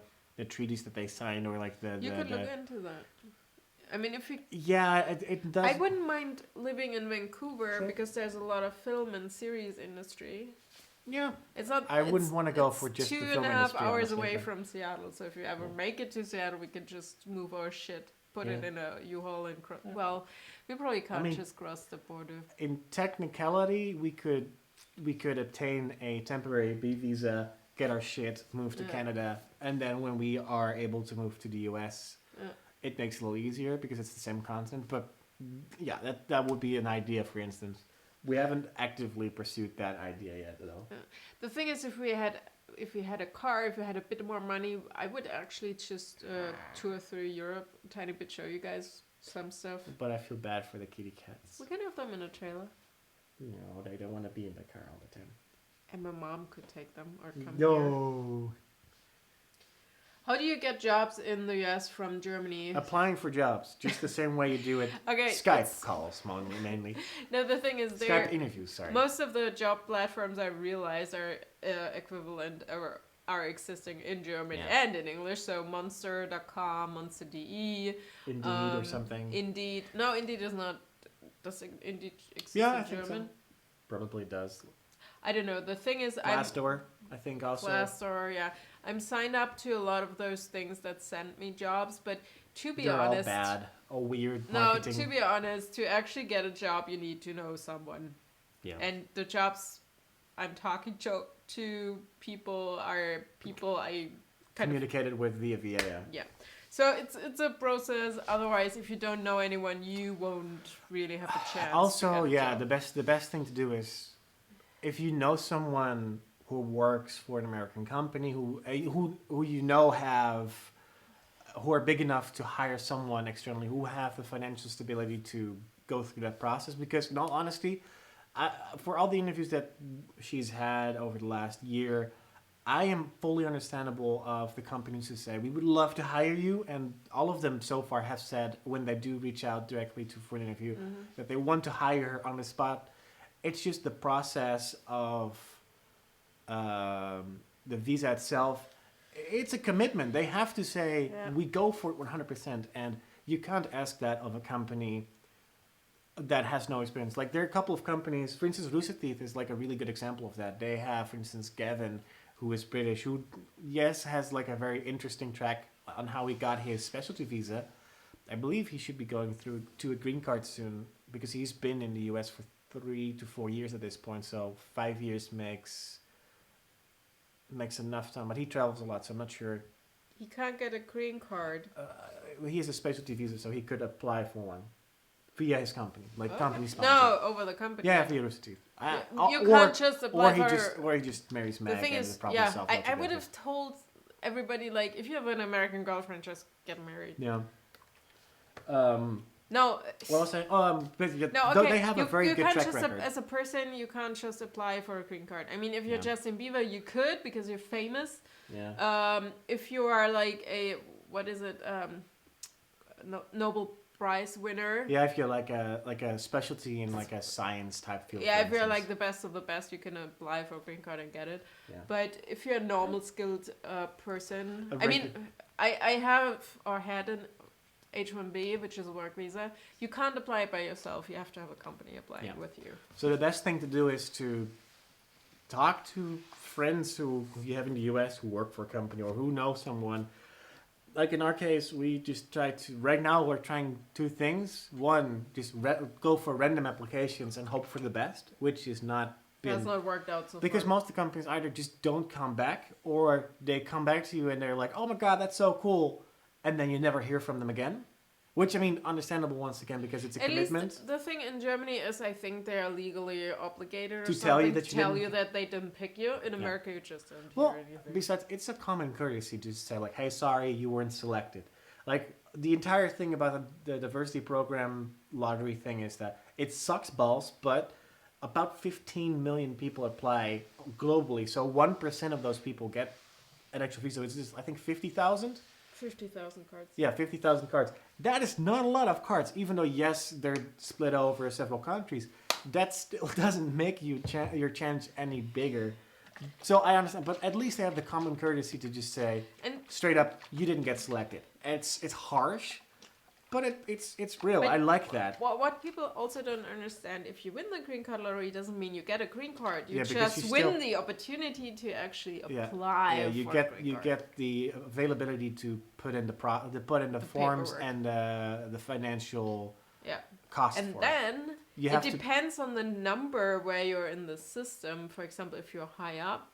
treaties that they signed or You could look into that. I mean, if you... Yeah, it does. I wouldn't mind living in Vancouver because there's a lot of film and series industry. Yeah. It's not... I wouldn't want to go for just the film industry. 2.5 hours away from Seattle, so if you ever make it to Seattle, we could just move our shit, put it in a U-Haul and... Well, we probably can't just cross the border. In technicality, we could obtain a temporary B visa, get our shit, move to Canada, and then when we are able to move to the US... It makes it a little easier because it's the same content, but yeah, that would be an idea, for instance. We haven't actively pursued that idea yet, though. The thing is, if we had a car, if we had a bit more money, I would actually just tour through Europe, a tiny bit, show you guys some stuff. But I feel bad for the kitty cats. We can have them in a trailer. No, they don't want to be in the car all the time. And my mom could take them or come here. How do you get jobs in the US from Germany? Applying for jobs, just the same way you do it. Skype calls, mainly. No, the thing is, Skype interviews. Sorry. Most of the job platforms I realize are equivalent or are existing in German and in English. So Monster.com, Monster.de, Indeed or something. Indeed. No, Indeed is not. Does Indeed exist in German? Think so. Probably does. I don't know. The thing is, Glassdoor, I think also. Glassdoor, yeah. I'm signed up to a lot of those things that send me jobs, but to be They're honest... all bad. All weird marketing. No, to be honest, to actually get a job, you need to know someone. Yeah. And the jobs I'm talking to people are people I... Communicated with via VA. Yeah. So it's a process. Otherwise, if you don't know anyone, you won't really have a chance. Also, the best thing to do is... If you know someone who works for an American company, who you know who are big enough to hire someone externally, who have the financial stability to go through that process, because in all honesty, for all the interviews that she's had over the last year, I am fully understandable of the companies who say we would love to hire you, and all of them so far have said when they do reach out directly for an interview that they want to hire her on the spot. It's just the process of the visa itself. It's a commitment. They have to say we go for it 100%, and you can't ask that of a company that has no experience. Like there are a couple of companies, for instance, Rooster Teeth is like a really good example of that. They have, for instance, Gavin, who is British, who has like a very interesting track on how he got his specialty visa. I believe he should be going through to a green card soon because he's been in the US for 3 to 4 years at this point. So 5 years makes enough time, but he travels a lot, so I'm not sure. He can't get a green card. He has a specialty visa, so he could apply for one via his company, like company sponsor. No, over the company. Yeah, via Rooster Teeth. You can't just apply or he just marries Meg. The thing is, I would have told everybody, like, if you have an American girlfriend, just get married. Yeah. No. Well, I was saying, no, okay. They have a very good track record. As a person, you can't just apply for a green card. I mean, if you're Justin Bieber, you could because you're famous. Yeah. If you are like a Nobel Prize winner. Yeah, if you're like a specialty in like a science type field. Yeah, if you're like the best of the best, you can apply for a green card and get it. Yeah. But if you're a normal skilled person, I mean, I have or had an H-1B, which is a work visa. You can't apply it by yourself. You have to have a company applying with you. So the best thing to do is to talk to friends who you have in the US who work for a company or who know someone. Like in our case, we just try to, right now we're trying 2 things. One, just go for random applications and hope for the best, which is not That's not worked out so because far. most of the companies either just don't come back or they come back to you and they're like, oh my God, that's so cool. And then you never hear from them again. Which, I mean, understandable once again because it's a commitment. Least the thing in Germany is I think they are legally obligated to tell you that they didn't pick you. In America, you just don't hear anything. Besides, it's a common courtesy to say like, hey, sorry, you weren't selected. Like, the entire thing about the diversity program lottery thing is that it sucks balls, but about 15 million people apply globally. So 1% of those people get an extra visa. It's just, I think, 50,000? 50,000 cards. Yeah, 50,000 cards. That is not a lot of cards, even though, yes, they're split over several countries. That still doesn't make your chance any bigger. So I understand, but at least they have the common courtesy to just say, straight up, you didn't get selected. It's harsh, but it's real. But I like that. What people also don't understand, if you win the green card lottery, doesn't mean you get a green card. You just win the opportunity to actually apply. Yeah, you get the availability to put in the forms paperwork. and the financial cost. And for then it depends on the number where you're in the system. For example, if you're high up,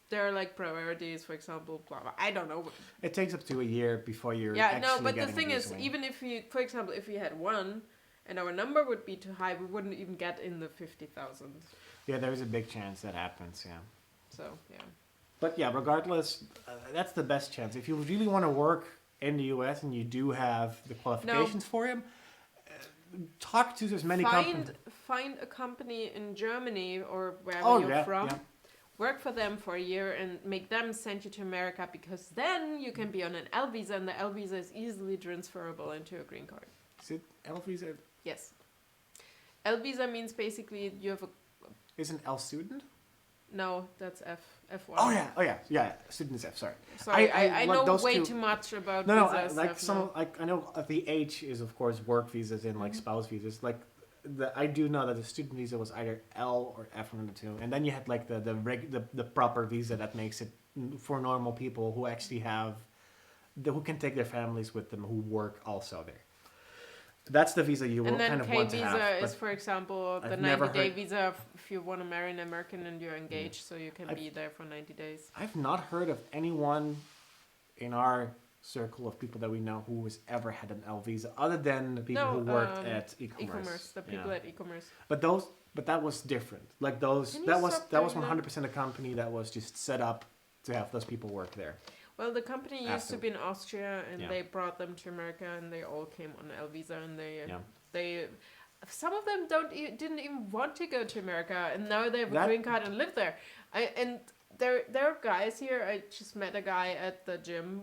there are like priorities, for example, blah, blah. I don't know. It takes up to a year before you're but the thing is, even if you, for example, if we had 1 and our number would be too high, we wouldn't even get in the 50,000. Yeah, there's a big chance that happens, yeah. So, yeah. But yeah, regardless, that's the best chance. If you really want to work in the US and you do have the qualifications for him, talk to as many companies. Find a company in Germany or wherever you're from. Yeah. Work for them for a year and make them send you to America because then you can be on an L visa and the L visa is easily transferable into a green card. Is it L visa? Yes. L visa means basically you have a... Is an L student? No, that's F1. Oh yeah. Student is F. Sorry. I know way too much about visas. I know the H is of course work visas and like spouse visas. Like I do know that the student visa was either L or F one of the two, and then you had like the proper visa that makes it for normal people who actually have who can take their families with them who work also there. That's the visa you will kind of want to have. And then K visa is, for example, the 90-day visa if you want to marry an American and you're engaged, so you can be there for 90 days. I've not heard of anyone in our circle of people that we know who has ever had an L visa, other than the people who worked at e-commerce. The people at e-commerce. But that was different. Like that was 100% a company that was just set up to have those people work there. Well, the company used to be in Austria, and they brought them to America, and they all came on L visa, and they some of them didn't even want to go to America, and now they have a green card and live there. And there are guys here. I just met a guy at the gym.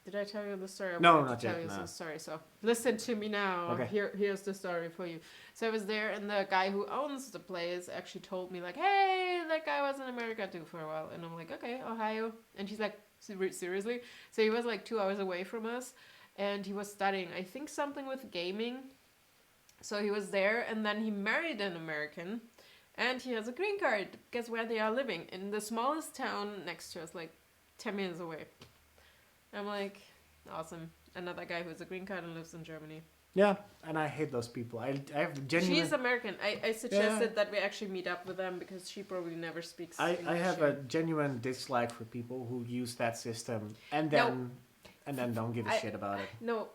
Did I tell you the story? No, wanted not to tell yet, you no. the story. So listen to me now. Okay. Here's the story for you. So I was there, and the guy who owns the place actually told me like, "Hey, that guy was in America too for a while." And I'm like, "Okay, Ohio." And he's like, "Seriously?" So he was like 2 hours away from us, and he was studying, I think, something with gaming. So he was there, and then he married an American, and he has a green card. Guess where they are living? In the smallest town next to us, like 10 minutes away. I'm like, awesome. Another guy who has a green card and lives in Germany. Yeah, and I hate those people. I have genuine... She's American. I suggested that we actually meet up with them because she probably never speaks English. I have a genuine dislike for people who use that system and then don't give a shit about it. No,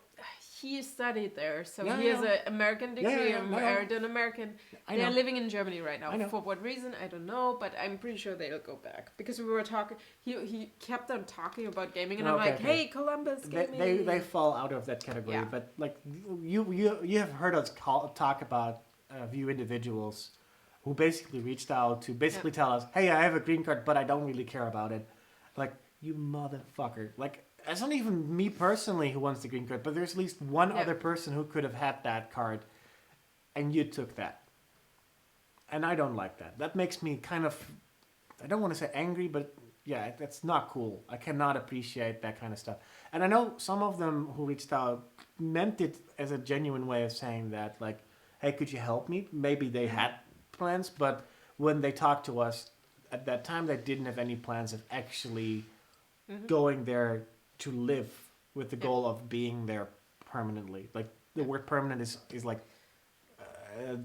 he studied there, so Yeah, he has an American degree, married an American. They're living in Germany right now. For what reason, I don't know, but I'm pretty sure they'll go back. Because we were talking, he kept on talking about gaming, and I'm like, hey, Columbus, gaming. They fall out of that category, but like you have heard us talk about a few individuals who basically reached out to basically tell us, hey, I have a green card, but I don't really care about it. Like, you motherfucker. Like, it's not even me personally who wants the green card, but there's at least one other person who could have had that card, and you took that. And I don't like that. That makes me kind of, I don't want to say angry, but yeah, that's not cool. I cannot appreciate that kind of stuff. And I know some of them who reached out meant it as a genuine way of saying that, like, hey, could you help me? Maybe they had plans, but when they talked to us, at that time they didn't have any plans of actually going there to live with the goal of being there permanently. Like, the word permanent is like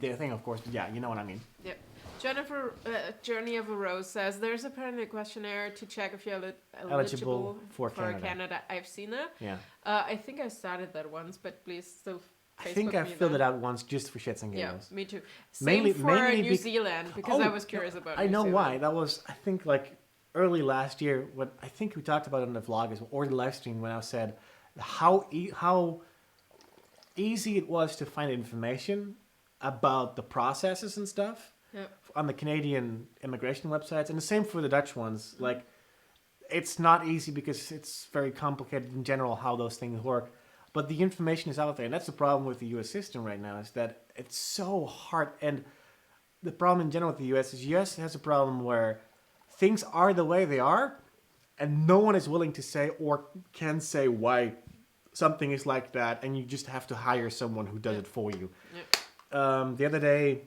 the thing, of course, but yeah, you know what I mean. Yep. Jennifer, Journey of a Rose says, there's apparently a questionnaire to check if you're eligible for Canada. I've seen that. Yeah. I think I started that once, but please still Facebook I think I filled it out once just for shits and giggles. Yeah, me too. Same for New Zealand, because I was curious about I know why. That was, I think, like, early last year, what I think we talked about it in the vlog or the live stream, when I said how easy it was to find information about the processes and stuff on the Canadian immigration websites, and the same for the Dutch ones. Like, it's not easy because it's very complicated in general how those things work, but the information is out there, and that's the problem with the U.S. system right now, is that it's so hard. And the problem in general with the U.S. is U.S. has a problem where things are the way they are, and no one is willing to say or can say why something is like that, and you just have to hire someone who does it for you. The other day,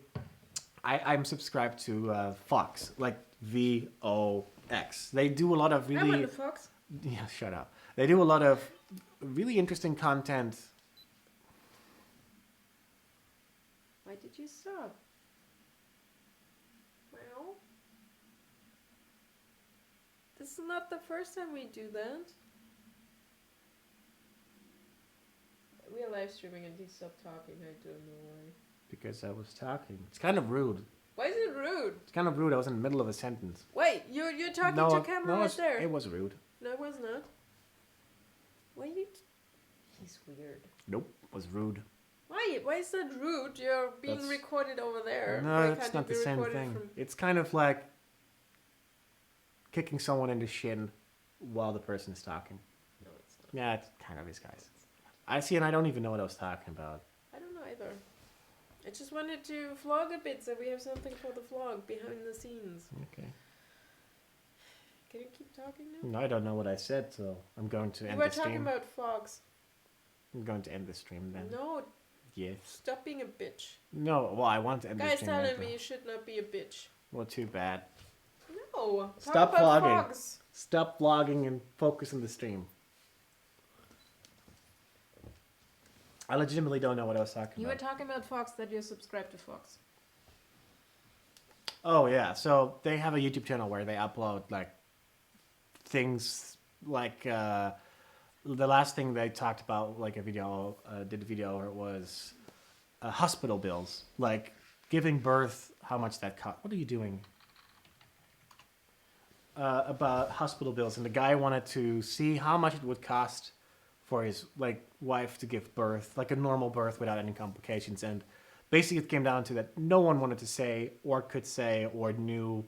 I'm subscribed to Fox, like VOX. They do a lot of really... I'm on the Fox. Yeah, shut up. They do a lot of really interesting content. Why did you stop? Well... This is not the first time we do that. We are live streaming and he stopped talking. I don't know why. Because I was talking. It's kind of rude. Why is it rude? It's kind of rude. I was in the middle of a sentence. Wait, you're talking to camera right there. It was rude. No, it was not. Why you... He's weird. Nope, it was rude. Why? Why is that rude? You're being recorded over there. No, it's not the same thing. It's kind of like kicking someone in the shin while the person is talking. No, it's not. Yeah, it's kind of these guys. I see, and I don't even know what I was talking about. I don't know either. I just wanted to vlog a bit so we have something for the vlog behind the scenes. Okay. Can you keep talking now? No, I don't know what I said, so I'm going to end the stream. We were talking about fogs. I'm going to end the stream then. No. Yes. Stop being a bitch. No, well, I want to end the stream. Guys telling me you should not be a bitch. Well, too bad. No. Stop vlogging. Fogs. Stop vlogging and focus on the stream. I legitimately don't know what I was talking about. You were talking about Fox, that you're subscribed to Fox. Oh, yeah. So they have a YouTube channel where they upload, like, things like... the last thing they talked about, like, did a video where it was hospital bills. Like, giving birth, how much that cost. What are you doing? About hospital bills. And the guy wanted to see how much it would cost for his, like, wife to give birth, like a normal birth without any complications. And basically it came down to that no one wanted to say or could say or knew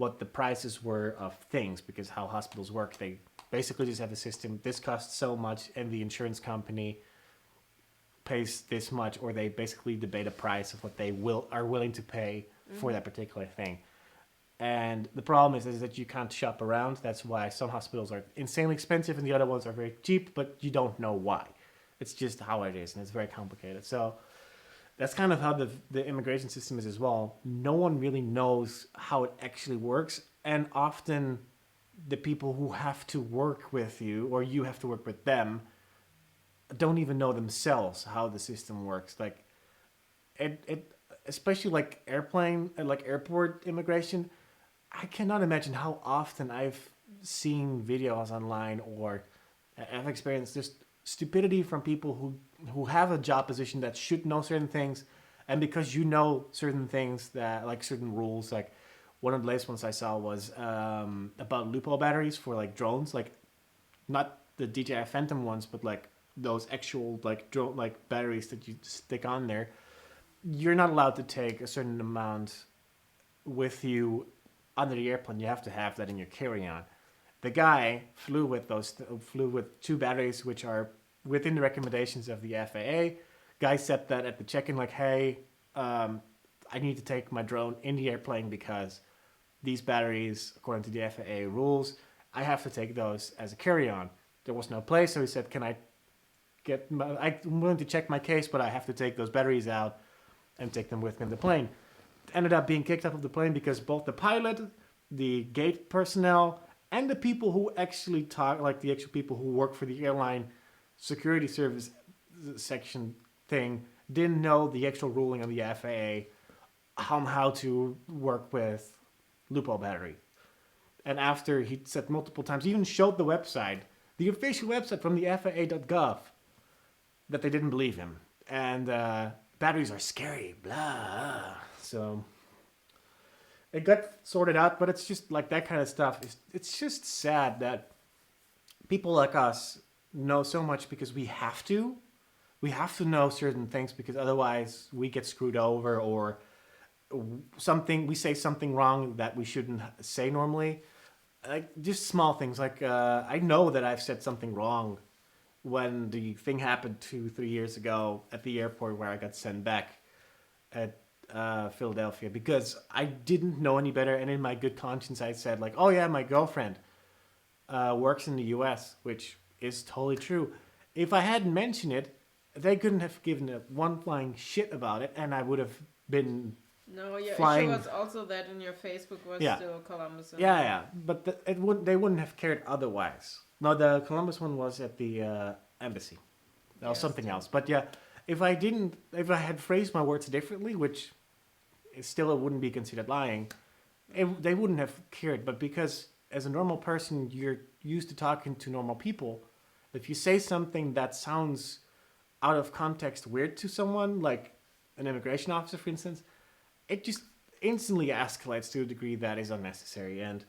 what the prices were of things, because how hospitals work, they basically just have a system. This costs so much, and the insurance company pays this much, or they basically debate a price of what they are willing to pay for that particular thing. And the problem is that you can't shop around. That's why some hospitals are insanely expensive and the other ones are very cheap, but you don't know why. It's just how it is, and it's very complicated. So that's kind of how the immigration system is as well. No one really knows how it actually works, and often the people who have to work with you, or you have to work with them, don't even know themselves how the system works. Like it especially like airport immigration. I cannot imagine how often I've seen videos online or I've experienced just stupidity from people who have a job position that should know certain things, and because you know certain things, that like certain rules, like one of the latest ones I saw was about loophole batteries for like drones, like not the DJI Phantom ones, but like those actual like drone like batteries that you stick on there. You're not allowed to take a certain amount with you under the airplane. You have to have that in your carry-on. The guy flew with two batteries, which are within the recommendations of the FAA. Guy said that at the check-in, like, hey, I need to take my drone in the airplane because these batteries, according to the FAA rules, I have to take those as a carry-on. There was no place, so he said, I'm willing to check my case, but I have to take those batteries out and take them with me in the plane. Ended up being kicked off of the plane because both the pilot, the gate personnel, and the people who actually talk, like the actual people who work for the airline security service section thing, didn't know the actual ruling of the FAA on how to work with loophole battery. And after he said multiple times, he even showed the website, the official website from the FAA.gov, that they didn't believe him. And batteries are scary, blah. So it got sorted out, but it's just like that kind of stuff. It's just sad that people like us know so much because we have to. We have to know certain things because otherwise we get screwed over, or we say something wrong that we shouldn't say normally. Like just small things. Like I know that I've said something wrong when the thing happened 2-3 years ago at the airport where I got sent back at Philadelphia, because I didn't know any better, and in my good conscience I said like, oh yeah, my girlfriend works in the US, which is totally true. If I hadn't mentioned it, they couldn't have given a one flying shit about it, and I would have been flying. Issue was also that in your Facebook was still Columbus. Yeah, but they wouldn't have cared otherwise. No, the Columbus one was at the embassy. That was something else. But yeah, if I had phrased my words differently, which still it wouldn't be considered lying, they wouldn't have cared. But because as a normal person, you're used to talking to normal people, if you say something that sounds out of context weird to someone, like an immigration officer, for instance, it just instantly escalates to a degree that is unnecessary. And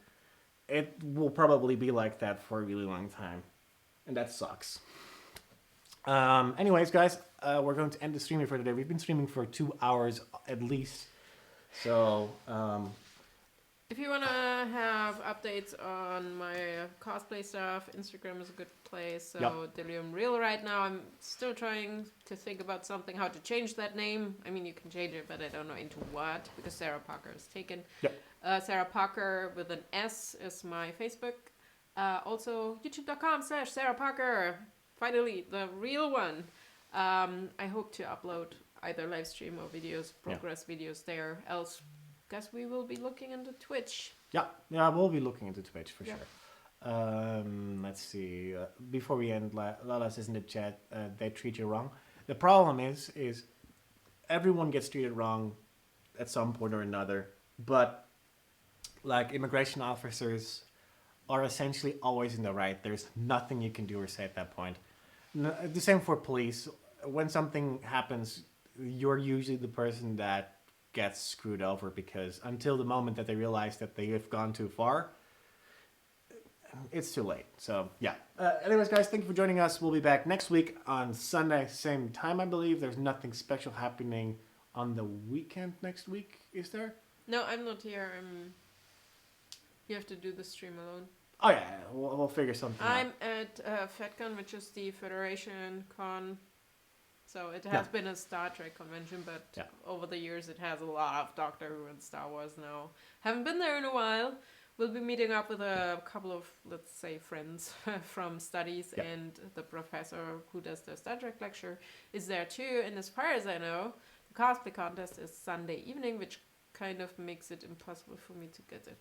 it will probably be like that for a really long time. And that sucks. Anyways, guys, we're going to end the streaming for today. We've been streaming for 2 hours at least. So, if you want to have updates on my cosplay stuff, Instagram is a good place. So, Delirium Real right now. I'm still trying to think about something, how to change that name. I mean, you can change it, but I don't know into what, because Sarah Parker is taken. Yep. Sarah Parker with an S is my Facebook. Also, youtube.com/Sarah Parker. Finally, the real one. I hope to upload either live stream or videos, progress videos there. Else, guess we will be looking into Twitch. Yeah, we'll be looking into Twitch for sure. Let's see. Before we end, Lala says in the chat, they treat you wrong. The problem is everyone gets treated wrong at some point or another. But like immigration officers are essentially always in the right. There's nothing you can do or say at that point. The same for police. When something happens, you're usually the person that gets screwed over, because until the moment that they realize that they have gone too far, it's too late. So, yeah. Anyways, guys, thank you for joining us. We'll be back next week on Sunday, same time, I believe. There's nothing special happening on the weekend next week, is there? No, I'm not here. You have to do the stream alone. Oh yeah, we'll figure something out. I'm at FedCon, which is the Federation Con. So it has been a Star Trek convention, but over the years it has a lot of Doctor Who and Star Wars now. Haven't been there in a while. We'll be meeting up with a couple of, let's say, friends from studies, and the professor who does the Star Trek lecture is there too. And as far as I know, the cosplay contest is Sunday evening, which kind of makes it impossible for me to get it.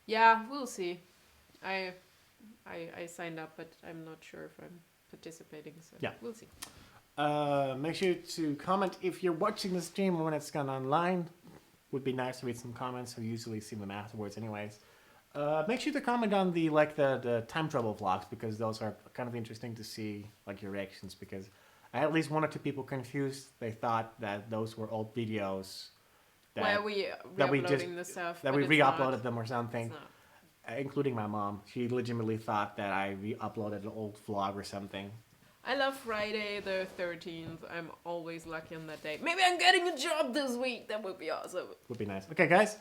Yeah, we'll see. I signed up, but I'm not sure if I'm participating, so we'll see. Make sure to comment if you're watching the stream when it's gone online. Would be nice to read some comments. We usually see them afterwards anyways. Make sure to comment on the time travel vlogs, because those are kind of interesting to see, like, your reactions, because I had at least one or two people confused. They thought that those were old videos where we re-uploading the stuff, that we re-uploaded them or something. Including my mom. She legitimately thought that I re-uploaded an old vlog or something. I love Friday the 13th. I'm always lucky on that day. Maybe I'm getting a job this week. That would be awesome. Would be nice. Okay, guys.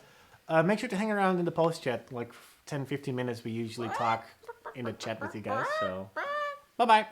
Make sure to hang around in the post chat. Like 10-15 minutes we usually talk in the chat with you guys. So, bye-bye.